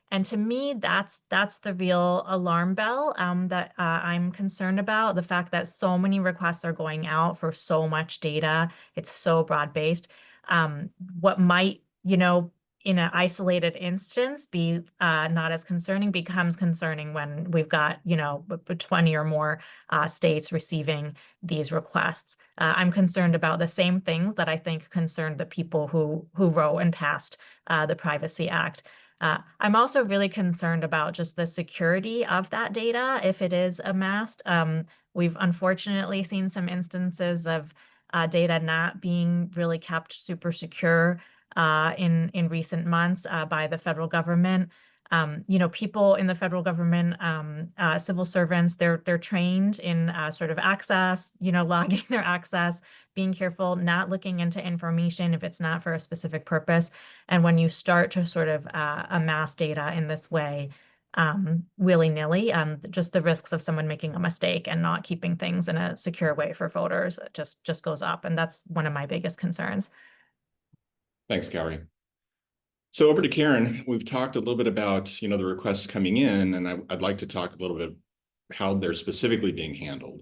And to me, that's the real alarm bell that I'm concerned about. The fact that so many requests are going out for so much data. It's so broad-based. What might, you know, in an isolated instance be not as concerning becomes concerning when we've got, you know, 20 or more states receiving these requests. I'm concerned about the same things that I think concerned the people who wrote and passed the Privacy Act. I'm also really concerned about just the security of that data if it is amassed. We've unfortunately seen some instances of data not being really kept super secure in recent months by the federal government. You know, people in the federal government, civil servants, they're trained in sort of access, you know, logging their access, being careful, not looking into information if it's not for a specific purpose. And when you start to sort of amass data in this way, willy-nilly, just the risks of someone making a mistake and not keeping things in a secure way for voters just goes up. And that's one of my biggest concerns. Thanks, Kelley. So over to Karen. We've talked a little bit about, you know, the requests coming in, and I'd like to talk a little bit how they're specifically being handled.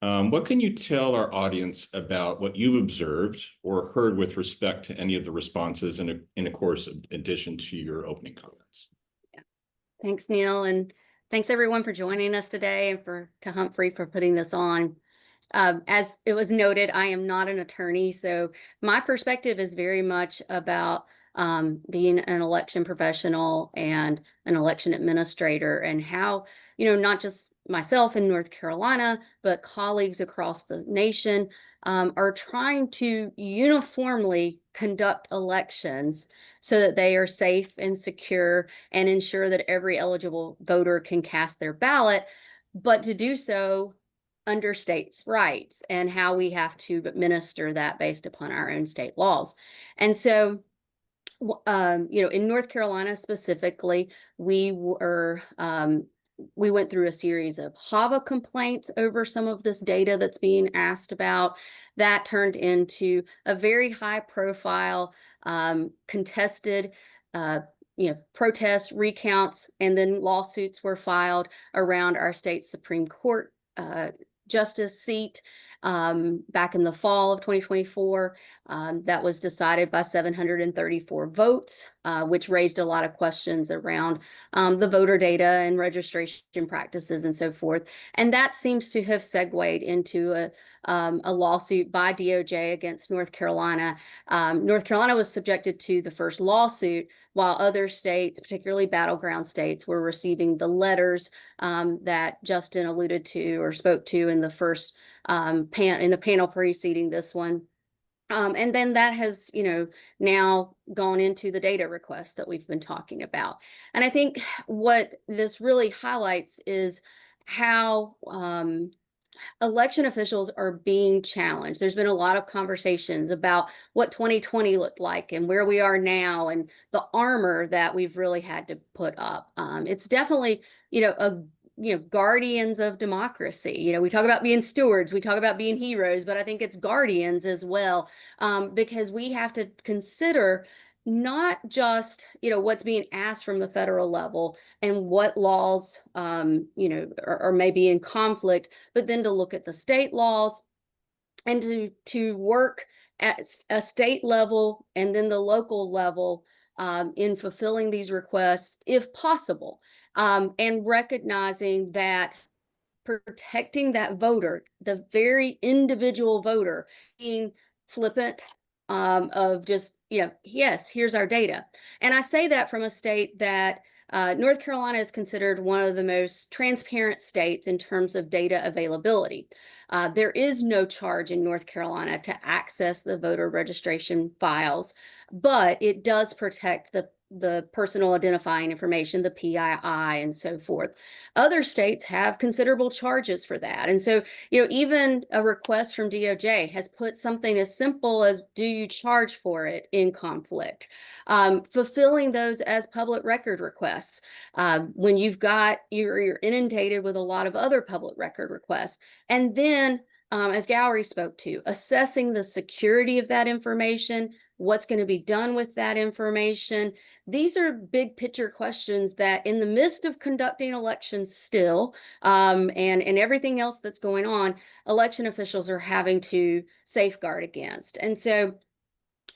What can you tell our audience about what you've observed or heard with respect to any of the responses in a course in addition to your opening comments? Yeah. Thanks, Neal, and thanks everyone for joining us today, and to Humphrey for putting this on. As it was noted, I am not an attorney, so my perspective is very much about being an election professional and an election administrator, and how, you know, not just myself in North Carolina, but colleagues across the nation are trying to uniformly conduct elections so that they are safe and secure and ensure that every eligible voter can cast their ballot, but to do so under states' rights and how we have to administer that based upon our own state laws. And so, you know, in North Carolina specifically, we went through a series of HAVA complaints over some of this data that's being asked about. That turned into a very high profile, contested, you know, protests, recounts, and then lawsuits were filed around our state Supreme Court justice seat back in the fall of 2024. That was decided by 734 votes, which raised a lot of questions around the voter data and registration practices and so forth. And that seems to have segued into a lawsuit by DOJ against North Carolina. North Carolina was subjected to the first lawsuit, while other states, particularly battleground states, were receiving the letters that Justin alluded to or spoke to in the first in the panel preceding this one. And then that has, you know, now gone into the data requests that we've been talking about. And I think what this really highlights is how election officials are being challenged. There's been a lot of conversations about what 2020 looked like and where we are now and the armor that we've really had to put up. It's definitely, you know, guardians of democracy. You know, we talk about being stewards, we talk about being heroes, but I think it's guardians as well, because we have to consider not just, you know, what's being asked from the federal level and what laws, you know, are maybe in conflict, but then to look at the state laws and to work at a state level and then the local level in fulfilling these requests, if possible, and recognizing that protecting that voter, the very individual voter, being flippant of just, you know, yes, here's our data. And I say that from a state that North Carolina is considered one of the most transparent states in terms of data availability. There is no charge in North Carolina to access the voter registration files, but it does protect the personal identifying information, the PII, and so forth. Other states have considerable charges for that. And so, you know, even a request from DOJ has put something as simple as, do you charge for it in conflict? Fulfilling those as public record requests. When you're inundated with a lot of other public record requests. And then as Gallery spoke to, assessing the security of that information, what's going to be done with that information. These are big picture questions that in the midst of conducting elections still, and everything else that's going on, election officials are having to safeguard against. And so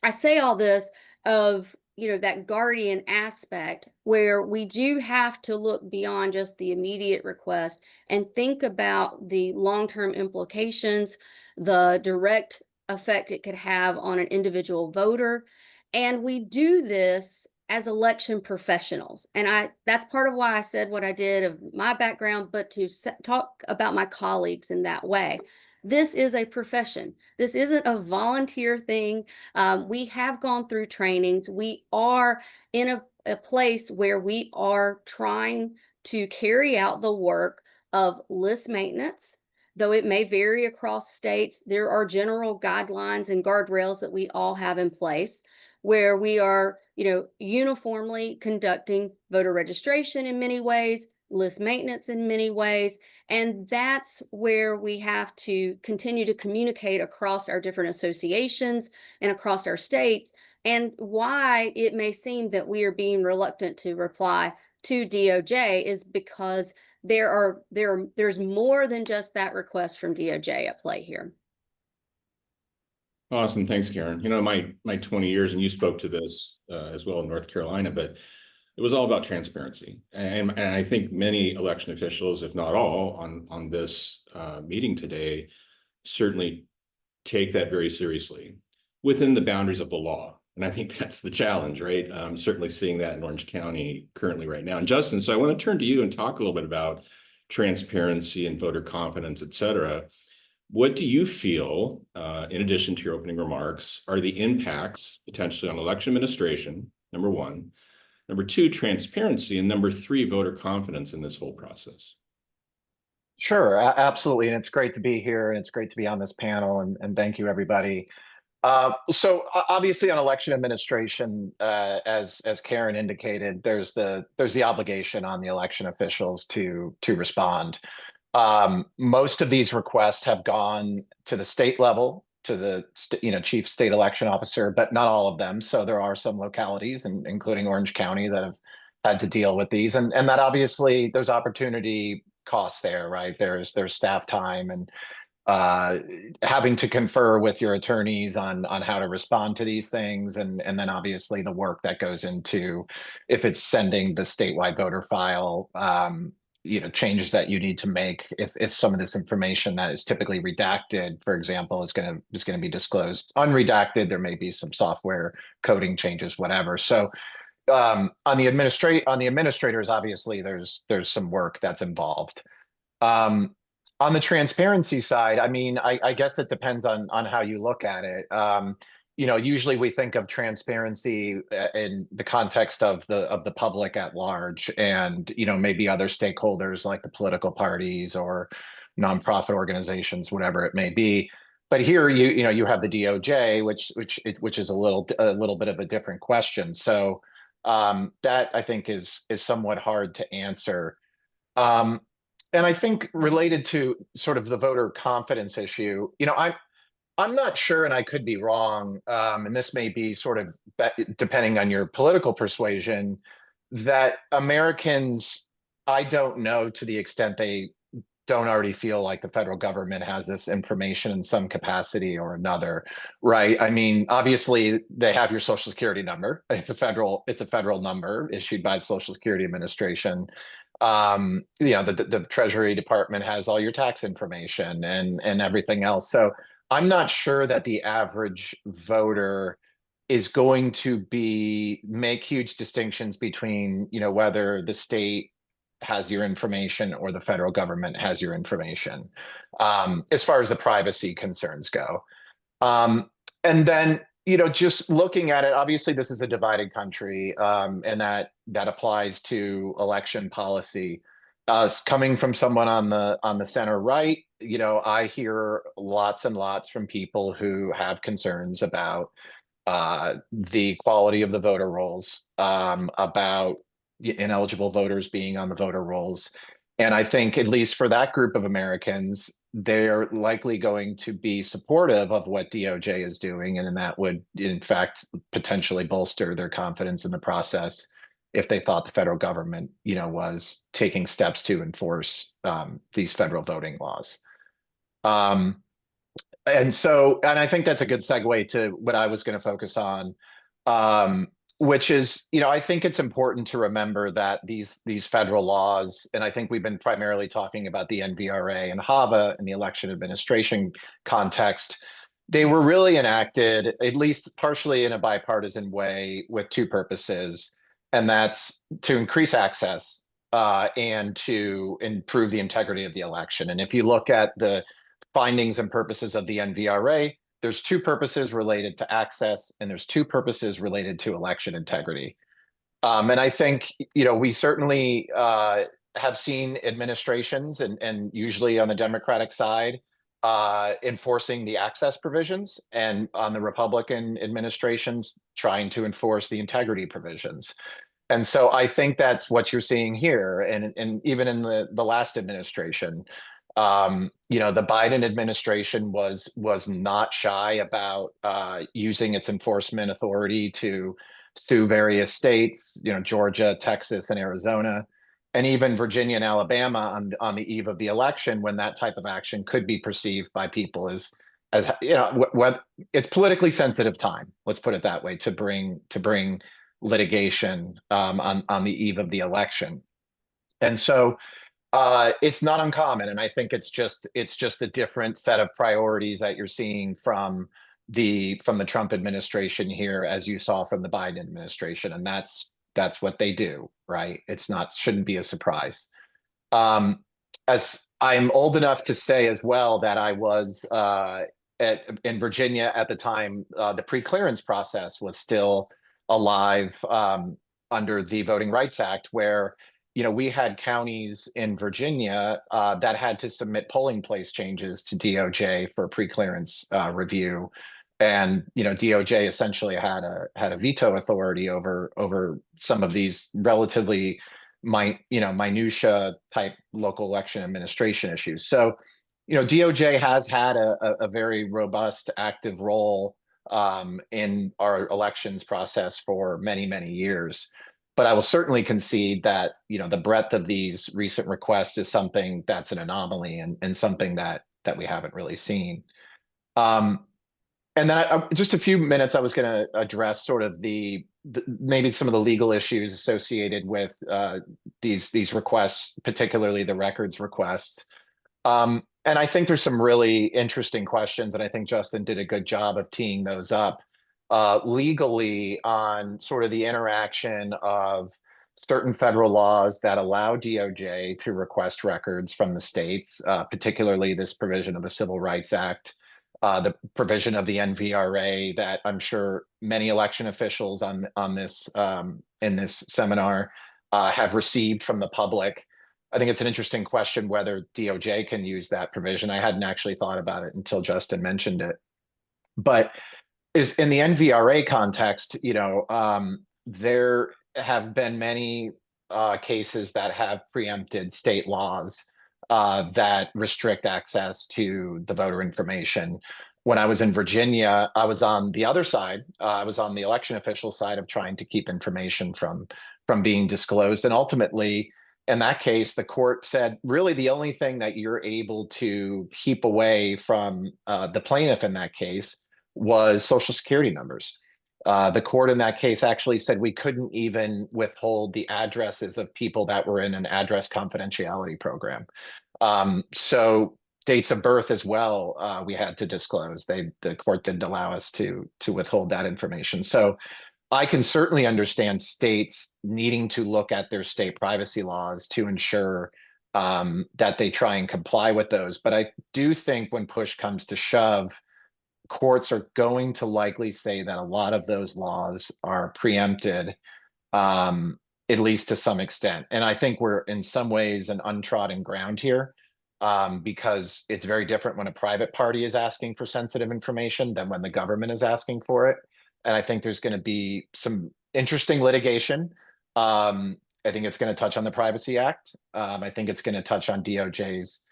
I say all this of, that guardian aspect where we do have to look beyond just the immediate request and think about the long-term implications, the direct effect it could have on an individual voter. And we do this as election professionals. And that's part of why I said what I did of my background, but to talk about my colleagues in that way. This is a profession. This isn't a volunteer thing. We have gone through trainings. We are in a place where we are trying to carry out the work of list maintenance. Though it may vary across states, there are general guidelines and guardrails that we all have in place where we are, uniformly conducting voter registration in many ways, list maintenance in many ways. And that's where we have to continue to communicate across our different associations and across our states, and why it may seem that we are being reluctant to reply to DOJ is because there's more than just that request from DOJ at play here. Awesome. Thanks, Karen. My 20 years, and you spoke to this as well in North Carolina, but it was all about transparency. And I think many election officials, if not all, on this meeting today, certainly take that very seriously within the boundaries of the law. And I think that's the challenge, right? Certainly seeing that in Orange County currently right now. And Justin, so I want to turn to you and talk a little bit about transparency and voter confidence, et cetera. What do you feel, in addition to your opening remarks, are the impacts potentially on election administration, number one, number two, transparency, and number three, voter confidence in this whole process? Sure, absolutely. And it's great to be here, and it's great to be on this panel, and thank you, everybody. So obviously on election administration, as Karen indicated, there's the obligation on the election officials to respond. Most of these requests have gone to the state level, to the chief state election officer, but not all of them. So there are some localities, including Orange County, that have had to deal with these, and that obviously there's opportunity costs there, right? There's staff time and having to confer with your attorneys on how to respond to these things, and then obviously the work that goes into if it's sending the statewide voter file, changes that you need to make if some of this information that is typically redacted, for example, is going to be disclosed unredacted. There may be some software coding changes, whatever. So on the administrators, obviously there's some work that's involved. On the transparency side, I mean, I guess it depends on how you look at it. Usually we think of transparency in the context of the public at large, and maybe other stakeholders like the political parties or nonprofit organizations, whatever it may be. But here you have the DOJ, which is a little bit of a different question. So that I think is somewhat hard to answer. And I think related to sort of the voter confidence issue, I'm not sure, and I could be wrong, and this may be sort of depending on your political persuasion, that Americans, I don't know to the extent they don't already feel like the federal government has this information in some capacity or another, right? I mean, obviously they have your Social Security number. It's a federal number issued by the Social Security Administration. The Treasury Department has all your tax information and everything else. So I'm not sure that the average voter is going to make huge distinctions between, whether the state has your information or the federal government has your information, as far as the privacy concerns go. And then, just looking at it, obviously this is a divided country, and that applies to election policy. Coming from someone on the center right, I hear lots and lots from people who have concerns about the quality of the voter rolls, about ineligible voters being on the voter rolls. And I think, at least for that group of Americans, they're likely going to be supportive of what DOJ is doing, and that would, in fact, potentially bolster their confidence in the process if they thought the federal government, was taking steps to enforce these federal voting laws. And I think that's a good segue to what I was going to focus on, which is, I think it's important to remember that these federal laws, and I think we've been primarily talking about the NVRA and HAVA in the election administration context, they were really enacted, at least partially in a bipartisan way, with two purposes, and that's to increase access and to improve the integrity of the election. And if you look at the findings and purposes of the NVRA, there's two purposes related to access, and there's two purposes related to election integrity. And I think, we certainly have seen administrations, and usually on the Democratic side, enforcing the access provisions, and on the Republican administrations trying to enforce the integrity provisions. And so I think that's what you're seeing here, and even in the last administration. The Biden administration was not shy about using its enforcement authority to sue various states, Georgia, Texas, and Arizona, and even Virginia and Alabama on the eve of the election, when that type of action could be perceived by people as what it's politically sensitive time. Let's put it that way, to bring litigation on the eve of the election. And so it's not uncommon, and I think it's just a different set of priorities that you're seeing from the Trump administration here, as you saw from the Biden administration, and that's what they do, right? Shouldn't be a surprise. As I'm old enough to say as well that I was in Virginia at the time, the pre-clearance process was still alive under the Voting Rights Act, where we had counties in Virginia that had to submit polling place changes to DOJ for pre-clearance review, and DOJ essentially had a veto authority over some of these relatively minutia type local election administration issues. So DOJ has had a very robust, active role in our elections process for many, many years. But I will certainly concede that the breadth of these recent requests is something that's an anomaly, and something that we haven't really seen. And then just a few minutes, I was going to address sort of maybe some of the legal issues associated with these requests, particularly the records requests. And I think there's some really interesting questions, and I think Justin did a good job of teeing those up legally on sort of the interaction of certain federal laws that allow DOJ to request records from the states, particularly this provision of the Civil Rights Act, the provision of the NVRA that I'm sure many election officials on this in this seminar have received from the public. I think it's an interesting question whether DOJ can use that provision. I hadn't actually thought about it until Justin mentioned it. But is in the NVRA context, there have been many cases that have preempted state laws that restrict access to the voter information. When I was in Virginia, I was on the other side. I was on the election official side of trying to keep information from being disclosed. And ultimately, in that case, the court said, really, the only thing that you're able to keep away from the plaintiff in that case was Social Security numbers. The court in that case actually said we couldn't even withhold the addresses of people that were in an address confidentiality program. So dates of birth as well, we had to disclose. The court didn't allow us to withhold that information. So I can certainly understand states needing to look at their state privacy laws to ensure that they try and comply with those. But I do think when push comes to shove, courts are going to likely say that a lot of those laws are preempted, at least to some extent. And I think we're in some ways an untrodden ground here, because it's very different when a private party is asking for sensitive information than when the government is asking for it. And I think there's going to be some interesting litigation. I think it's going to touch on the Privacy Act. I think it's going to touch on DOJ's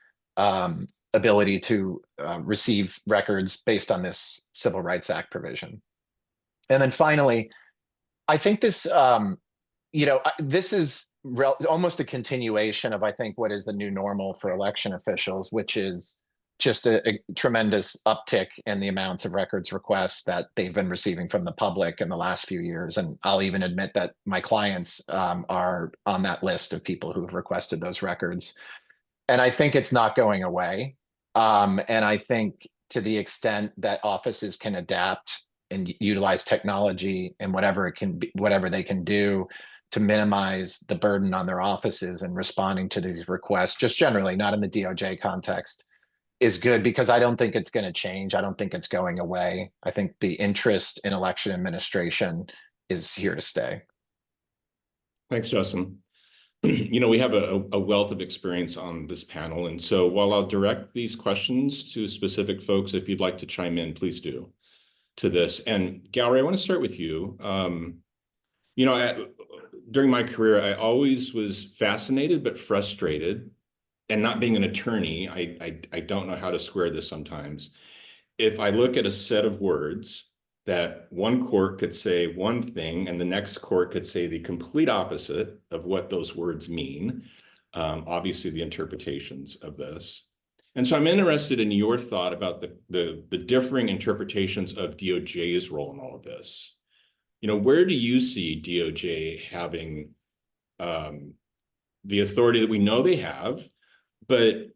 ability to receive records based on this Civil Rights Act provision. And then finally, I think this, this is almost a continuation of, I think, what is the new normal for election officials, which is just a tremendous uptick in the amounts of records requests that they've been receiving from the public in the last few years. And I'll even admit that my clients are on that list of people who've requested those records. And I think it's not going away. And I think to the extent that offices can adapt and utilize technology and whatever they can do to minimize the burden on their offices and responding to these requests, just generally, not in the DOJ context, is good, because I don't think it's going to change. I don't think it's going away. I think the interest in election administration is here to stay. Thanks, Justin. We have a wealth of experience on this panel. And so while I'll direct these questions to specific folks, if you'd like to chime in, please do to this. And Gallery, I want to start with you. During my career, I always was fascinated but frustrated. And not being an attorney, I don't know how to square this sometimes. If I look at a set of words that one court could say one thing and the next court could say the complete opposite of what those words mean, obviously the interpretations of this. And so I'm interested in your thought about the differing interpretations of DOJ's role in all of this. Where do you see DOJ having the authority that we know they have, but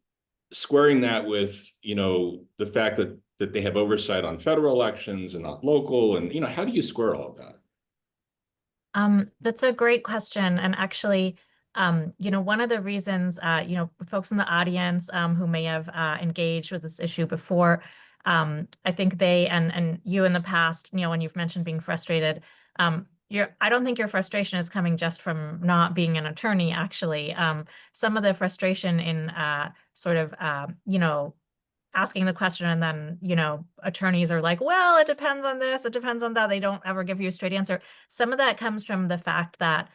squaring that with, the fact that they have oversight on federal elections and not local, and, how do you square all of that? That's a great question. And actually, one of the reasons, folks in the audience who may have engaged with this issue before, I think they, and you in the past, Neal, when you've mentioned being frustrated, I don't think your frustration is coming just from not being an attorney, actually. Some of the frustration in asking the question and then, attorneys are like, well, it depends on this, it depends on that. They don't ever give you a straight answer. Some of that comes from the fact that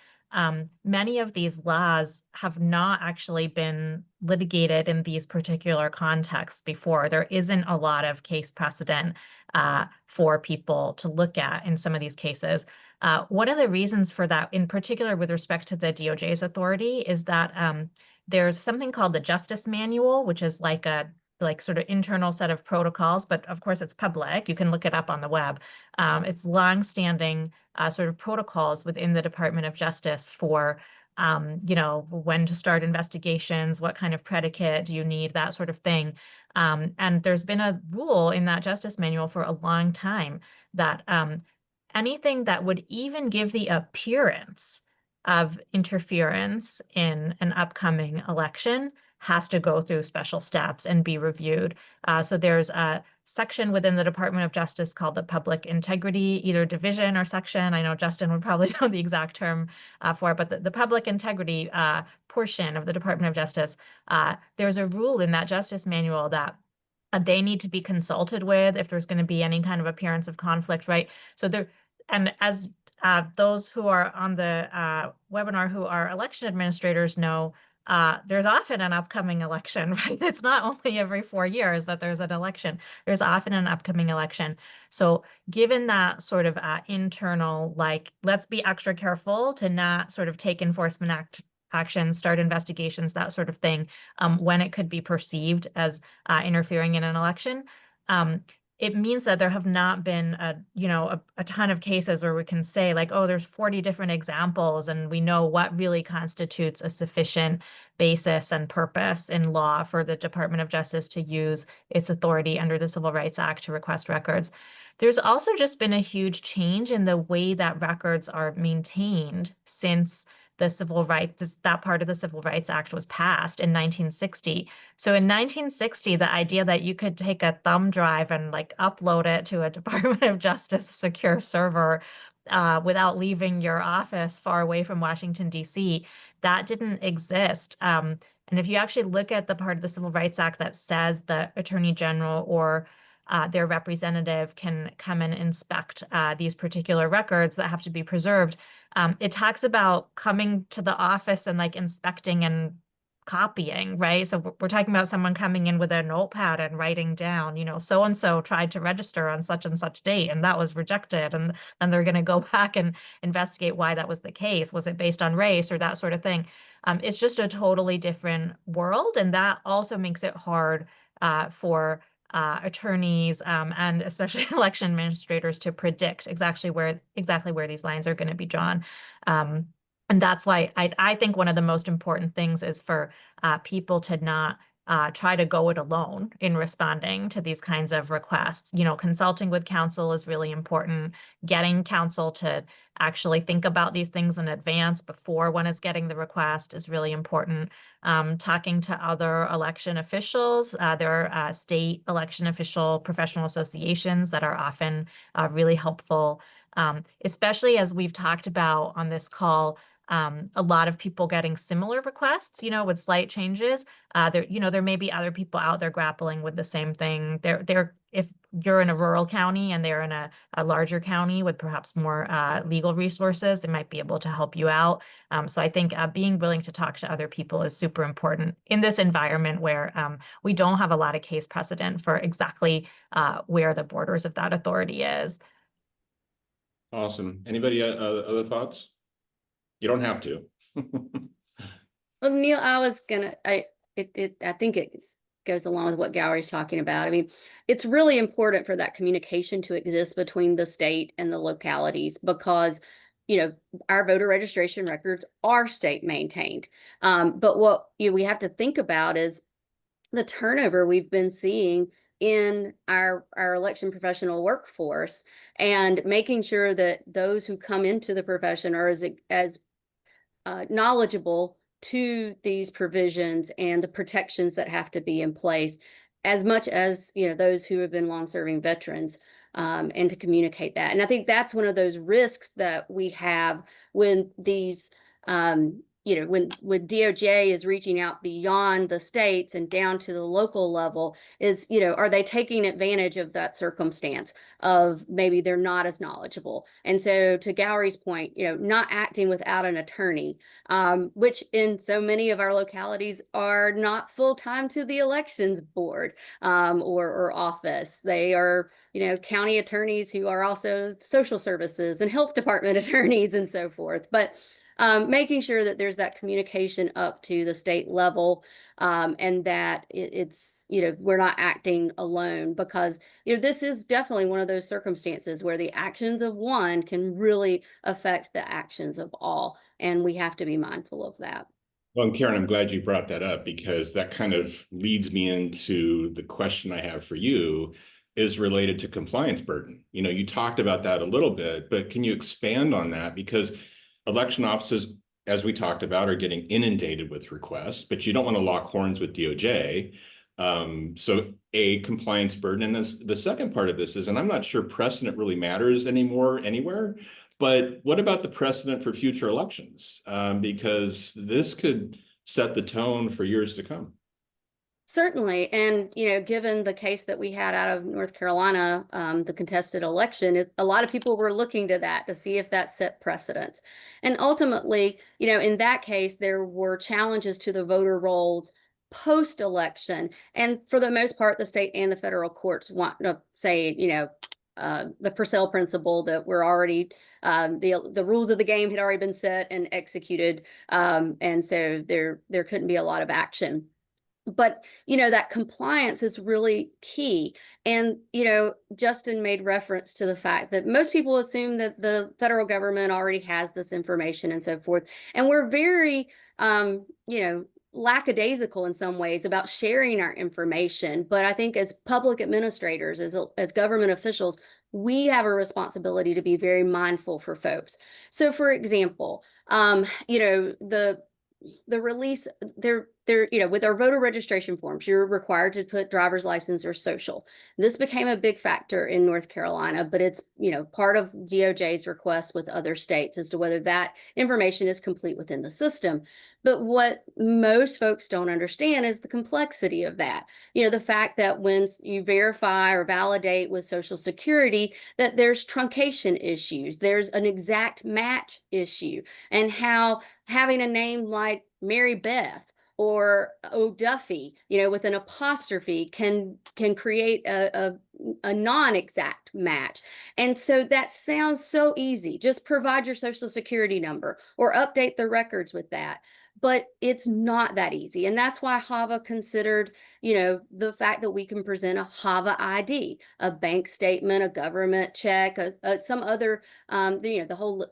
many of these laws have not actually been litigated in these particular contexts before. There isn't a lot of case precedent for people to look at in some of these cases. One of the reasons for that, in particular with respect to the DOJ's authority, is that there's something called the Justice Manual, which is like a sort of internal set of protocols, but of course it's public. You can look it up on the web. It's longstanding sort of protocols within the Department of Justice for, when to start investigations, what kind of predicate do you need, that sort of thing. And there's been a rule in that Justice Manual for a long time that anything that would even give the appearance of interference in an upcoming election has to go through special steps and be reviewed. So there's a section within the Department of Justice called the Public Integrity, either division or section. I know Justin would probably know the exact term for it, but the Public Integrity portion of the Department of Justice, there's a rule in that Justice Manual that they need to be consulted with if there's going to be any kind of appearance of conflict, right? So there, and as those who are on the webinar who are election administrators know, there's often an upcoming election, right? It's not only every 4 years that there's an election. There's often an upcoming election. So given that sort of internal, let's be extra careful to not sort of take enforcement actions, start investigations, that sort of thing, when it could be perceived as interfering in an election, it means that there have not been a ton of cases where we can say there's 40 different examples and we know what really constitutes a sufficient basis and purpose in law for the Department of Justice to use its authority under the Civil Rights Act to request records. There's also just been a huge change in the way that records are maintained since the civil rights, that part of the Civil Rights Act was passed in 1960. So in 1960, the idea that you could take a thumb drive and upload it to a Department of Justice secure server without leaving your office far away from Washington, D.C., that didn't exist. And if you actually look at the part of the Civil Rights Act that says the Attorney General or their representative can come and inspect these particular records that have to be preserved, it talks about coming to the office and inspecting and copying, right? So we're talking about someone coming in with a notepad and writing down, so and so tried to register on such and such date and that was rejected, and they're going to go back and investigate why that was the case. Was it based on race or that sort of thing? It's just a totally different world, and that also makes it hard for attorneys and especially election administrators to predict exactly where these lines are going to be drawn. And that's why I think one of the most important things is for people to not try to go it alone in responding to these kinds of requests. Consulting with counsel is really important. Getting counsel to actually think about these things in advance before one is getting the request is really important. Talking to other election officials. There are state election official professional associations that are often really helpful, especially as we've talked about on this call. A lot of people getting similar requests, with slight changes. There may be other people out there grappling with the same thing. If you're in a rural county and they're in a larger county with perhaps more legal resources, they might be able to help you out. So I think being willing to talk to other people is super important in this environment where we don't have a lot of case precedent for exactly where the borders of that authority is. Awesome. Anybody other thoughts? You don't have to. Well, Neal, I think it goes along with what Gowery's talking about. I mean, it's really important for that communication to exist between the state and the localities because, our voter registration records are state maintained. But what we have to think about is the turnover we've been seeing in our election professional workforce, and making sure that those who come into the profession are as knowledgeable to these provisions and the protections that have to be in place, as much as those who have been long-serving veterans, and to communicate that. And I think that's one of those risks that we have when these when DOJ is reaching out beyond the states and down to the local level is, are they taking advantage of that circumstance of maybe they're not as knowledgeable? And so to Gowery's point, not acting without an attorney, which in so many of our localities are not full-time to the elections board or office. They are, county attorneys who are also social services and health department attorneys and so forth. But making sure that there's that communication up to the state level, and that it's, we're not acting alone, because, this is definitely one of those circumstances where the actions of one can really affect the actions of all. And we have to be mindful of that. Well, and Karen, I'm glad you brought that up, because that kind of leads me into the question I have for you is related to compliance burden. You talked about that a little bit, but can you expand on that? Because election offices, as we talked about, are getting inundated with requests, but you don't want to lock horns with DOJ. So a compliance burden. And then the second part of this is, and I'm not sure precedent really matters anymore anywhere, but what about the precedent for future elections? Because this could set the tone for years to come. Certainly. And, given the case that we had out of North Carolina, the contested election, a lot of people were looking to that to see if that set precedents. And ultimately, in that case, there were challenges to the voter rolls post-election. And for the most part, the state and the federal courts want to say, the Purcell principle that we're already, the rules of the game had already been set and executed. And so there couldn't be a lot of action. But, that compliance is really key. And, Justin made reference to the fact that most people assume that the federal government already has this information and so forth. And we're very, lackadaisical in some ways about sharing our information. But I think as public administrators, as government officials, we have a responsibility to be very mindful for folks. So, for example, the release, with our voter registration forms, you're required to put driver's license or social. This became a big factor in North Carolina, but it's, part of DOJ's request with other states as to whether that information is complete within the system. But what most folks don't understand is the complexity of that. The fact that when you verify or validate with Social Security, that there's truncation issues, there's an exact match issue, and how having a name like Mary Beth or O'Duffy, with an apostrophe can create a non-exact match. And so that sounds so easy. Just provide your social security number or update the records with that. But it's not that easy. And that's why HAVA considered, the fact that we can present a HAVA ID, a bank statement, a government check, some other, the whole,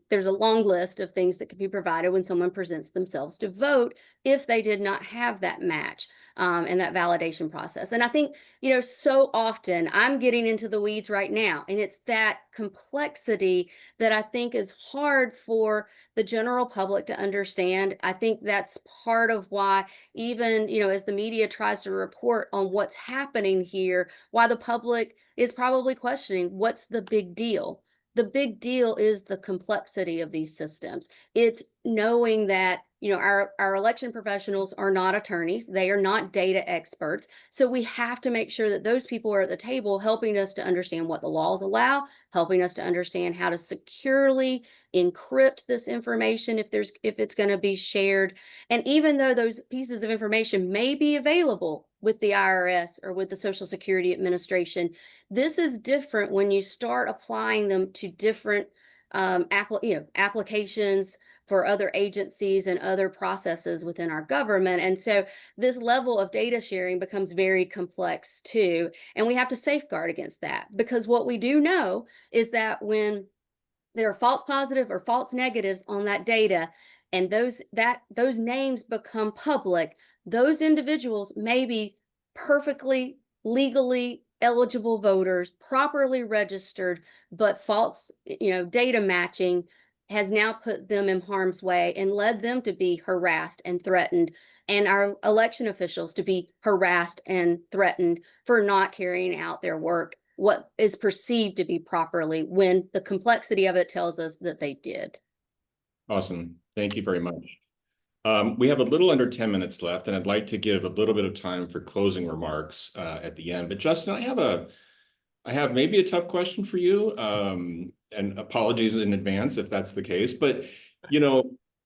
there's a long list of things that can be provided when someone presents themselves to vote if they did not have that match and that validation process. And I think, so often I'm getting into the weeds right now, and it's that complexity that I think is hard for the general public to understand. I think that's part of why even, as the media tries to report on what's happening here, why the public is probably questioning what's the big deal. The big deal is the complexity of these systems. It's knowing that, our election professionals are not attorneys. They are not data experts. So we have to make sure that those people are at the table helping us to understand what the laws allow, helping us to understand how to securely encrypt this information if it's going to be shared. And even though those pieces of information may be available with the IRS or with the Social Security Administration, this is different when you start applying them to different applications for other agencies and other processes within our government. And so this level of data sharing becomes very complex too. And we have to safeguard against that, because what we do know is that when there are false positive or false negatives on that data, and those names become public, those individuals may be perfectly legally eligible voters, properly registered, but false, data matching has now put them in harm's way and led them to be harassed and threatened, and our election officials to be harassed and threatened for not carrying out their work, what is perceived to be properly, when the complexity of it tells us that they did. Awesome. Thank you very much. We have a little under 10 minutes left, and I'd like to give a little bit of time for closing remarks at the end. But Justin, I have maybe a tough question for you, and apologies in advance if that's the case. But,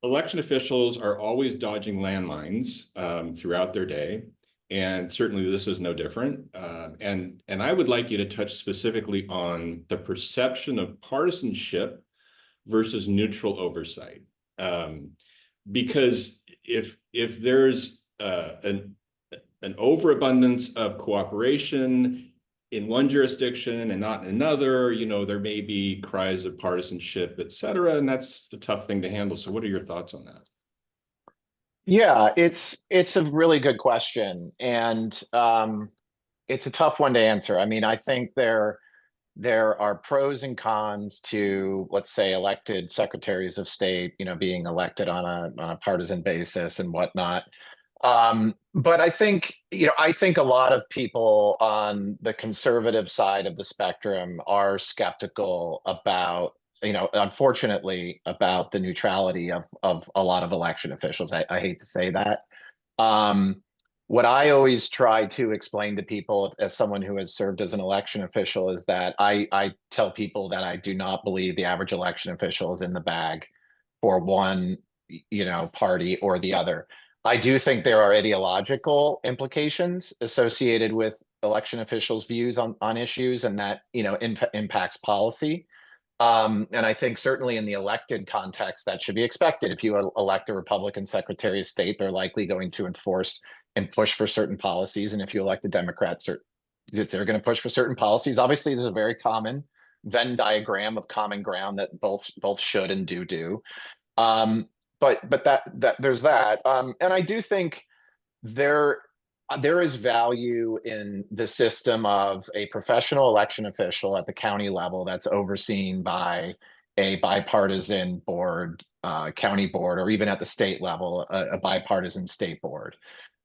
election officials are always dodging landmines throughout their day. And certainly this is no different. And I would like you to touch specifically on the perception of partisanship versus neutral oversight. Because if there's an overabundance of cooperation in one jurisdiction and not in another, there may be cries of partisanship, et cetera, and that's the tough thing to handle. So what are your thoughts on that? Yeah, it's a really good question, and it's a tough one to answer. I mean, I think there are pros and cons to, let's say, elected secretaries of state, being elected on a partisan basis and whatnot. But I think a lot of people on the conservative side of the spectrum are skeptical about, unfortunately, about the neutrality of a lot of election officials. I hate to say that. What I always try to explain to people as someone who has served as an election official is that I tell people that I do not believe the average election official is in the bag for one, party or the other. I do think there are ideological implications associated with election officials' views on issues, and that, impacts policy. And I think certainly in the elected context, that should be expected. If you elect a Republican Secretary of State, they're likely going to enforce and push for certain policies. And if you elect a Democrat, they're going to push for certain policies. Obviously, there's a very common Venn diagram of common ground that both should and do. But that there's that. And I do think there is value in the system of a professional election official at the county level that's overseen by a bipartisan board, county board, or even at the state level, a bipartisan state board.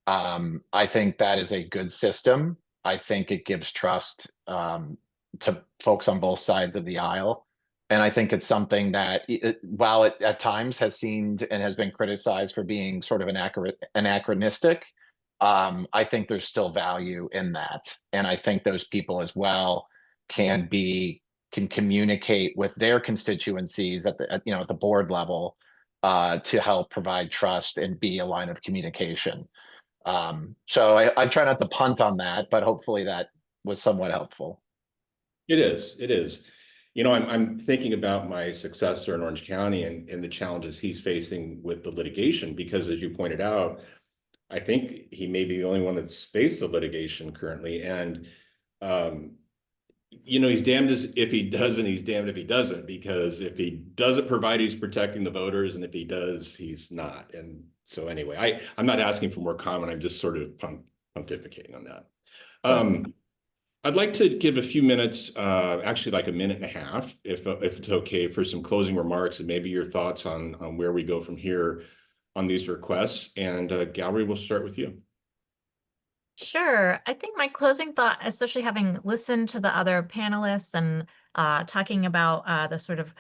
I think that is a good system. I think it gives trust to folks on both sides of the aisle. And I think it's something that, while it at times has seemed and has been criticized for being sort of anachronistic, I think there's still value in that. And I think those people as well can communicate with their constituencies at the board level to help provide trust and be a line of communication. So I try not to punt on that, but hopefully that was somewhat helpful. It is. It is. You know, I'm thinking about my successor in Orange County and the challenges he's facing with the litigation, because as you pointed out, I think he may be the only one that's faced the litigation currently. And, you know, he's damned if he does, and he's damned if he doesn't, because if he doesn't provide, he's protecting the voters. And if he does, he's not. And so anyway, I'm not asking for more comment. I'm just sort of pontificating on that. I'd like to give a few minutes, actually like a minute and a half, if it's okay, for some closing remarks and maybe your thoughts on where we go from here on these requests. And Gallery, we'll start with you. Sure. I think my closing thought, especially having listened to the other panelists and talking about the sort of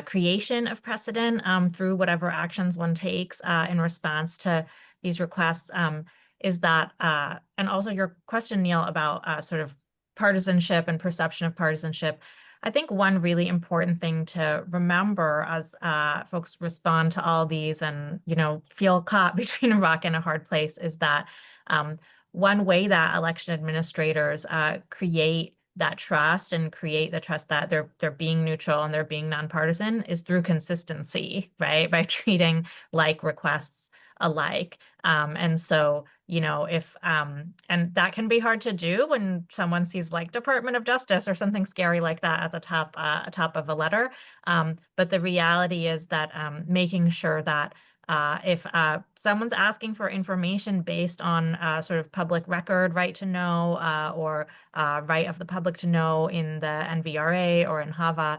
creation of precedent through whatever actions one takes in response to these requests, is that, and also your question, Neal, about sort of partisanship and perception of partisanship. I think one really important thing to remember as folks respond to all these and, you know, feel caught between a rock and a hard place is that one way that election administrators create that trust and create the trust that they're being neutral and they're being nonpartisan is through consistency, right? By treating like requests alike. And so, you know, if and that can be hard to do when someone sees like Department of Justice or something scary like that at the top of a letter. But the reality is that making sure that if someone's asking for information based on sort of public record, right to know, or right of the public to know in the NVRA or in HAVA,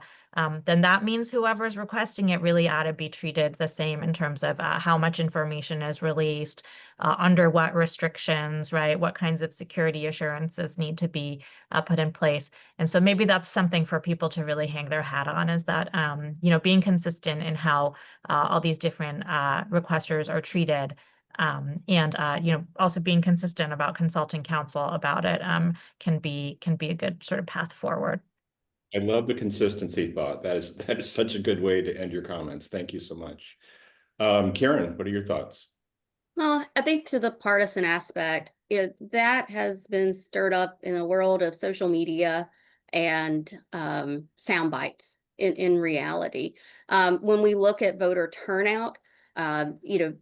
then that means whoever's requesting it really ought to be treated the same in terms of how much information is released, under what restrictions, right? What kinds of security assurances need to be put in place. And so maybe that's something for people to really hang their hat on, is that, you know, being consistent in how all these different requesters are treated. And you know, also being consistent about consulting counsel about it can be a good sort of path forward. I love the consistency thought. That is such a good way to end your comments. Thank you so much. Karen, what are your thoughts? Well, I think to the partisan aspect, that has been stirred up in the world of social media and sound bites in reality. When we look at voter turnout, you know,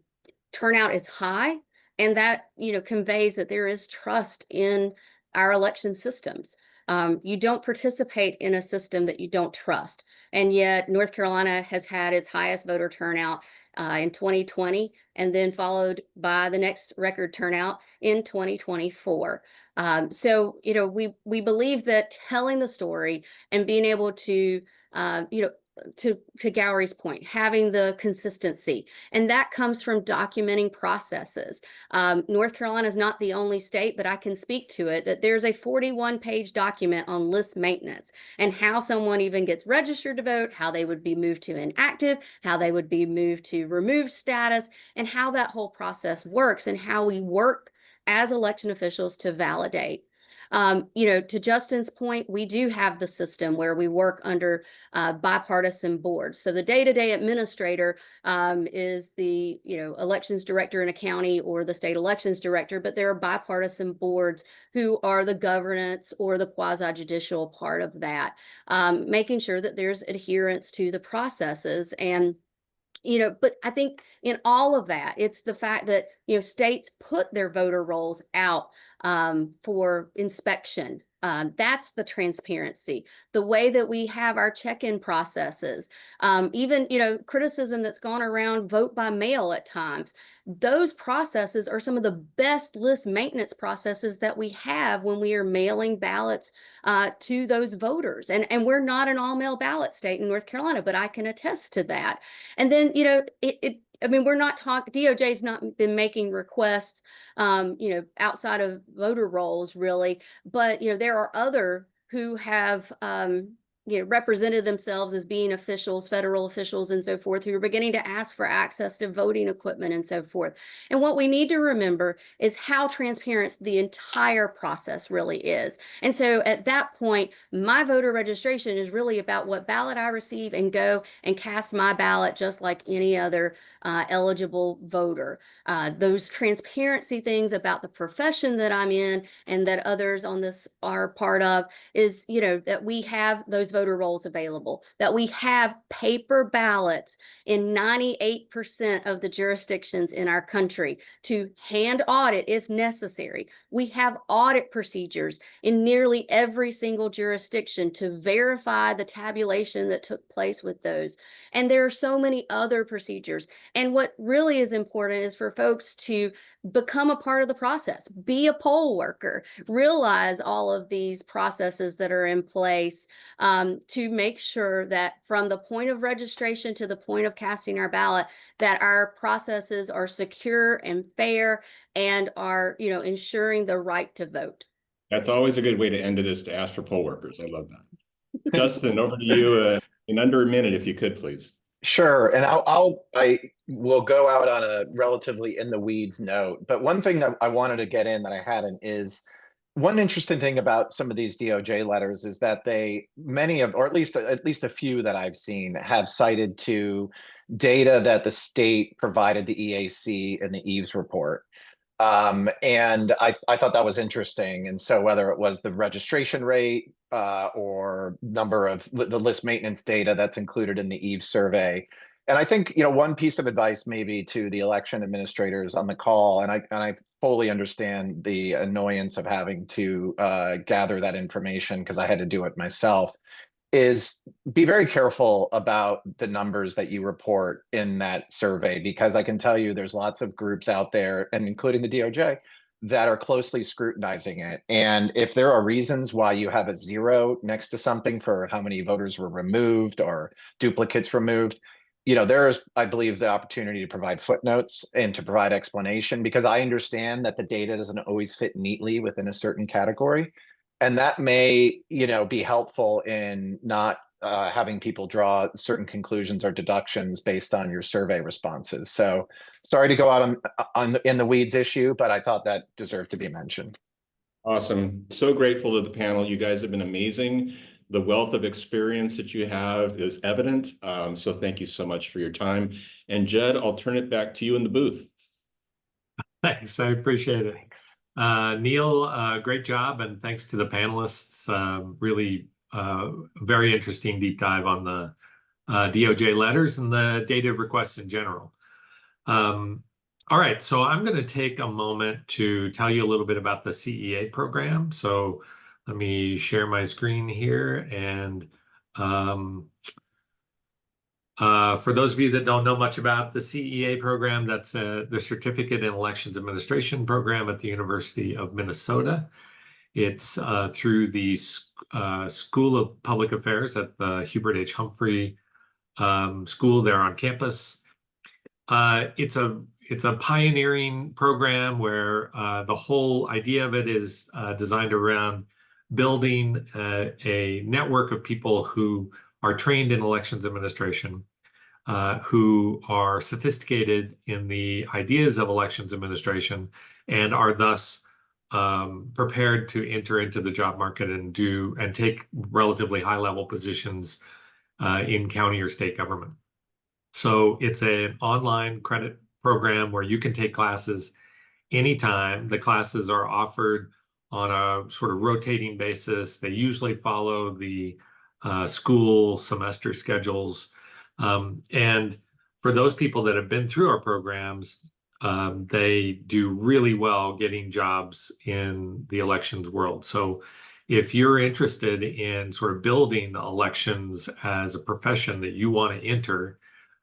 turnout is high, and that, you know, conveys that there is trust in our election systems. You don't participate in a system that you don't trust. And yet North Carolina has had its highest voter turnout in 2020, and then followed by the next record turnout in 2024. So, you know, we believe that telling the story and being able to, you know, to Gowry's point, having the consistency, and that comes from documenting processes. North Carolina is not the only state, but I can speak to it, that there's a 41-page document on list maintenance and how someone even gets registered to vote, how they would be moved to inactive, how they would be moved to removed status, and how that whole process works and how we work as election officials to validate. You know, to Justin's point, we do have the system where we work under bipartisan boards. So the day-to-day administrator is the, you know, elections director in a county or the state elections director, but there are bipartisan boards who are the governance or the quasi-judicial part of that, making sure that there's adherence to the processes. And you know, but I think in all of that, it's the fact that, you know, states put their voter rolls out for inspection. That's the transparency, the way that we have our check-in processes, even, you know, criticism that's gone around vote by mail at times. Those processes are some of the best list maintenance processes that we have when we are mailing ballots to those voters. And we're not an all-mail ballot state in North Carolina, but I can attest to that. And then, you know, I mean, we're not talking, DOJ's not been making requests, you know, outside of voter rolls really, but, you know, there are other who have represented themselves as being officials, federal officials and so forth, who were beginning to ask for access to voting equipment and so forth. And what we need to remember is how transparent the entire process really is. And so at that point, my voter registration is really about what ballot I receive and go and cast my ballot just like any other eligible voter. Those transparency things about the profession that I'm in and that others on this are part of is, that we have those voter rolls available, that we have paper ballots in 98% of the jurisdictions in our country to hand audit if necessary. We have audit procedures in nearly every single jurisdiction to verify the tabulation that took place with those. And there are so many other procedures. And what really is important is for folks to become a part of the process, be a poll worker, realize all of these processes that are in place to make sure that from the point of registration to the point of casting our ballot, that our processes are secure and fair and are, ensuring the right to vote. That's always a good way to end it, is to ask for poll workers. I love that. Justin, over to you in under a minute, if you could, please. Sure, and I will go out on a relatively in the weeds note, but one thing that I wanted to get in that I hadn't is one interesting thing about some of these DOJ letters is that many of, or at least a few that I've seen, have cited to data that the state provided the EAC in the Eves report. And I thought that was interesting. And so whether it was the registration rate or number of the list maintenance data that's included in the Eves survey. And I think, one piece of advice maybe to the election administrators on the call, and I fully understand the annoyance of having to gather that information because I had to do it myself, is be very careful about the numbers that you report in that survey, because I can tell you there's lots of groups out there, and including the DOJ, that are closely scrutinizing it. And if there are reasons why you have a 0 next to something for how many voters were removed or duplicates removed, there's, I believe, the opportunity to provide footnotes and to provide explanation, because I understand that the data doesn't always fit neatly within a certain category. And that may, be helpful in not having people draw certain conclusions or deductions based on your survey responses. So sorry to go out in the weeds issue, but I thought that deserved to be mentioned. Awesome. So grateful to the panel. You guys have been amazing. The wealth of experience that you have is evident. So thank you so much for your time. And Judd, I'll turn it back to you in the booth. Thanks. I appreciate it. Neal, great job. And thanks to the panelists. Really very interesting deep dive on the DOJ letters and the data requests in general. All right, so I'm going to take a moment to tell you a little bit about the CEA program. So let me share my screen here. And for those of you that don't know much about the CEA program, that's the Certificate in Elections Administration program at the University of Minnesota. It's through the School of Public Affairs at the Hubert H. Humphrey School there on campus. It's a pioneering program where the whole idea of it is designed around building a network of people who are trained in elections administration, who are sophisticated in the ideas of elections administration, and are thus prepared to enter into the job market and take relatively high-level positions in county or state government. So it's an online credit program where you can take classes anytime. The classes are offered on a sort of rotating basis. They usually follow the school semester schedules. And for those people that have been through our programs, they do really well getting jobs in the elections world. So if you're interested in sort of building elections as a profession that you want to enter,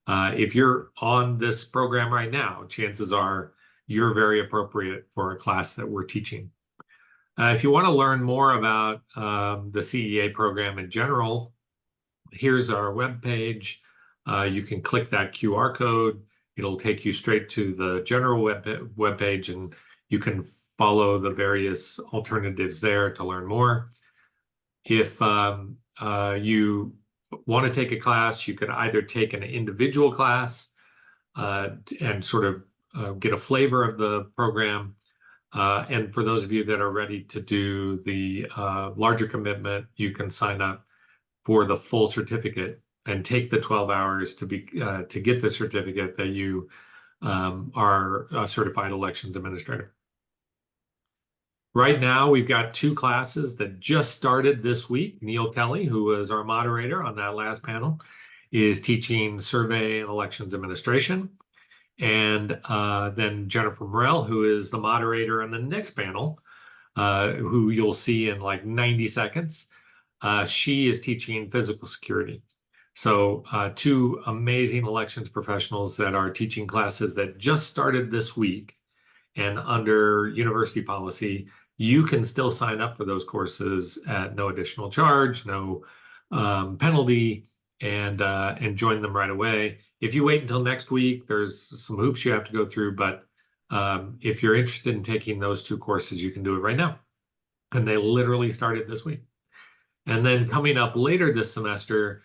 if you're on this program right now, chances are you're very appropriate for a class that we're teaching. If you want to learn more about the CEA program in general, here's our webpage. You can click that QR code. It'll take you straight to the general webpage, and you can follow the various alternatives there to learn more. If you want to take a class, you can either take an individual class and sort of get a flavor of the program. And for those of you that are ready to do the larger commitment, you can sign up for the full certificate and take the 12 hours to get the certificate that you are a certified elections administrator. Right now, we've got 2 classes that just started this week. Neal Kelley, who was our moderator on that last panel, is teaching survey and elections administration. And then Jennifer Morrell, who is the moderator on the next panel, who you'll see in like 90 seconds, she is teaching physical security. So 2 amazing elections professionals that are teaching classes that just started this week. And under university policy, you can still sign up for those courses at no additional charge, no penalty, and join them right away. If you wait until next week, there's some hoops you have to go through, but if you're interested in taking those 2 courses, you can do it right now. And they literally started this week. And then coming up later this semester,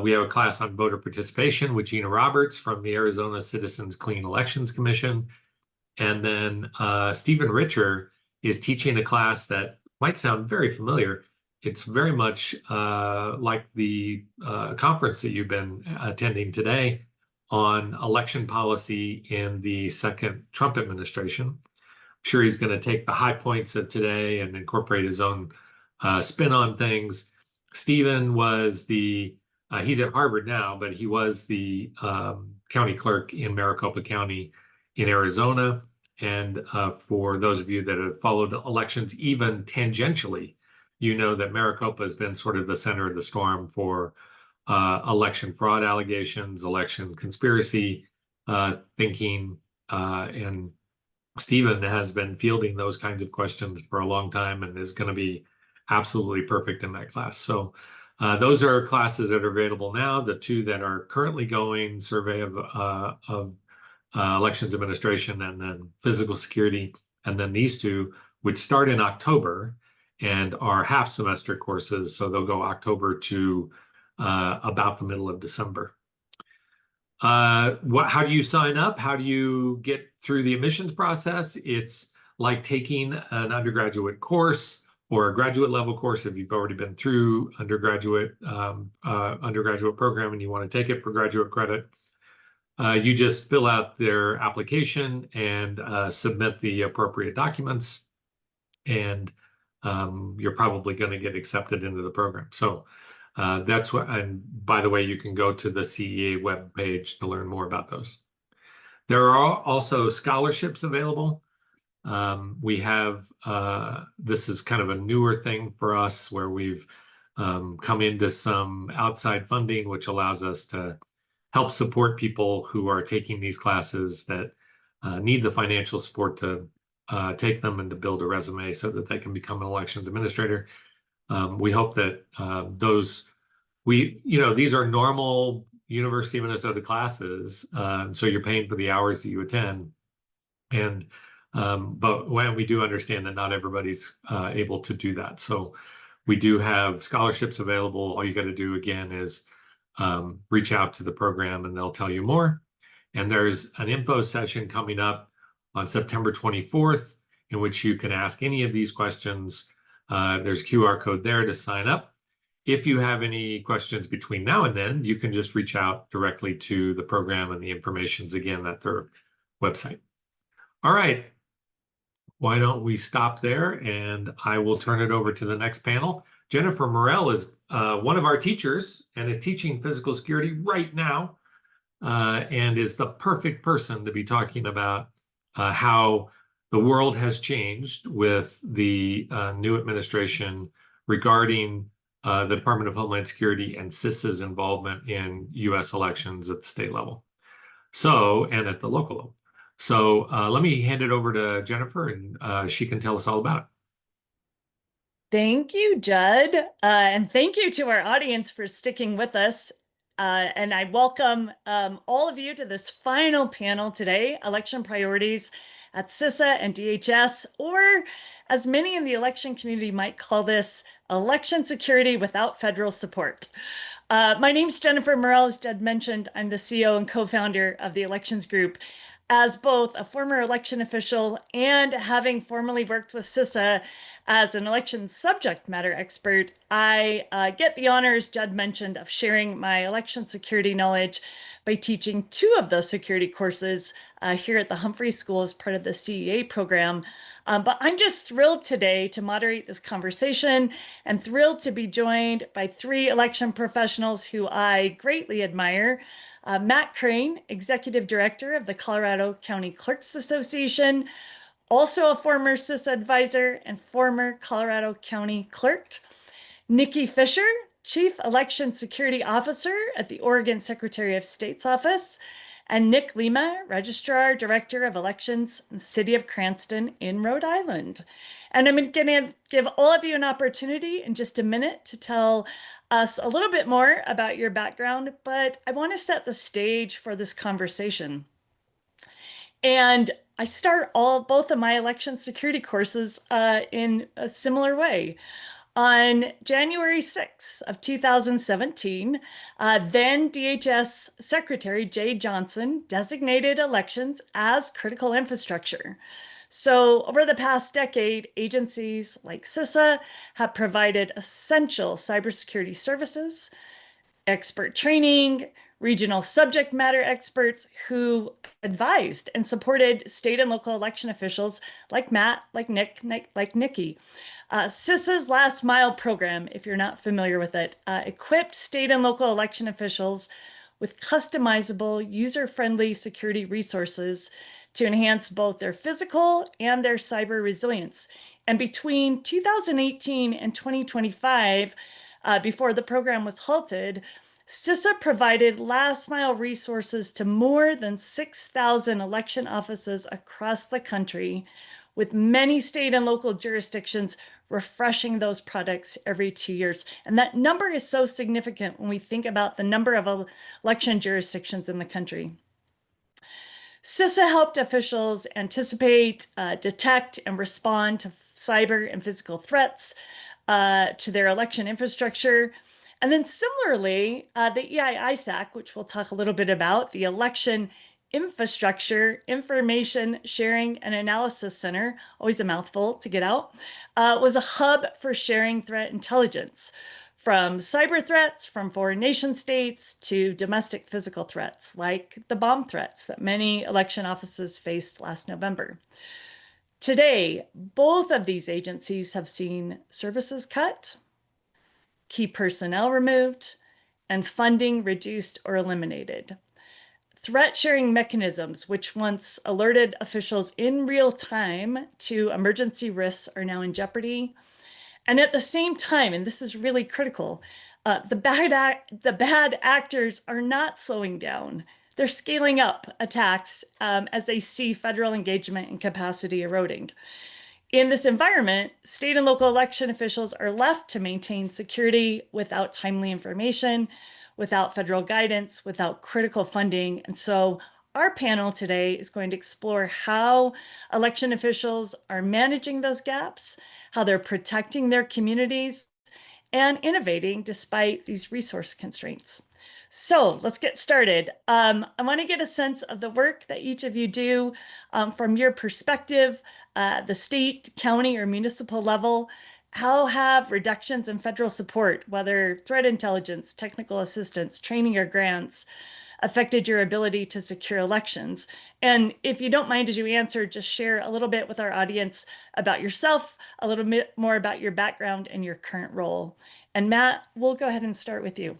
we have a class on voter participation with Gina Roberts from the Arizona Citizens Clean Elections Commission. And then Stephen Richer is teaching a class that might sound very familiar. It's very much like the conference that you've been attending today on election policy in the second Trump administration. I'm sure he's going to take the high points of today and incorporate his own spin on things. Stephen was he's at Harvard now, but he was the county clerk in Maricopa County in Arizona. And for those of you that have followed elections even tangentially, you know that Maricopa has been sort of the center of the storm for election fraud allegations, election conspiracy thinking, and Stephen has been fielding those kinds of questions for a long time and is going to be absolutely perfect in that class. So those are classes that are available now. The 2 that are currently going, survey of elections administration and then physical security, and then these 2, which start in October and are half semester courses. So they'll go October to about the middle of December. How do you sign up? How do you get through the admissions process? It's like taking an undergraduate course or a graduate level course if you've already been through undergraduate program and you want to take it for graduate credit. You just fill out their application and submit the appropriate documents, and you're probably going to get accepted into the program. So that's what, and by the way, you can go to the CEA webpage to learn more about those. There are also scholarships available. We have, this is kind of a newer thing for us where we've come into some outside funding, which allows us to help support people who are taking these classes that need the financial support to take them and to build a resume so that they can become an elections administrator. We hope that these are normal University of Minnesota classes, so you're paying for the hours that you attend. And but when we do understand that not everybody's able to do that. So we do have scholarships available. All you got to do again is reach out to the program and they'll tell you more. And there's an info session coming up on September 24th in which you can ask any of these questions. There's a QR code there to sign up. If you have any questions between now and then, you can just reach out directly to the program, and the information's again at their website. All right. Why don't we stop there, and I will turn it over to the next panel. Jennifer Morrell is one of our teachers and is teaching physical security right now, and is the perfect person to be talking about how the world has changed with the new administration regarding the Department of Homeland Security and CISA's involvement in U.S. elections at the state level, and at the local level. So let me hand it over to Jennifer, and she can tell us all about it. Thank you, Judd. And thank you to our audience for sticking with us. And I welcome all of you to this final panel today, Election Priorities at CISA and DHS, or as many in the election community might call this, election security without federal support. My name's Jennifer Morrell. As Jed mentioned, I'm the CEO and co-founder of the Elections Group. As both a former election official and having formerly worked with CISA as an election subject matter expert, I get the honor, as Jed mentioned, of sharing my election security knowledge by teaching 2 of those security courses here at the Humphrey School as part of the CEA program. But I'm just thrilled today to moderate this conversation and thrilled to be joined by 3 election professionals who I greatly admire. Matt Crane, Executive Director of the Colorado County Clerks Association, also a former CISA advisor and former Colorado County Clerk. Nikki Fisher, Chief Election Security Officer at the Oregon Secretary of State's Office, and Nick Lima, Registrar, Director of Elections in the City of Cranston in Rhode Island. And I'm going to give all of you an opportunity in just a minute to tell us a little bit more about your background, but I want to set the stage for this conversation. And I start both of my election security courses in a similar way. On January 6th of 2017, then DHS Secretary Jay Johnson designated elections as critical infrastructure. So over the past decade, agencies like CISA have provided essential cybersecurity services, expert training, regional subject matter experts who advised and supported state and local election officials like Matt, like Nick, like Nikki. CISA's Last Mile program, if you're not familiar with it, equipped state and local election officials with customizable, user-friendly security resources to enhance both their physical and their cyber resilience. And between 2018 and 2025, before the program was halted, CISA provided last mile resources to more than 6,000 election offices across the country, with many state and local jurisdictions refreshing those products every 2 years. And that number is so significant when we think about the number of election jurisdictions in the country. CISA helped officials anticipate, detect, and respond to cyber and physical threats to their election infrastructure. And then similarly, the EISAC, which we'll talk a little bit about, the Election Infrastructure Information Sharing and Analysis Center, always a mouthful to get out, was a hub for sharing threat intelligence, from cyber threats from foreign nation states to domestic physical threats, like the bomb threats that many election offices faced last November. Today, both of these agencies have seen services cut, key personnel removed, and funding reduced or eliminated. Threat sharing mechanisms, which once alerted officials in real time to emergency risks, are now in jeopardy. And at the same time, and this is really critical, the bad actors are not slowing down. They're scaling up attacks as they see federal engagement and capacity eroding. In this environment, state and local election officials are left to maintain security without timely information, without federal guidance, without critical funding. And so our panel today is going to explore how election officials are managing those gaps, how they're protecting their communities, and innovating despite these resource constraints. So let's get started. I want to get a sense of the work that each of you do from your perspective, the state, county, or municipal level. How have reductions in federal support, whether threat intelligence, technical assistance, training, or grants, affected your ability to secure elections? And if you don't mind, as you answer, just share a little bit with our audience about yourself, a little bit more about your background and your current role. And Matt, we'll go ahead and start with you.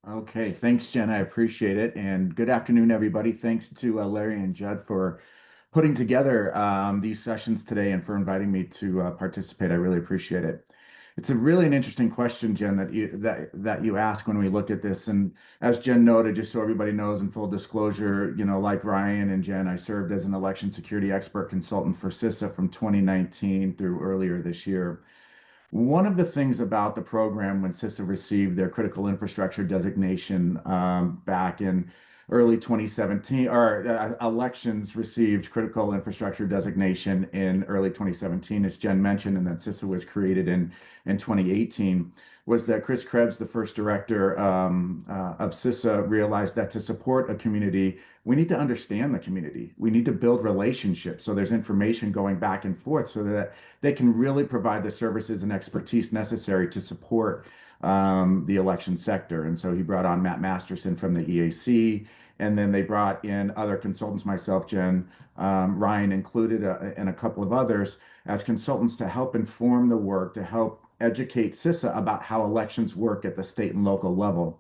Okay, thanks, Jen. I appreciate it. And good afternoon, everybody. Thanks to Larry and Judd for putting together these sessions today and for inviting me to participate. I really appreciate it. It's an interesting question, Jen, that you ask when we look at this. And as Jen noted, just so everybody knows, in full disclosure, like Ryan and Jen, I served as an election security expert consultant for CISA from 2019 through earlier this year. One of the things about the program when CISA received their critical infrastructure designation back in early 2017, or elections received critical infrastructure designation in early 2017, as Jen mentioned, and then CISA was created in 2018, was that Chris Krebs, the first director of CISA, realized that to support a community, we need to understand the community. We need to build relationships so there's information going back and forth so that they can really provide the services and expertise necessary to support the election sector. And so he brought on Matt Masterson from the EAC, and then they brought in other consultants, myself, Jen, Ryan included, and a couple of others as consultants to help inform the work, to help educate CISA about how elections work at the state and local level.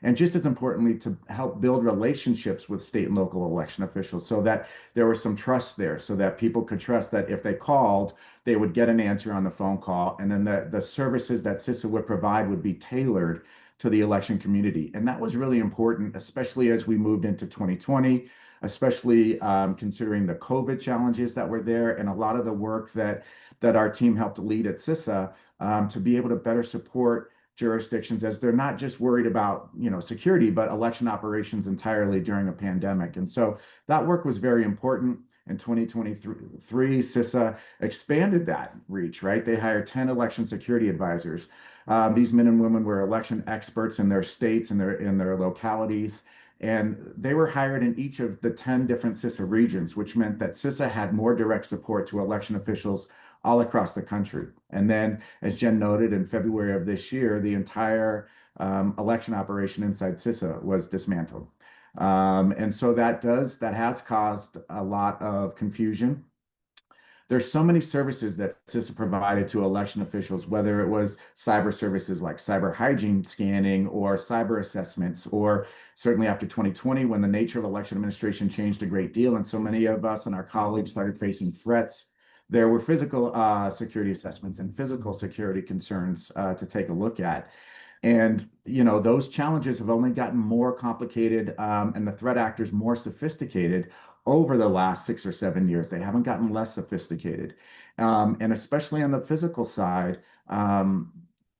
And just as importantly, to help build relationships with state and local election officials so that there was some trust there, so that people could trust that if they called, they would get an answer on the phone call, and then the services that CISA would provide would be tailored to the election community. And that was really important, especially as we moved into 2020, especially considering the COVID challenges that were there and a lot of the work that our team helped lead at CISA to be able to better support jurisdictions as they're not just worried about, security, but election operations entirely during a pandemic. And so that work was very important. In 2023, CISA expanded that reach, right? They hired 10 election security advisors. These men and women were election experts in their states and in their localities. And they were hired in each of the 10 different CISA regions, which meant that CISA had more direct support to election officials all across the country. And then, as Jen noted, in February of this year, the entire election operation inside CISA was dismantled. And so that has caused a lot of confusion. There's so many services that CISA provided to election officials, whether it was cyber services like cyber hygiene scanning or cyber assessments, or certainly after 2020, when the nature of election administration changed a great deal, and so many of us and our colleagues started facing threats, there were physical security assessments and physical security concerns to take a look at. And, those challenges have only gotten more complicated and the threat actors more sophisticated over the last 6 or 7 years. They haven't gotten less sophisticated. And especially on the physical side,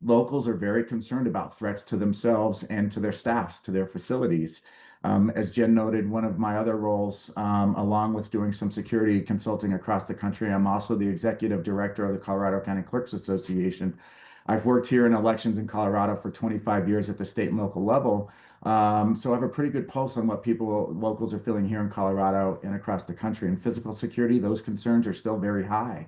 locals are very concerned about threats to themselves and to their staffs, to their facilities. As Jen noted, one of my other roles, along with doing some security consulting across the country, I'm also the executive director of the Colorado County Clerks Association. I've worked here in elections in Colorado for 25 years at the state and local level. So I have a pretty good pulse on what locals are feeling here in Colorado and across the country. And physical security, those concerns are still very high.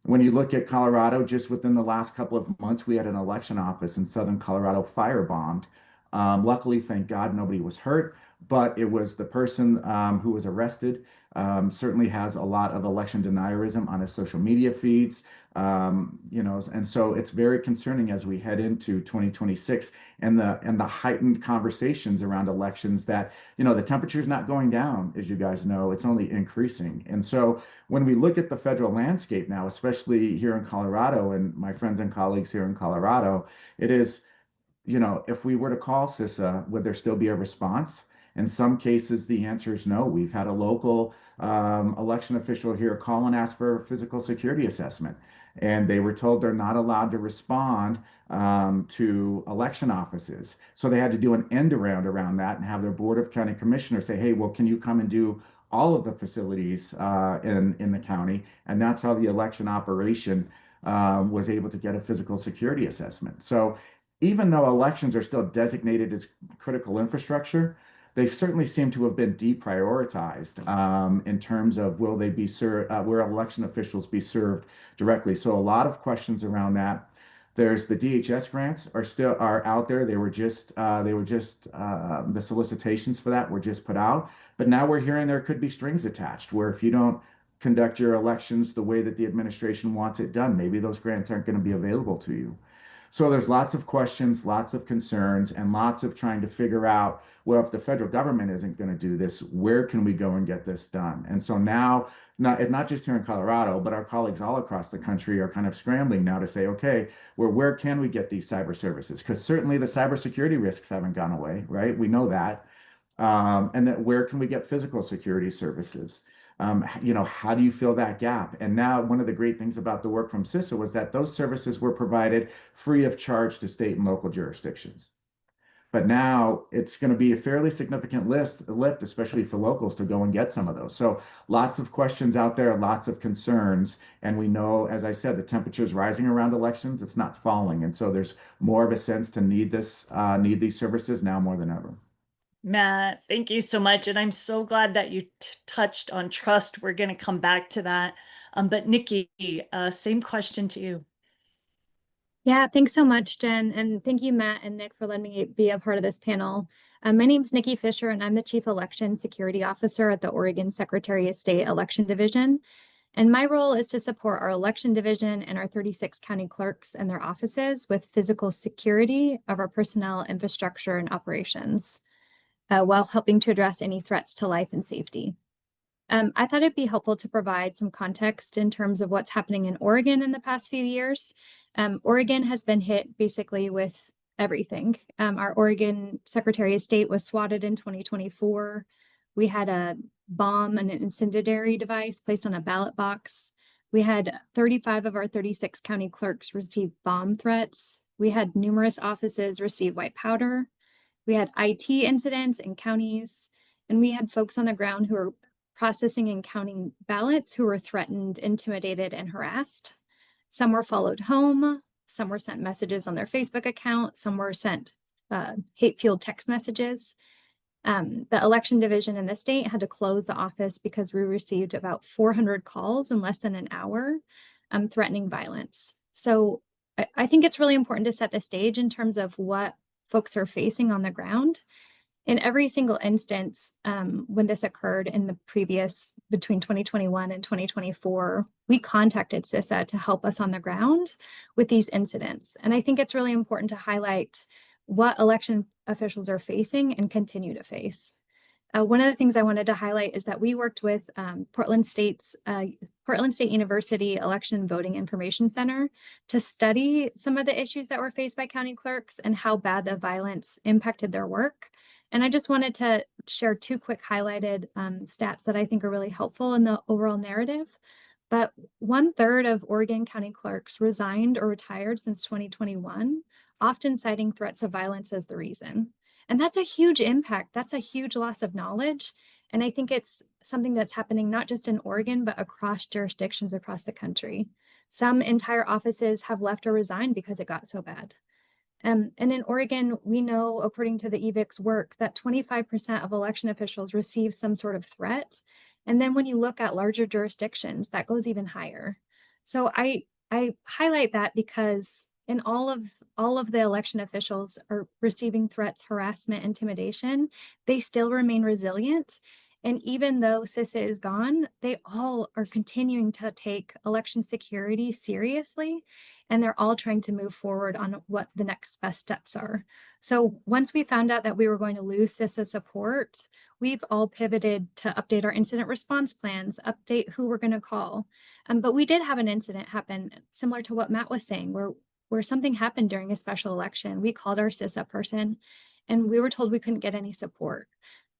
When you look at Colorado, just within the last couple of months, we had an election office in Southern Colorado firebombed. Luckily, thank God, nobody was hurt, but it was the person who was arrested certainly has a lot of election denierism on his social media feeds, and so it's very concerning as we head into 2026 and the heightened conversations around elections that, the temperature is not going down, as you guys know, it's only increasing. And so when we look at the federal landscape now, especially here in Colorado and my friends and colleagues here in Colorado, it is, if we were to call CISA, would there still be a response? In some cases, the answer is no. We've had a local election official here call and ask for a physical security assessment, and they were told they're not allowed to respond to election offices. So they had to do an end around that and have their Board of County Commissioners say, hey, well, can you come and do all of the facilities in the county? And that's how the election operation was able to get a physical security assessment. So even though elections are still designated as critical infrastructure, they certainly seem to have been deprioritized in terms of will they be served, will election officials be served directly? So a lot of questions around that. There's the DHS grants are out there. They were just the solicitations for that were just put out, but now we're hearing there could be strings attached where if you don't conduct your elections the way that the administration wants it done, maybe those grants aren't going to be available to you. So there's lots of questions, lots of concerns, and lots of trying to figure out, well, if the federal government isn't going to do this, where can we go and get this done? And so now, not just here in Colorado, but our colleagues all across the country are kind of scrambling now to say, okay, well, where can we get these cyber services? Because certainly the cybersecurity risks haven't gone away, right? We know that. And that where can we get physical security services? How do you fill that gap? And now one of the great things about the work from CISA was that those services were provided free of charge to state and local jurisdictions. But now it's going to be a fairly significant lift, especially for locals to go and get some of those. So lots of questions out there, lots of concerns. And we know, as I said, the temperature is rising around elections. It's not falling. And so there's more of a sense to need these services now more than ever. Matt, thank you so much. And I'm so glad that you touched on trust. We're going to come back to that. But Nikki, same question to you. Yeah, thanks so much, Jen. And thank you, Matt and Nick, for letting me be a part of this panel. My name is Nikki Fisher, and I'm the Chief Election Security Officer at the Oregon Secretary of State Election Division. And my role is to support our election division and our 36 county clerks and their offices with physical security of our personnel, infrastructure, and operations, while helping to address any threats to life and safety. I thought it'd be helpful to provide some context in terms of what's happening in Oregon in the past few years. Oregon has been hit basically with everything. Our Oregon Secretary of State was swatted in 2024. We had a bomb, an incendiary device placed on a ballot box. We had 35 of our 36 county clerks receive bomb threats. We had numerous offices receive white powder. We had IT incidents in counties, and we had folks on the ground who were processing and counting ballots who were threatened, intimidated, and harassed. Some were followed home. Some were sent messages on their Facebook account. Some were sent hate-fueled text messages. The election division in the state had to close the office because we received about 400 calls in less than an hour threatening violence. So I think it's really important to set the stage in terms of what folks are facing on the ground. In every single instance, when this occurred in the previous, between 2021 and 2024, we contacted CISA to help us on the ground with these incidents. And I think it's really important to highlight what election officials are facing and continue to face. One of the things I wanted to highlight is that we worked with Portland State University Election and Voting Information Center to study some of the issues that were faced by county clerks and how bad the violence impacted their work. And I just wanted to share two quick highlighted stats that I think are really helpful in the overall narrative. But 1/3 of Oregon county clerks resigned or retired since 2021, often citing threats of violence as the reason. And that's a huge impact. That's a huge loss of knowledge. And I think it's something that's happening not just in Oregon, but across jurisdictions across the country. Some entire offices have left or resigned because it got so bad. And in Oregon, we know, according to the EVIC's work, that 25% of election officials receive some sort of threat. And then when you look at larger jurisdictions, that goes even higher. So I highlight that because in all of the election officials are receiving threats, harassment, intimidation, they still remain resilient. And even though CISA is gone, they all are continuing to take election security seriously, and they're all trying to move forward on what the next best steps are. So once we found out that we were going to lose CISA support, we've all pivoted to update our incident response plans, update who we're going to call. But we did have an incident happen similar to what Matt was saying, where something happened during a special election. We called our CISA person, and we were told we couldn't get any support.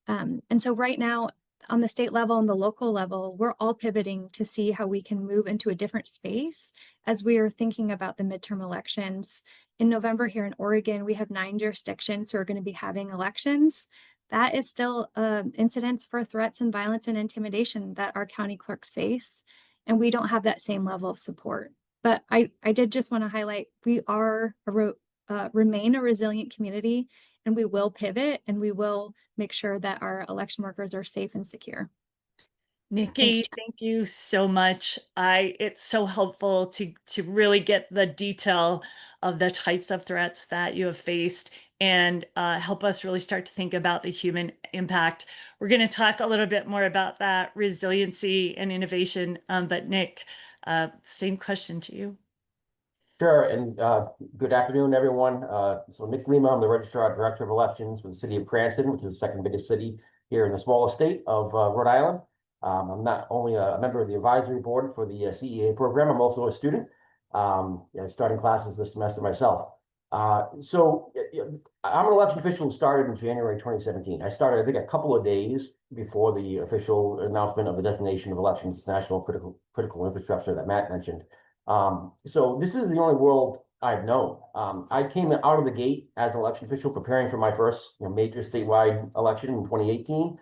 And so right now, on the state level and the local level, we're all pivoting to see how we can move into a different space as we are thinking about the midterm elections. In November here in Oregon, we have 9 jurisdictions who are going to be having elections. That is still incidents for threats and violence and intimidation that our county clerks face, and we don't have that same level of support. But I did just want to highlight, we are remain a resilient community, and we will pivot and we will make sure that our election workers are safe and secure. Nikki, thank you so much. It's so helpful to really get the detail of the types of threats that you have faced and help us really start to think about the human impact. We're going to talk a little bit more about that resiliency and innovation, but Nick, same question to you. Sure, and good afternoon, everyone. So Nick Lima, I'm the Registrar Director of Elections for the city of Cranston, which is the second biggest city here in the smallest state of Rhode Island. I'm not only a member of the advisory board for the CEA program, I'm also a student, starting classes this semester myself. So I'm an election official who started in January 2017. I started, I think, a couple of days before the official announcement of the designation of elections as national critical infrastructure that Matt mentioned. So this is the only world I've known. I came out of the gate as an election official preparing for my first major statewide election in 2018,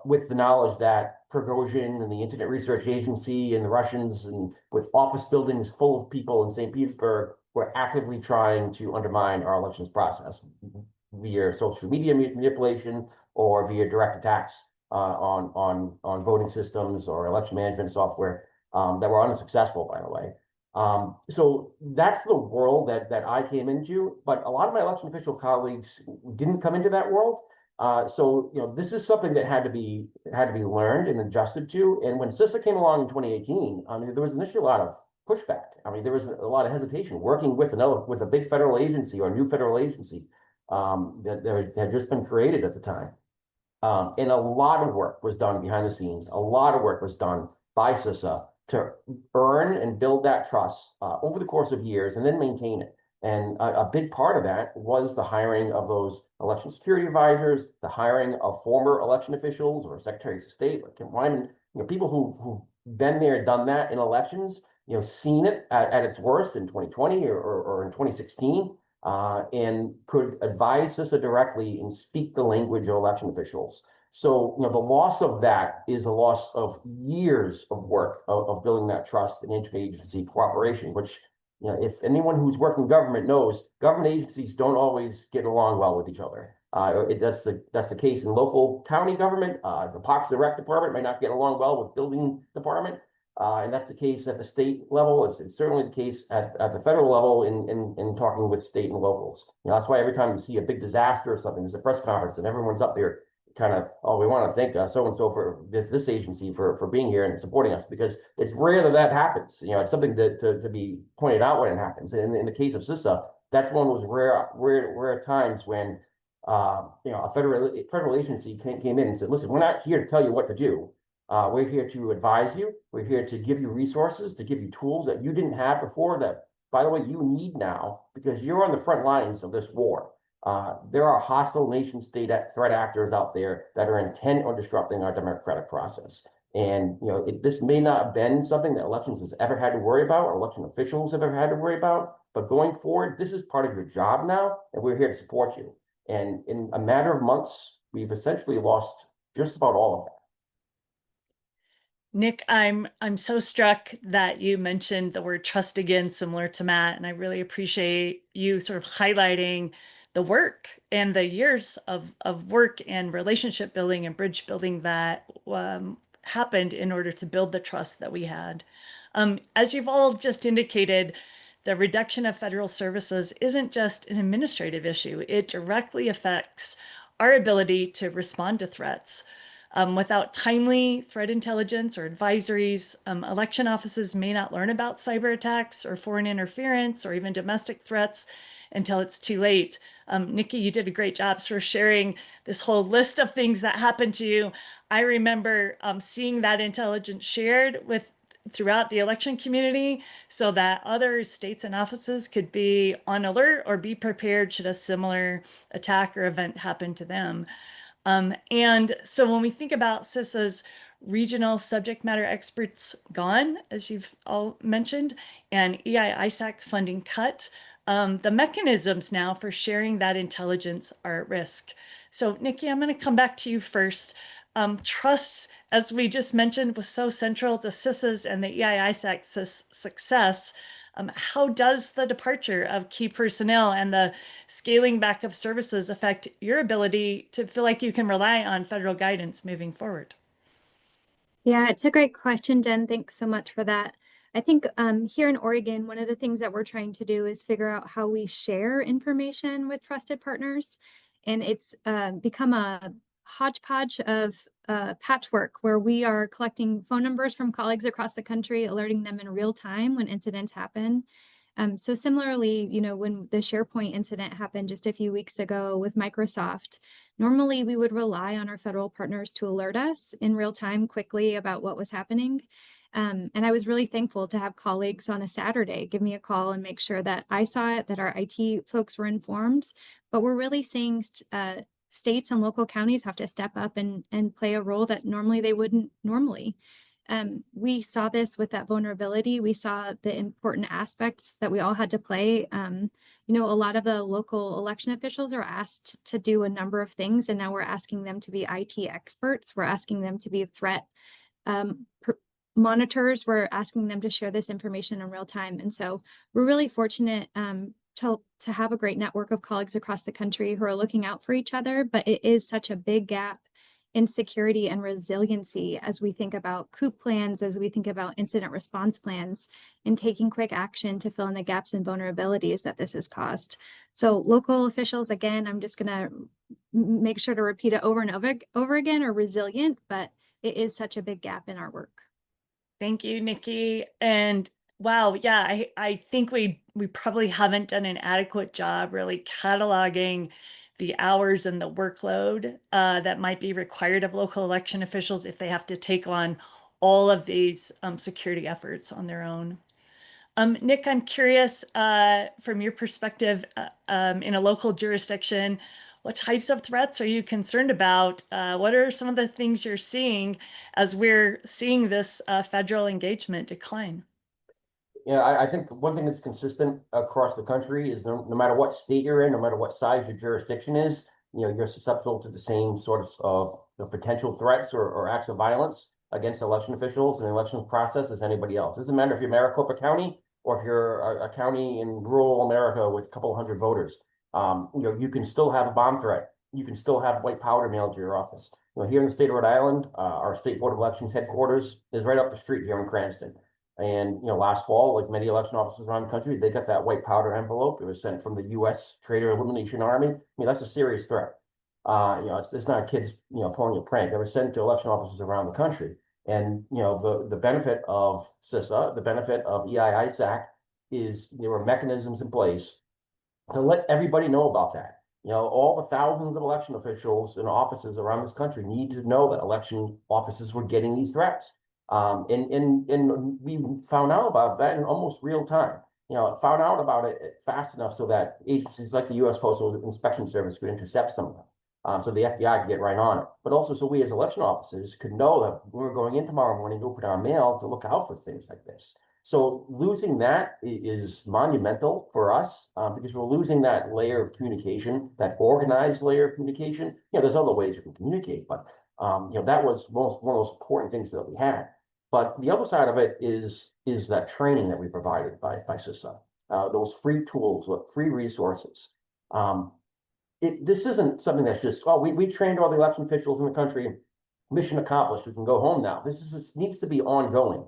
with the knowledge that Prigozhin and the Internet Research Agency and the Russians and with office buildings full of people in St. Petersburg were actively trying to undermine our elections process via social media manipulation or via direct attacks on voting systems or election management software that were unsuccessful, by the way. So that's the world that I came into, but a lot of my election official colleagues didn't come into that world. So this is something that had to be learned and adjusted to. And when CISA came along in 2018, I mean, there was initially a lot of pushback. I mean, there was a lot of hesitation working with a big federal agency or a new federal agency that had just been created at the time. And a lot of work was done behind the scenes. A lot of work was done by CISA to earn and build that trust over the course of years and then maintain it. And a big part of that was the hiring of those election security advisors, the hiring of former election officials or secretaries of state, like Kim Wyman, people who've been there, done that in elections, seen it at its worst in 2020 or in 2016, and could advise CISA directly and speak the language of election officials. So, the loss of that is a loss of years of work of building that trust and interagency cooperation, which, if anyone who's worked in government knows, government agencies don't always get along well with each other. That's the case in local county government. The Parks and Rec department might not get along well with building department. And that's the case at the state level. It's certainly the case at the federal level in talking with state and locals. That's why every time you see a big disaster or something, there's a press conference and everyone's up there kind of, oh, we want to thank so-and-so for this agency for being here and supporting us, because it's rare that happens. It's something to be pointed out when it happens. And in the case of CISA, that's one of those rare times when a federal agency came in and said, listen, we're not here to tell you what to do. We're here to advise you. We're here to give you resources, to give you tools that you didn't have before that, by the way, you need now because you're on the front lines of this war. There are hostile nation state threat actors out there that are intent on disrupting our democratic process. And, this may not have been something that elections has ever had to worry about or election officials have ever had to worry about. But going forward, this is part of your job now, and we're here to support you. And in a matter of months, we've essentially lost just about all of that. Nick, I'm so struck that you mentioned the word trust again, similar to Matt, and I really appreciate you sort of highlighting the work and the years of work and relationship building and bridge building that happened in order to build the trust that we had. As you've all just indicated, the reduction of federal services isn't just an administrative issue. It directly affects our ability to respond to threats. Without timely threat intelligence or advisories, election offices may not learn about cyber attacks or foreign interference or even domestic threats until it's too late. Nikki, you did a great job sort of sharing this whole list of things that happened to you. I remember seeing that intelligence shared throughout the election community so that other states and offices could be on alert or be prepared should a similar attack or event happen to them. And so when we think about CISA's regional subject matter experts gone, as you've all mentioned, and EI-ISAC funding cut, the mechanisms now for sharing that intelligence are at risk. So Nikki, I'm going to come back to you first. Trust, as we just mentioned, was so central to CISA's and the EI-ISAC's success. How does the departure of key personnel and the scaling back of services affect your ability to feel like you can rely on federal guidance moving forward? Yeah, it's a great question, Jen. Thanks so much for that. I think here in Oregon, one of the things that we're trying to do is figure out how we share information with trusted partners. And it's become a hodgepodge of patchwork where we are collecting phone numbers from colleagues across the country, alerting them in real time when incidents happen. So similarly, when the SharePoint incident happened just a few weeks ago with Microsoft, normally we would rely on our federal partners to alert us in real time quickly about what was happening. And I was really thankful to have colleagues on a Saturday give me a call and make sure that I saw it, that our IT folks were informed. But we're really seeing states and local counties have to step up and play a role that normally they wouldn't normally. We saw this with that vulnerability. We saw the important aspects that we all had to play. A lot of the local election officials are asked to do a number of things, and now we're asking them to be IT experts. We're asking them to be threat monitors. We're asking them to share this information in real time. And so we're really fortunate to have a great network of colleagues across the country who are looking out for each other, but it is such a big gap in security and resiliency as we think about coup plans, as we think about incident response plans, and taking quick action to fill in the gaps and vulnerabilities that this has caused. So local officials, again, I'm just going to make sure to repeat it over and over again, are resilient, but it is such a big gap in our work. Thank you, Nikki. And wow, yeah, I think we probably haven't done an adequate job really cataloging the hours and the workload that might be required of local election officials if they have to take on all of these security efforts on their own. Nick, I'm curious from your perspective in a local jurisdiction, what types of threats are you concerned about? What are some of the things you're seeing as we're seeing this federal engagement decline? Yeah, I think one thing that's consistent across the country is no matter what state you're in, no matter what size your jurisdiction is, you're susceptible to the same sorts of potential threats or acts of violence against election officials and the election process as anybody else. It doesn't matter if you're Maricopa County or if you're a county in rural America with a couple hundred voters. You can still have a bomb threat. You can still have white powder mailed to your office. Here in the state of Rhode Island, our state board of elections headquarters is right up the street here in Cranston. And last fall, like many election offices around the country, they got that white powder envelope. It was sent from the U.S. Traitor Elimination Army. That's a serious threat. It's not kids pulling a prank. They were sent to election offices around the country. And the benefit of CISA, the benefit of EISAC is there were mechanisms in place to let everybody know about that. All the thousands of election officials in offices around this country need to know that election offices were getting these threats. And we found out about that in almost real time. Found out about it fast enough so that agencies like the U.S. Postal Inspection Service could intercept some of them. So the FBI could get right on it. But also so we as election officers could know that we were going in tomorrow morning to open our mail to look out for things like this. So losing that is monumental for us because we're losing that layer of communication, that organized layer of communication. There's other ways we can communicate, but that was one of those important things that we had. But the other side of it is that training that we provided by CISA, those free tools, free resources. This isn't something that's just, we trained all the election officials in the country, mission accomplished, we can go home now. This needs to be ongoing,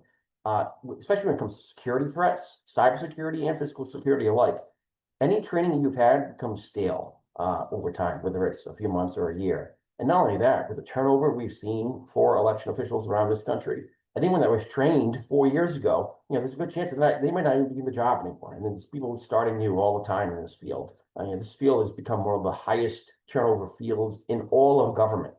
especially when it comes to security threats, cybersecurity and physical security alike. Any training that you've had becomes stale over time, whether it's a few months or a year. And not only that, with the turnover we've seen for election officials around this country, anyone that was trained 4 years ago, there's a good chance that they might not even be in the job anymore. And then there's people starting new all the time in this field. This field has become one of the highest turnover fields in all of government.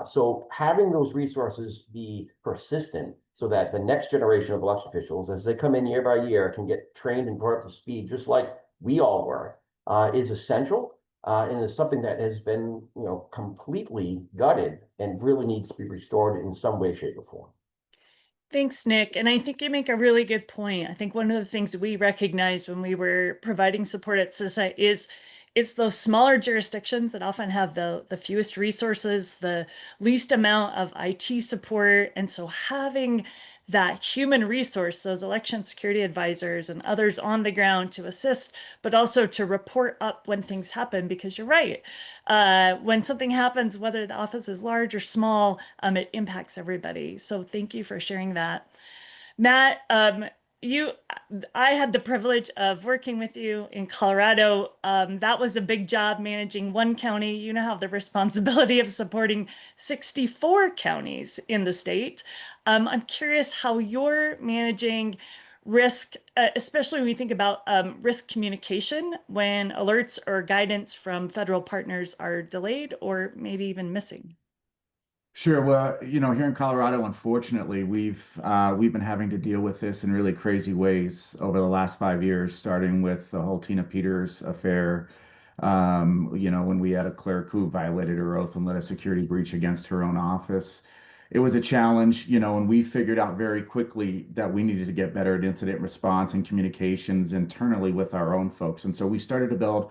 So having those resources be persistent so that the next generation of election officials, as they come in year by year, can get trained and brought up to speed, just like we all were, is essential. And is something that has been, completely gutted and really needs to be restored in some way, shape, or form. Thanks, Nick. And I think you make a really good point. I think one of the things we recognized when we were providing support at CISA is it's those smaller jurisdictions that often have the fewest resources, the least amount of IT support. And so having that human resource, those election security advisors and others on the ground to assist, but also to report up when things happen, because you're right. When something happens, whether the office is large or small, it impacts everybody. So thank you for sharing that. Matt, I had the privilege of working with you in Colorado. That was a big job managing one county. You now have the responsibility of supporting 64 counties in the state. I'm curious how you're managing risk, especially when we think about risk communication when alerts or guidance from federal partners are delayed or maybe even missing. Sure. Well, here in Colorado, unfortunately, we've been having to deal with this in really crazy ways over the last 5 years, starting with the whole Tina Peters affair. When we had a clerk who violated her oath and led a security breach against her own office. it was a challenge, and we figured out very quickly that we needed to get better at incident response and communications internally with our own folks. And so we started to build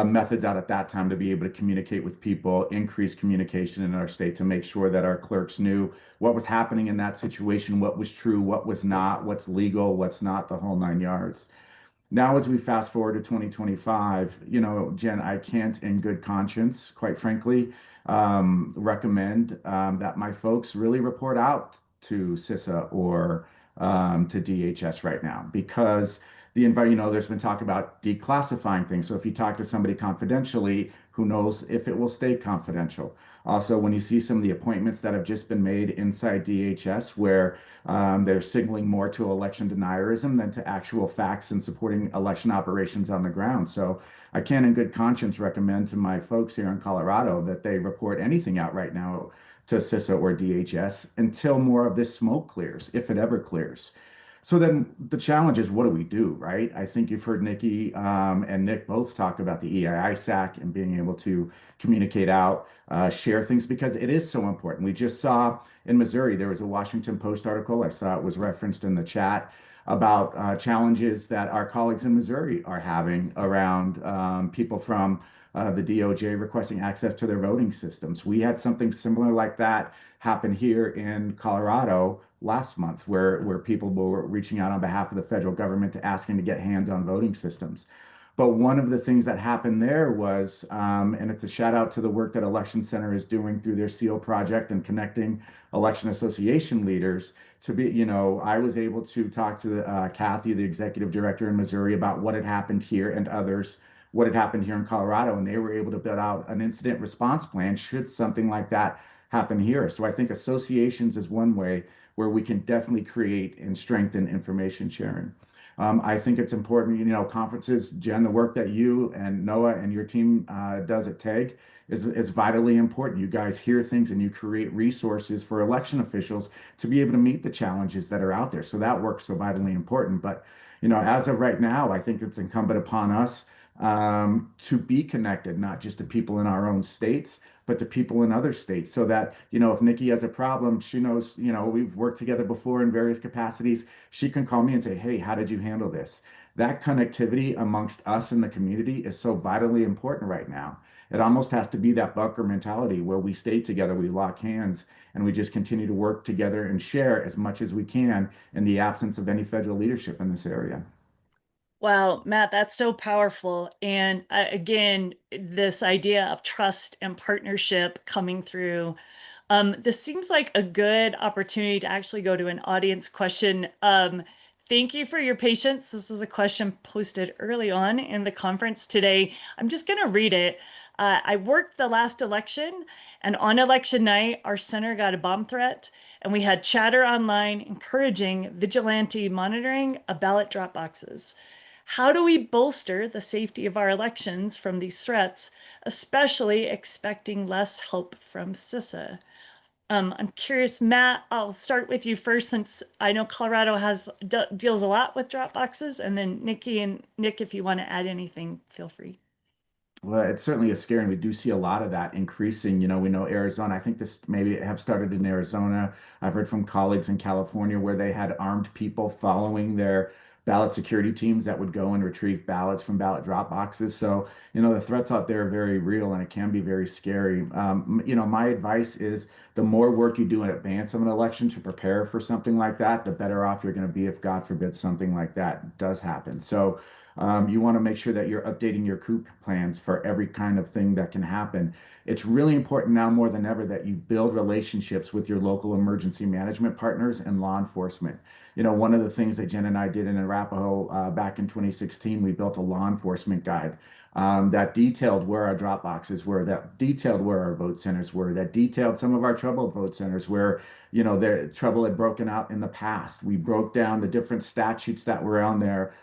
methods out at that time to be able to communicate with people, increase communication in our state to make sure that our clerks knew what was happening in that situation, what was true, what was not, what's legal, what's not, the whole 9 yards. Now, as we fast forward to 2025, Jen, I can't in good conscience, quite frankly, recommend that my folks really report out to CISA or to DHS right now, because there's been talk about declassifying things. So if you talk to somebody confidentially, who knows if it will stay confidential? Also, when you see some of the appointments that have just been made inside DHS, where they're signaling more to election denierism than to actual facts and supporting election operations on the ground. So I can, in good conscience, recommend to my folks here in Colorado that they report anything out right now to CISA or DHS until more of this smoke clears, if it ever clears. So then the challenge is, what do we do, right? I think you've heard Nikki and Nick both talk about the EISAC and being able to communicate out, share things, because it is so important. We just saw in Missouri, there was a Washington Post article, I saw it was referenced in the chat, about challenges that our colleagues in Missouri are having around people from the DOJ requesting access to their voting systems. We had something similar like that happen here in Colorado last month, where people were reaching out on behalf of the federal government to asking to get hands on voting systems. But one of the things that happened there was, and it's a shout out to the work that Election Center is doing through their SEAL project and connecting election association leaders to be, I was able to talk to Kathy, the executive director in Missouri, about what had happened here, and others, what had happened here in Colorado. And they were able to build out an incident response plan should something like that happen here. So I think associations is one way where we can definitely create and strengthen information sharing. I think it's important, conferences, Jen, the work that you and Noah and your team does at TAG is vitally important. You guys hear things and you create resources for election officials to be able to meet the challenges that are out there. So that work's so vitally important. But, as of right now, I think it's incumbent upon us to be connected, not just to people in our own states, but to people in other states, so that, if Nikki has a problem, she knows, we've worked together before in various capacities. She can call me and say, hey, how did you handle this? That connectivity amongst us in the community is so vitally important right now. It almost has to be that bunker mentality where we stay together, we lock hands, and we just continue to work together and share as much as we can in the absence of any federal leadership in this area. Wow, Matt, that's so powerful. And again, this idea of trust and partnership coming through. This seems like a good opportunity to actually go to an audience question. Thank you for your patience. This was a question posted early on in the conference today. I'm just going to read it. I worked the last election, and on election night, our center got a bomb threat, and we had chatter online encouraging vigilante monitoring of ballot drop boxes. How do we bolster the safety of our elections from these threats, especially expecting less help from CISA? I'm curious, Matt, I'll start with you first, since I know Colorado deals a lot with drop boxes, and then Nikki and Nick, if you want to add anything, feel free. Well, it certainly is scary. We do see a lot of that increasing. We know Arizona, I think this maybe have started in Arizona. I've heard from colleagues in California where they had armed people following their ballot security teams that would go and retrieve ballots from ballot drop boxes. So, the threats out there are very real, and it can be very scary. My advice is the more work you do in advance of an election to prepare for something like that, the better off you're going to be if, God forbid, something like that does happen. So you want to make sure that you're updating your COOP plans for every kind of thing that can happen. It's really important now more than ever that you build relationships with your local emergency management partners and law enforcement. One of the things that Jen and I did in Arapahoe back in 2016, we built a law enforcement guide that detailed where our drop boxes were, that detailed where our vote centers were, that detailed some of our troubled vote centers where, their trouble had broken out in the past. We broke down the different statutes that were on there,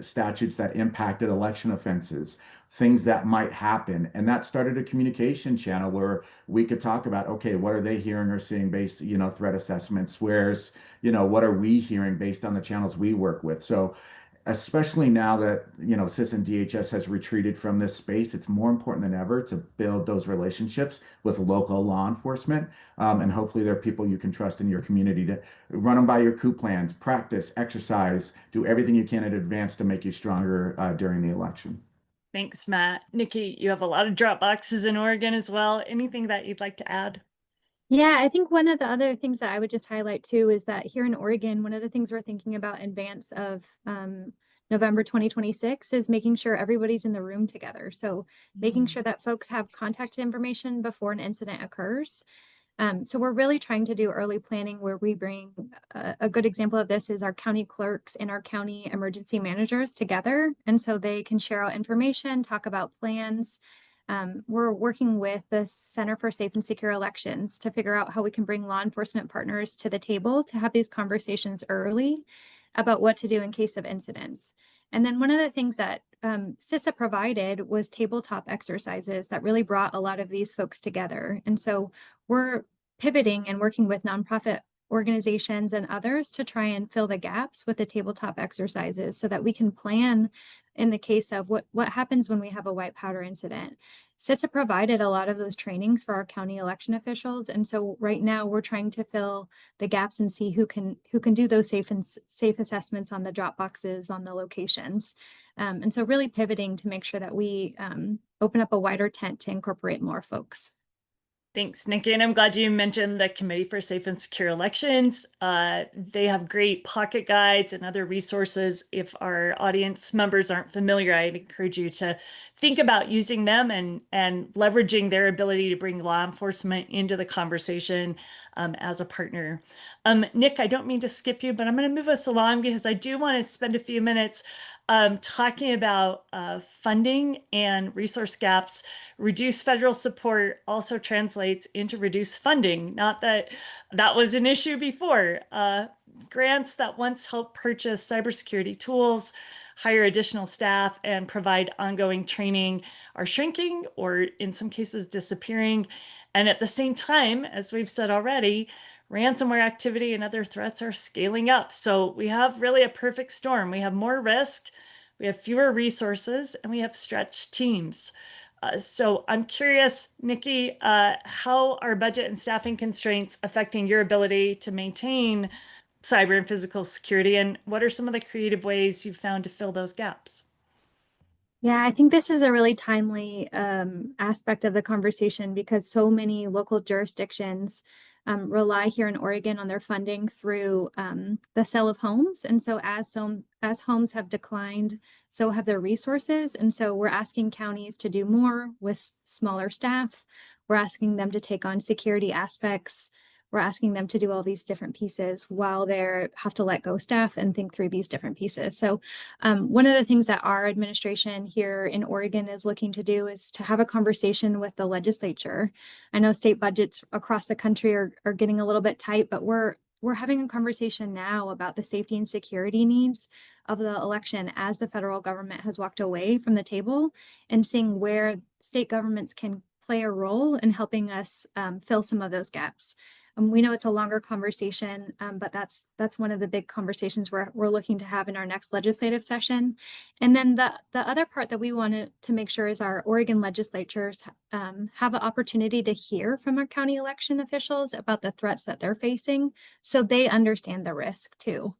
statutes that impacted election offenses, things that might happen. And that started a communication channel where we could talk about, okay, what are they hearing or seeing based, threat assessments? Where's, what are we hearing based on the channels we work with? So especially now that, CISA and DHS has retreated from this space, it's more important than ever to build those relationships with local law enforcement. And hopefully there are people you can trust in your community to run them by your coup plans, practice, exercise, do everything you can in advance to make you stronger during the election. Thanks, Matt. Nikki, you have a lot of drop boxes in Oregon as well. Anything that you'd like to add? Yeah, I think one of the other things that I would just highlight too is that here in Oregon, one of the things we're thinking about in advance of November 2026 is making sure everybody's in the room together. So making sure that folks have contact information before an incident occurs. So we're really trying to do early planning where we bring a good example of this is our county clerks and our county emergency managers together. And so they can share out information, talk about plans. We're working with the Center for Safe and Secure Elections to figure out how we can bring law enforcement partners to the table to have these conversations early about what to do in case of incidents. And then one of the things that CISA provided was tabletop exercises that really brought a lot of these folks together. And so we're pivoting and working with nonprofit organizations and others to try and fill the gaps with the tabletop exercises so that we can plan in the case of what happens when we have a white powder incident. CISA provided a lot of those trainings for our county election officials. And so right now we're trying to fill the gaps and see who can do those safe assessments on the drop boxes, on the locations. And so really pivoting to make sure that we open up a wider tent to incorporate more folks. Thanks, Nikki. And I'm glad you mentioned the Committee for Safe and Secure Elections. They have great pocket guides and other resources. If our audience members aren't familiar, I'd encourage you to think about using them and leveraging their ability to bring law enforcement into the conversation as a partner. Nick, I don't mean to skip you, but I'm going to move us along because I do want to spend a few minutes talking about funding and resource gaps. Reduced federal support also translates into reduced funding. Not that that was an issue before. Grants that once helped purchase cybersecurity tools, hire additional staff, and provide ongoing training are shrinking or in some cases disappearing. And at the same time, as we've said already, ransomware activity and other threats are scaling up. So we have really a perfect storm. We have more risk, we have fewer resources, and we have stretched teams. So I'm curious, Nikki, how are budget and staffing constraints affecting your ability to maintain cyber and physical security? And what are some of the creative ways you've found to fill those gaps? Yeah, I think this is a really timely aspect of the conversation because so many local jurisdictions rely here in Oregon on their funding through the sale of homes. And so as homes have declined, so have their resources. And so we're asking counties to do more with smaller staff. We're asking them to take on security aspects. We're asking them to do all these different pieces while they have to let go staff and think through these different pieces. So one of the things that our administration here in Oregon is looking to do is to have a conversation with the legislature. I know state budgets across the country are getting a little bit tight, but we're having a conversation now about the safety and security needs of the election as the federal government has walked away from the table and seeing where state governments can play a role in helping us fill some of those gaps. We know it's a longer conversation, but that's one of the big conversations we're looking to have in our next legislative session. And then the other part that we wanted to make sure is our Oregon legislatures have an opportunity to hear from our county election officials about the threats that they're facing so they understand the risk too.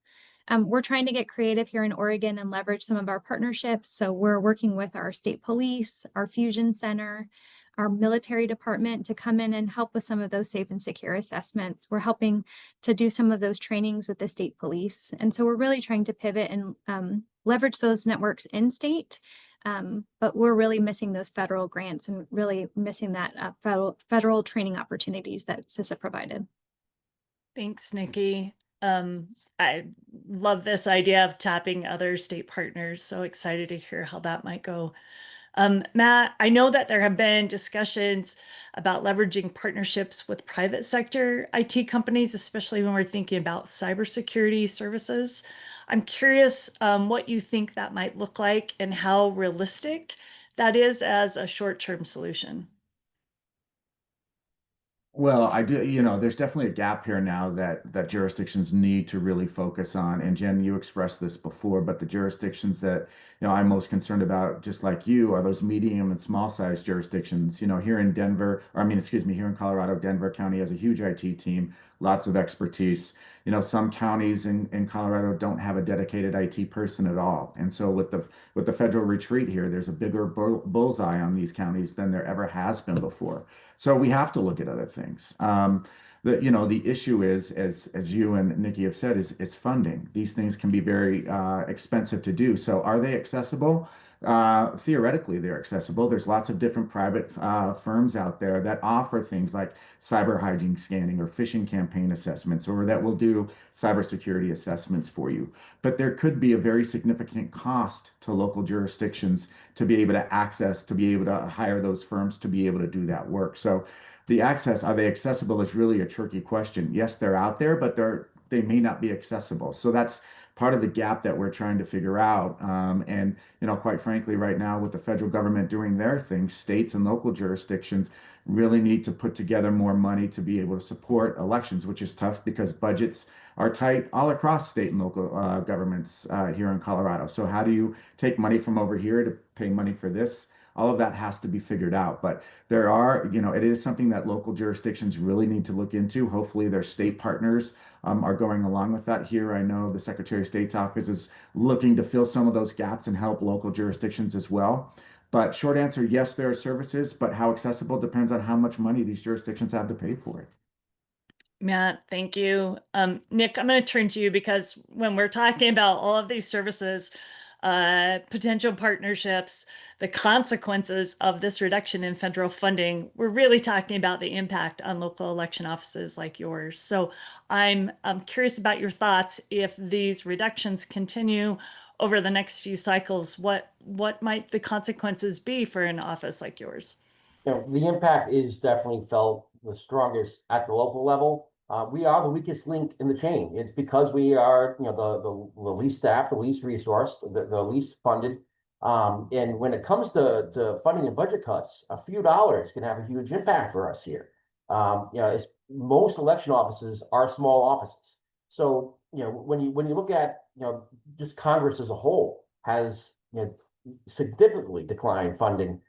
We're trying to get creative here in Oregon and leverage some of our partnerships. So we're working with our state police, our fusion center, our military department to come in and help with some of those safe and secure assessments. We're helping to do some of those trainings with the state police. And so we're really trying to pivot and leverage those networks in state. But we're really missing those federal grants and really missing that federal training opportunities that CISA provided. Thanks, Nikki. I love this idea of tapping other state partners. So excited to hear how that might go. Matt, I know that there have been discussions about leveraging partnerships with private sector IT companies, especially when we're thinking about cybersecurity services. I'm curious what you think that might look like and how realistic that is as a short-term solution. Well, I do, there's definitely a gap here now that jurisdictions need to really focus on. And Jen, you expressed this before, but the jurisdictions that, I'm most concerned about, just like you, are those medium and small sized jurisdictions. Here in Denver, or I mean, excuse me, here in Colorado, Denver County has a huge IT team, lots of expertise. Some counties in Colorado don't have a dedicated IT person at all. And so with the federal retreat here, there's a bigger bullseye on these counties than there ever has been before. So we have to look at other things. The issue is, as you and Nikki have said, is funding. These things can be very expensive to do. So are they accessible? Theoretically, they're accessible. There's lots of different private firms out there that offer things like cyber hygiene scanning or phishing campaign assessments, or that will do cybersecurity assessments for you. But there could be a very significant cost to local jurisdictions to be able to access, to be able to hire those firms to be able to do that work. So the access, are they accessible, is really a tricky question. Yes, they're out there, but they may not be accessible. So that's part of the gap that we're trying to figure out. And quite frankly, right now with the federal government doing their thing, states and local jurisdictions really need to put together more money to be able to support elections, which is tough because budgets are tight all across state and local governments here in Colorado. So how do you take money from over here to pay money for this? All of that has to be figured out. But it is something that local jurisdictions really need to look into. Hopefully their state partners are going along with that here. I know the Secretary of State's office is looking to fill some of those gaps and help local jurisdictions as well. But short answer, yes, there are services, but how accessible depends on how much money these jurisdictions have to pay for it. Matt, thank you. Nick, I'm going to turn to you because when we're talking about all of these services, potential partnerships, the consequences of this reduction in federal funding, we're really talking about the impact on local election offices like yours. So I'm curious about your thoughts. If these reductions continue over the next few cycles, what might the consequences be for an office like yours? The impact is definitely felt the strongest at the local level. We are the weakest link in the chain. It's because we are, the least staffed, the least resourced, the least funded. And when it comes to funding and budget cuts, a few dollars can have a huge impact for us here. Most election offices are small offices. So, when you look at, just Congress as a whole has, significantly declined funding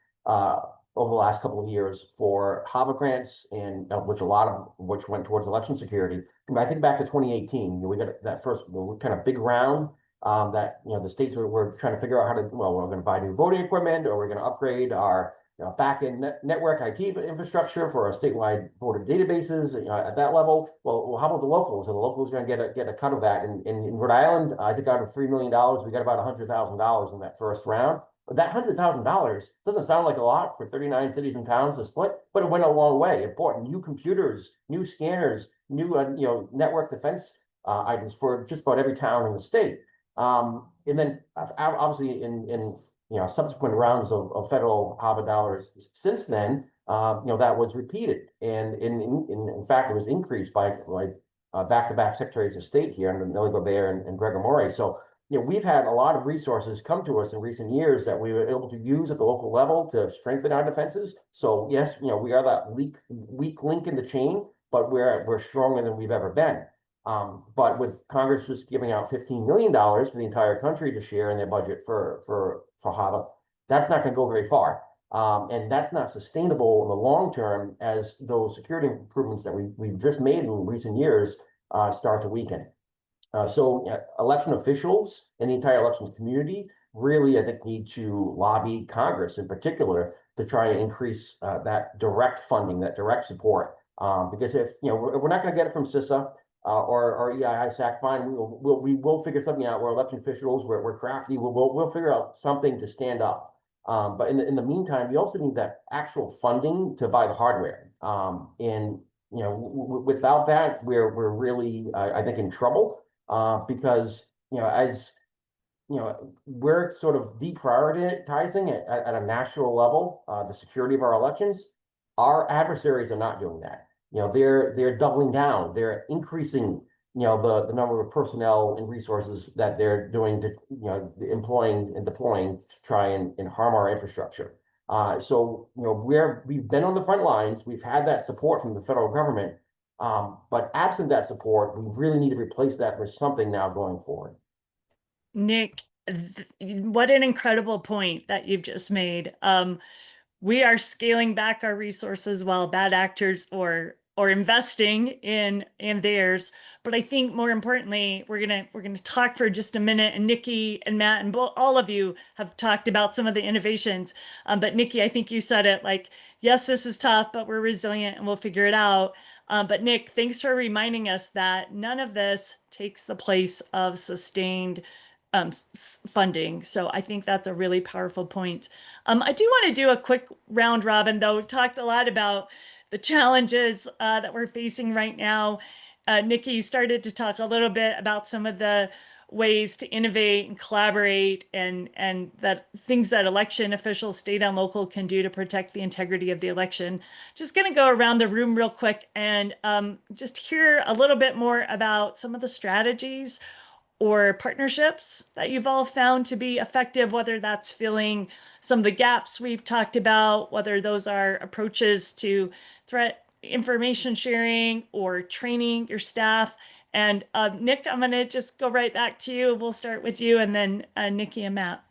over the last couple of years for HAVA grants, and which a lot of which went towards election security. I think back to 2018, we got that first kind of big round that the states were trying to figure out how to, we're going to buy new voting equipment, or we're going to upgrade our back-end network IT infrastructure for our statewide voter databases at that level. Well, how about the locals? And the locals are going to get a cut of that. In Rhode Island, I think out of $3 million, we got about $100,000 in that first round. That $100,000 doesn't sound like a lot for 39 cities and towns to split, but it went a long way. It bought new computers, new scanners, new network defense items for just about every town in the state. And then obviously in subsequent rounds of federal HAVA dollars since then, that was repeated, and in fact it was increased by back-to-back secretaries of state here, and Levitt and Orey. So we've had a lot of resources come to us in recent years that we were able to use at the local level to strengthen our defenses. So yes, we are that weak link in the chain, but we're stronger than we've ever been. But with Congress just giving out $15 million for the entire country to share in their budget for HAVA, that's not going to go very far. And that's not sustainable in the long term as those security improvements that we've just made in recent years start to weaken. So election officials and the entire elections community really, I think, need to lobby Congress in particular to try and increase that direct funding, that direct support. Because if we're not going to get it from CISA or ISAC, fine, we will figure something out. We're election officials. We're crafty. We'll figure out something to stand up. But in the meantime, we also need that actual funding to buy the hardware. And without that, we're really, I think, in trouble. Because as we're sort of deprioritizing at a national level the security of our elections. Our adversaries are not doing that. They're doubling down. They're increasing the number of personnel and resources that they're doing to employing and deploying to try and harm our infrastructure. So, we've been on the front lines. We've had that support from the federal government. But absent that support, we really need to replace that with something now going forward. Nick, what an incredible point that you've just made. We are scaling back our resources while bad actors or investing in theirs. But I think more importantly, we're gonna talk for just a minute. And Nikki and Matt and all of you have talked about some of the innovations. But Nikki, I think you said it like, yes, this is tough, but we're resilient and we'll figure it out. But Nick, thanks for reminding us that none of this takes the place of sustained funding. So I think that's a really powerful point. I do want to do a quick round robin, though. We've talked a lot about the challenges that we're facing right now. Nikki, you started to talk a little bit about some of the ways to innovate and collaborate and that things that election officials, state and local, can do to protect the integrity of the election. Just going to go around the room real quick and just hear a little bit more about some of the strategies or partnerships that you've all found to be effective, whether that's filling some of the gaps we've talked about, whether those are approaches to threat information sharing or training your staff. And Nick, I'm going to just go right back to you. We'll start with you and then Nikki and Matt.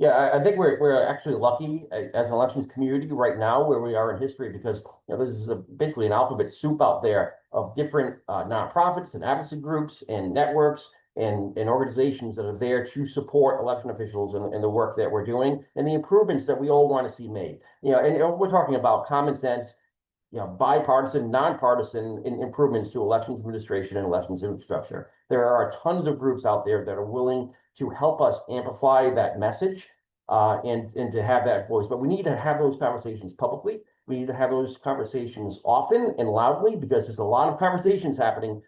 Yeah, I think we're actually lucky as an elections community right now where we are in history because this is basically an alphabet soup out there of different nonprofits and advocacy groups and networks and organizations that are there to support election officials in the work that we're doing and the improvements that we all want to see made. And we're talking about common sense, bipartisan, nonpartisan improvements to elections administration and elections infrastructure. There are tons of groups out there that are willing to help us amplify that message and to have that voice. But we need to have those conversations publicly. We need to have those conversations often and loudly because there's a lot of conversations happening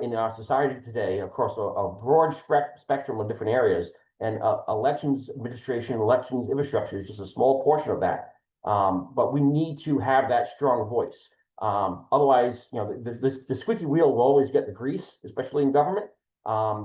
in our society today across a broad spectrum of different areas. And elections administration, elections infrastructure is just a small portion of that. But we need to have that strong voice. Otherwise, the squeaky wheel will always get the grease, especially in government.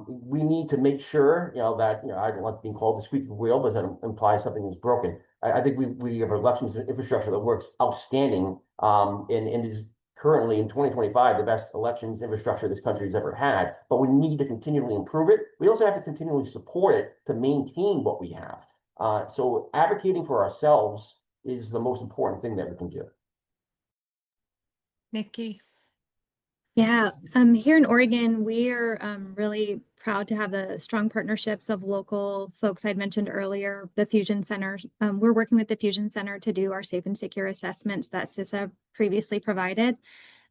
We need to make sure, that, I don't like being called the squeaky wheel because that implies something is broken. I think we have elections infrastructure that works outstanding and is currently in 2025 the best elections infrastructure this country has ever had. But we need to continually improve it. We also have to continually support it to maintain what we have. So advocating for ourselves is the most important thing that we can do. Nikki. Yeah, here in Oregon, we are really proud to have the strong partnerships of local folks I'd mentioned earlier, the Fusion Center. We're working with the Fusion Center to do our safe and secure assessments that CISA previously provided.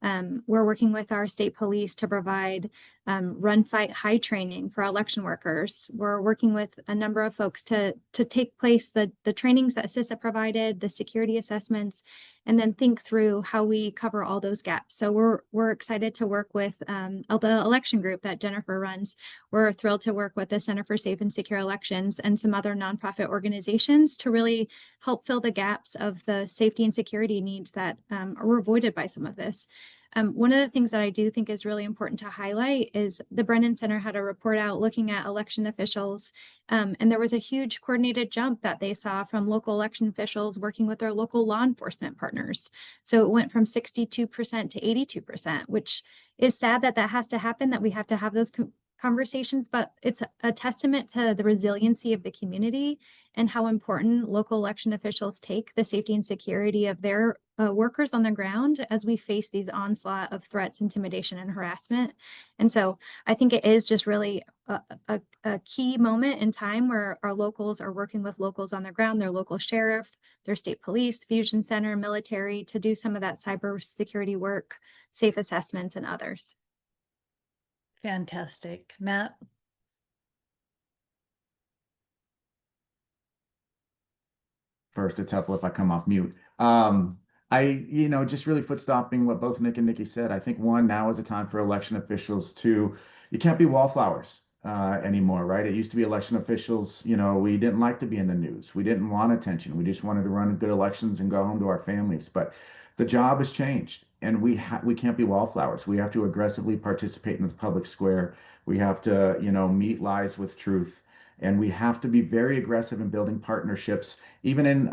We're working with our state police to provide run, fight, hide training for election workers. We're working with a number of folks to take place the trainings that CISA provided, the security assessments, and then think through how we cover all those gaps. So we're excited to work with the election group that Jennifer runs. We're thrilled to work with the Center for Safe and Secure Elections and some other nonprofit organizations to really help fill the gaps of the safety and security needs that were avoided by some of this. One of the things that I do think is really important to highlight is the Brennan Center had a report out looking at election officials, and there was a huge coordinated jump that they saw from local election officials working with their local law enforcement partners. So it went from 62% to 82%, which is sad that has to happen, that we have to have those conversations, but it's a testament to the resiliency of the community and how important local election officials take the safety and security of their workers on the ground as we face these onslaught of threats, intimidation, and harassment. And so I think it is just really a key moment in time where our locals are working with locals on the ground, their local sheriff, their state police, Fusion Center, military, to do some of that cybersecurity work, safe assessments, and others. Fantastic. Matt? First, it's helpful if I come off mute. Just really foot stomping what both Nick and Nikki said. I think now is a time for election officials you can't be wallflowers anymore, right? It used to be election officials, we didn't like to be in the news. We didn't want attention. We just wanted to run good elections and go home to our families. But the job has changed. And we can't be wallflowers. We have to aggressively participate in this public square. We have to, meet lies with truth And we have to be very aggressive in building partnerships, even in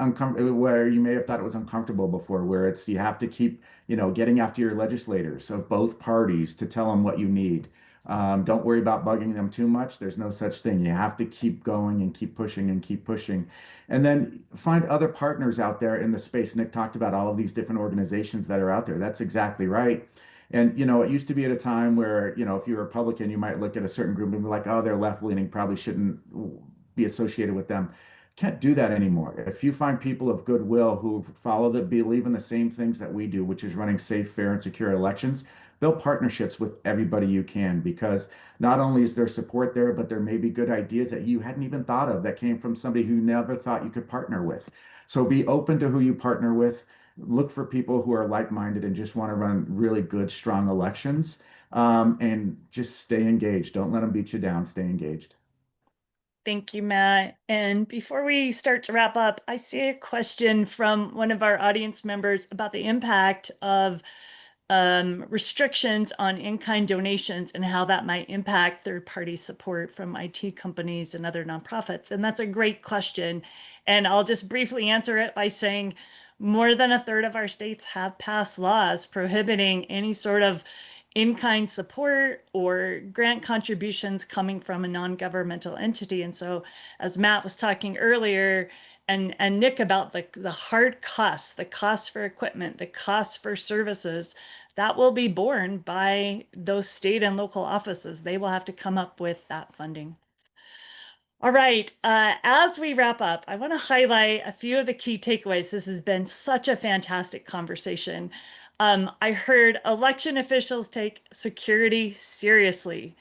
where you may have thought it was uncomfortable before, where it's you have to keep, getting after your legislators of both parties to tell them what you need. Don't worry about bugging them too much. There's no such thing. You have to keep going and keep pushing and keep pushing. And then find other partners out there in the space. Nick talked about all of these different organizations that are out there. That's exactly right. And, it used to be at a time where, if you're a Republican, you might look at a certain group and be like, oh, they're left-leaning, probably shouldn't be associated with them. Can't do that anymore. If you find people of goodwill who believe in the same things that we do, which is running safe, fair, and secure elections, build partnerships with everybody you can, because not only is there support there, but there may be good ideas that you hadn't even thought of that came from somebody who never thought you could partner with. So be open to who you partner with. Look for people who are like-minded and just want to run really good, strong elections, and just stay engaged. Don't let them beat you down. Stay engaged. Thank you, Matt. And before we start to wrap up, I see a question from one of our audience members about the impact of restrictions on in-kind donations and how that might impact third-party support from IT companies and other nonprofits. And that's a great question. And I'll just briefly answer it by saying more than a third of our states have passed laws prohibiting any sort of in-kind support or grant contributions coming from a non-governmental entity. And so, as Matt was talking earlier, and Nick about the hard costs, the costs for equipment, the costs for services, that will be borne by those state and local offices. They will have to come up with that funding. All right, as we wrap up, I want to highlight a few of the key takeaways. This has been such a fantastic conversation. I heard election officials take security seriously,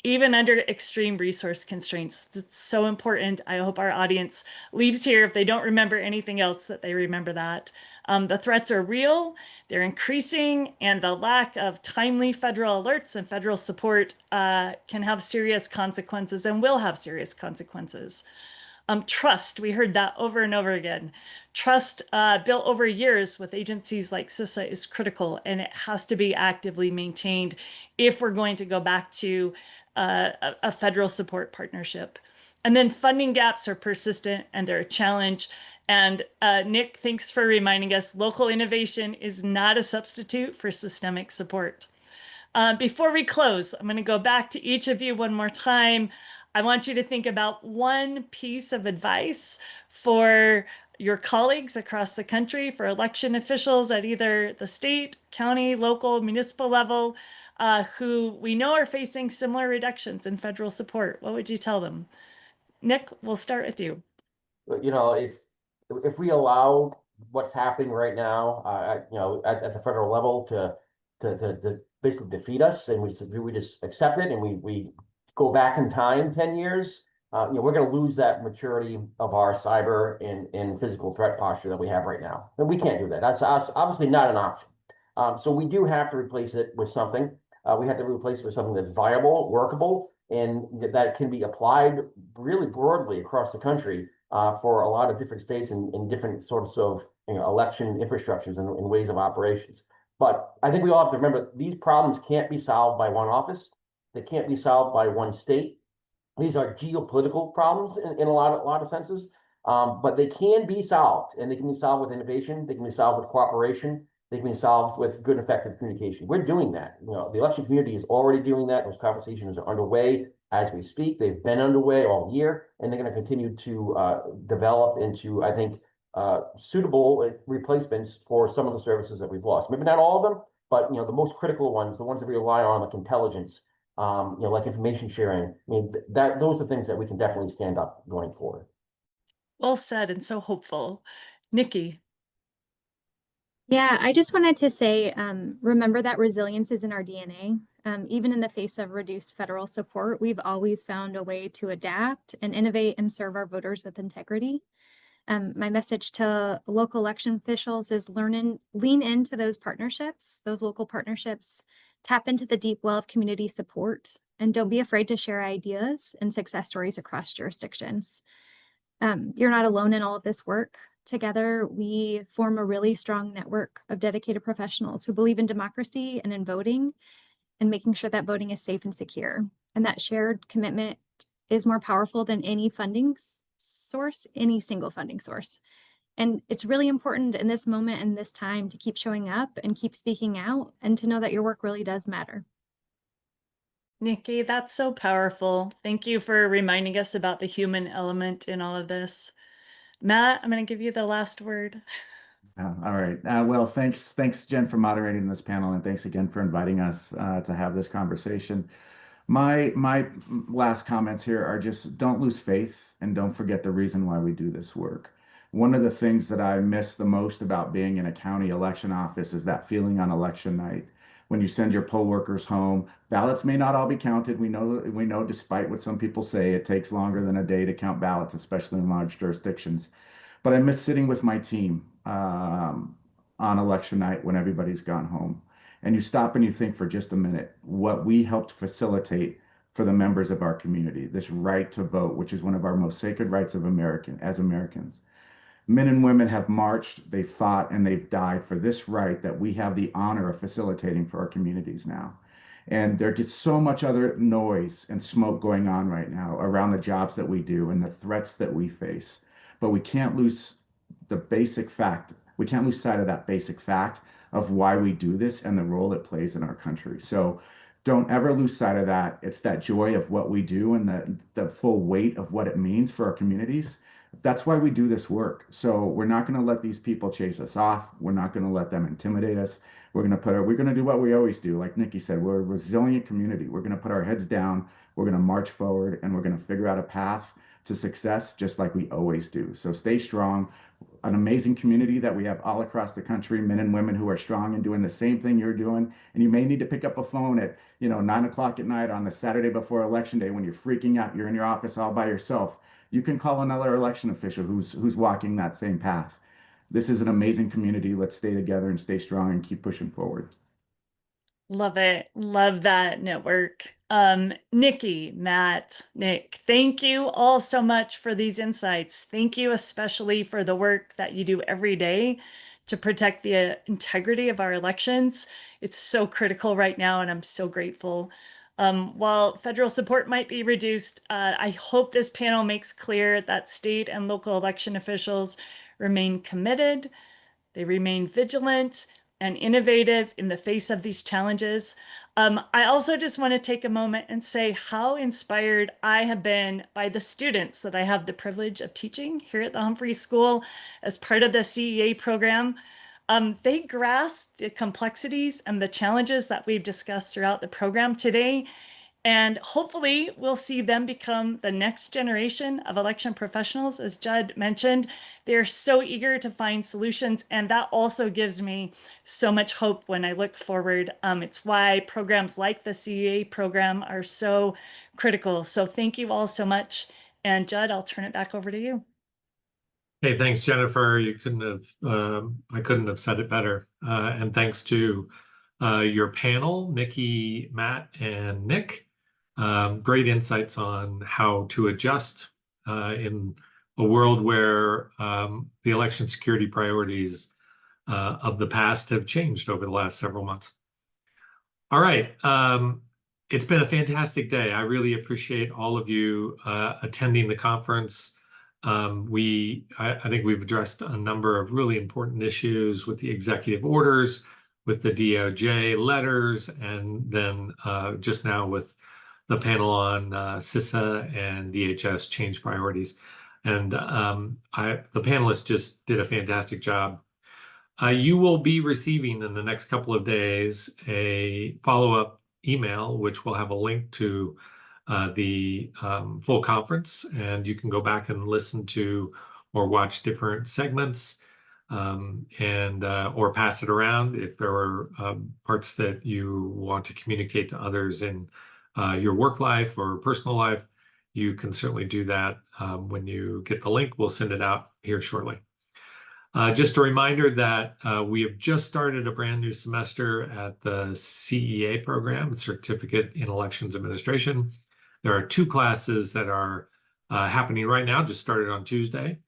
even under extreme resource constraints. That's so important. I hope our audience leaves here, if they don't remember anything else, that they remember that. The threats are real, they're increasing, and the lack of timely federal alerts and federal support can have serious consequences and will have serious consequences. Trust, we heard that over and over again. Trust built over years with agencies like CISA is critical, and it has to be actively maintained if we're going to go back to a federal support partnership. And then funding gaps are persistent and they're a challenge. And Nick, thanks for reminding us local innovation is not a substitute for systemic support. Before we close, I'm going to go back to each of you one more time. I want you to think about one piece of advice for your colleagues across the country, for election officials at either the state, county, local, municipal level, who we know are facing similar reductions in federal support. What would you tell them? Nick, we'll start with you. If we allow what's happening right now, at the federal level to basically defeat us, and we just accept it, and we go back in time 10 years, we're going to lose that maturity of our cyber and physical threat posture that we have right now. And we can't do that. That's obviously not an option. So we do have to replace it with something. We have to replace it with something that's viable, workable, and that can be applied really broadly across the country for a lot of different states and different sorts of election infrastructures and ways of operations. But I think we all have to remember these problems can't be solved by one office. They can't be solved by one state. These are geopolitical problems in a lot of senses, but they can be solved, and they can be solved with innovation. They can be solved with cooperation. They can be solved with good, effective communication. We're doing that. The election community is already doing that. Those conversations are underway as we speak. They've been underway all year, and they're going to continue to develop into, I think, suitable replacements for some of the services that we've lost. Maybe not all of them, but the most critical ones, the ones that we rely on, like intelligence, like information sharing. I mean, those are things that we can definitely stand up going forward. Well said, and so hopeful. Nikki. Yeah, I just wanted to say, remember that resilience is in our DNA. Even in the face of reduced federal support, we've always found a way to adapt and innovate and serve our voters with integrity. My message to local election officials is lean into those partnerships, those local partnerships, tap into the deep well of community support, and don't be afraid to share ideas and success stories across jurisdictions. You're not alone in all of this work. Together, we form a really strong network of dedicated professionals who believe in democracy and in voting and making sure that voting is safe and secure. And that shared commitment is more powerful than any funding source, any single funding source. And it's really important in this moment and this time to keep showing up and keep speaking out and to know that your work really does matter. Nikki, that's so powerful. Thank you for reminding us about the human element in all of this. Matt, I'm going to give you the last word. All right. Well, thanks, Jen, for moderating this panel, and thanks again for inviting us to have this conversation. My last comments here are just don't lose faith and don't forget the reason why we do this work. One of the things that I miss the most about being in a county election office is that feeling on election night when you send your poll workers home. Ballots may not all be counted. We know, despite what some people say, it takes longer than a day to count ballots, especially in large jurisdictions. But I miss sitting with my team on election night when everybody's gone home. And you stop and you think for just a minute what we helped facilitate for the members of our community, this right to vote, which is one of our most sacred rights as Americans. Men and women have marched, they've fought, and they've died for this right that we have the honor of facilitating for our communities now. And there gets so much other noise and smoke going on right now around the jobs that we do and the threats that we face. But we can't lose the basic fact. We can't lose sight of that basic fact of why we do this and the role it plays in our country. So don't ever lose sight of that. It's that joy of what we do and the full weight of what it means for our communities. That's why we do this work. So we're not going to let these people chase us off. We're not going to let them intimidate us. We're going to do what we always do. Like Nikki said, we're a resilient community. We're going to put our heads down. We're going to march forward, and we're going to figure out a path to success just like we always do. So stay strong. An amazing community that we have all across the country, men and women who are strong and doing the same thing you're doing. And you may need to pick up a phone at 9 o'clock at night on the Saturday before election day when you're freaking out, you're in your office all by yourself. You can call another election official who's walking that same path. This is an amazing community. Let's stay together and stay strong and keep pushing forward. Love it. Love that network. Nikki, Matt, Nick, thank you all so much for these insights. Thank you especially for the work that you do every day to protect the integrity of our elections. It's so critical right now, and I'm so grateful. While federal support might be reduced, I hope this panel makes clear that state and local election officials remain committed, they remain vigilant and innovative in the face of these challenges. I also just want to take a moment and say how inspired I have been by the students that I have the privilege of teaching here at the Humphrey School as part of the CEA program. They grasp the complexities and the challenges that we've discussed throughout the program today. And hopefully we'll see them become the next generation of election professionals. As Judd mentioned, they're so eager to find solutions. And that also gives me so much hope when I look forward. It's why programs like the CEA program are so critical. So thank you all so much. And Judd, I'll turn it back over to you. Hey, thanks, Jennifer. I couldn't have said it better. And thanks to your panel, Nikki, Matt, and Nick. Great insights on how to adjust in a world where the election security priorities of the past have changed over the last several months. All right. It's been a fantastic day. I really appreciate all of you attending the conference. I think we've addressed a number of really important issues with the executive orders, with the DOJ letters, and then just now with the panel on CISA and DHS change priorities. And the panelists just did a fantastic job. You will be receiving in the next couple of days a follow-up email, which will have a link to the full conference, and you can go back and listen to or watch different segments or pass it around if there are parts that you want to communicate to others in your work life or personal life. You can certainly do that when you get the link. We'll send it out here shortly. Just a reminder that we have just started a brand new semester at the CEA program, Certificate in Elections Administration. There are 2 classes that are happening right now, just started on Tuesday.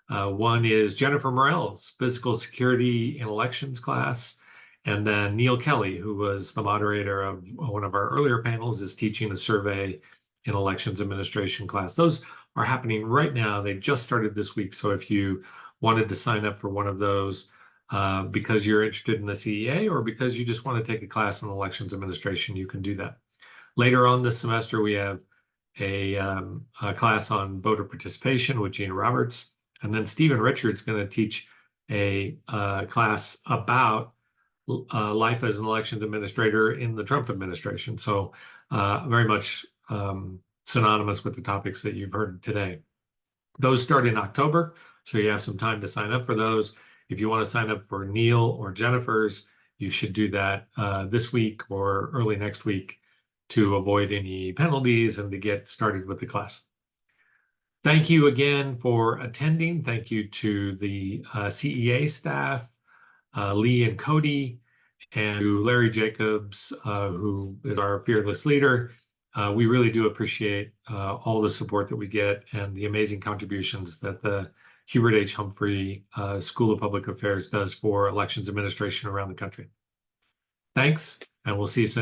One is Jennifer Morrell's Physical Security in Elections class. And then Neal Kelley, who was the moderator of one of our earlier panels, is teaching a survey in Elections Administration class. Those are happening right now. They just started this week. So if you wanted to sign up for one of those because you're interested in the CEA or because you just want to take a class in Elections Administration, you can do that. Later on this semester, we have a class on voter participation with Gina Roberts. And then Stephen Richards is going to teach a class about life as an elections administrator in the Trump administration. So very much synonymous with the topics that you've heard today. Those start in October, so you have some time to sign up for those. If you want to sign up for Neal or Jennifer's, you should do that this week or early next week to avoid any penalties and to get started with the class. Thank you again for attending. Thank you to the CEA staff, Lee and Cody, and to Larry Jacobs, who is our fearless leader. We really do appreciate all the support that we get and the amazing contributions that the Hubert H. Humphrey School of Public Affairs does for elections administration around the country. Thanks, and we'll see you soon.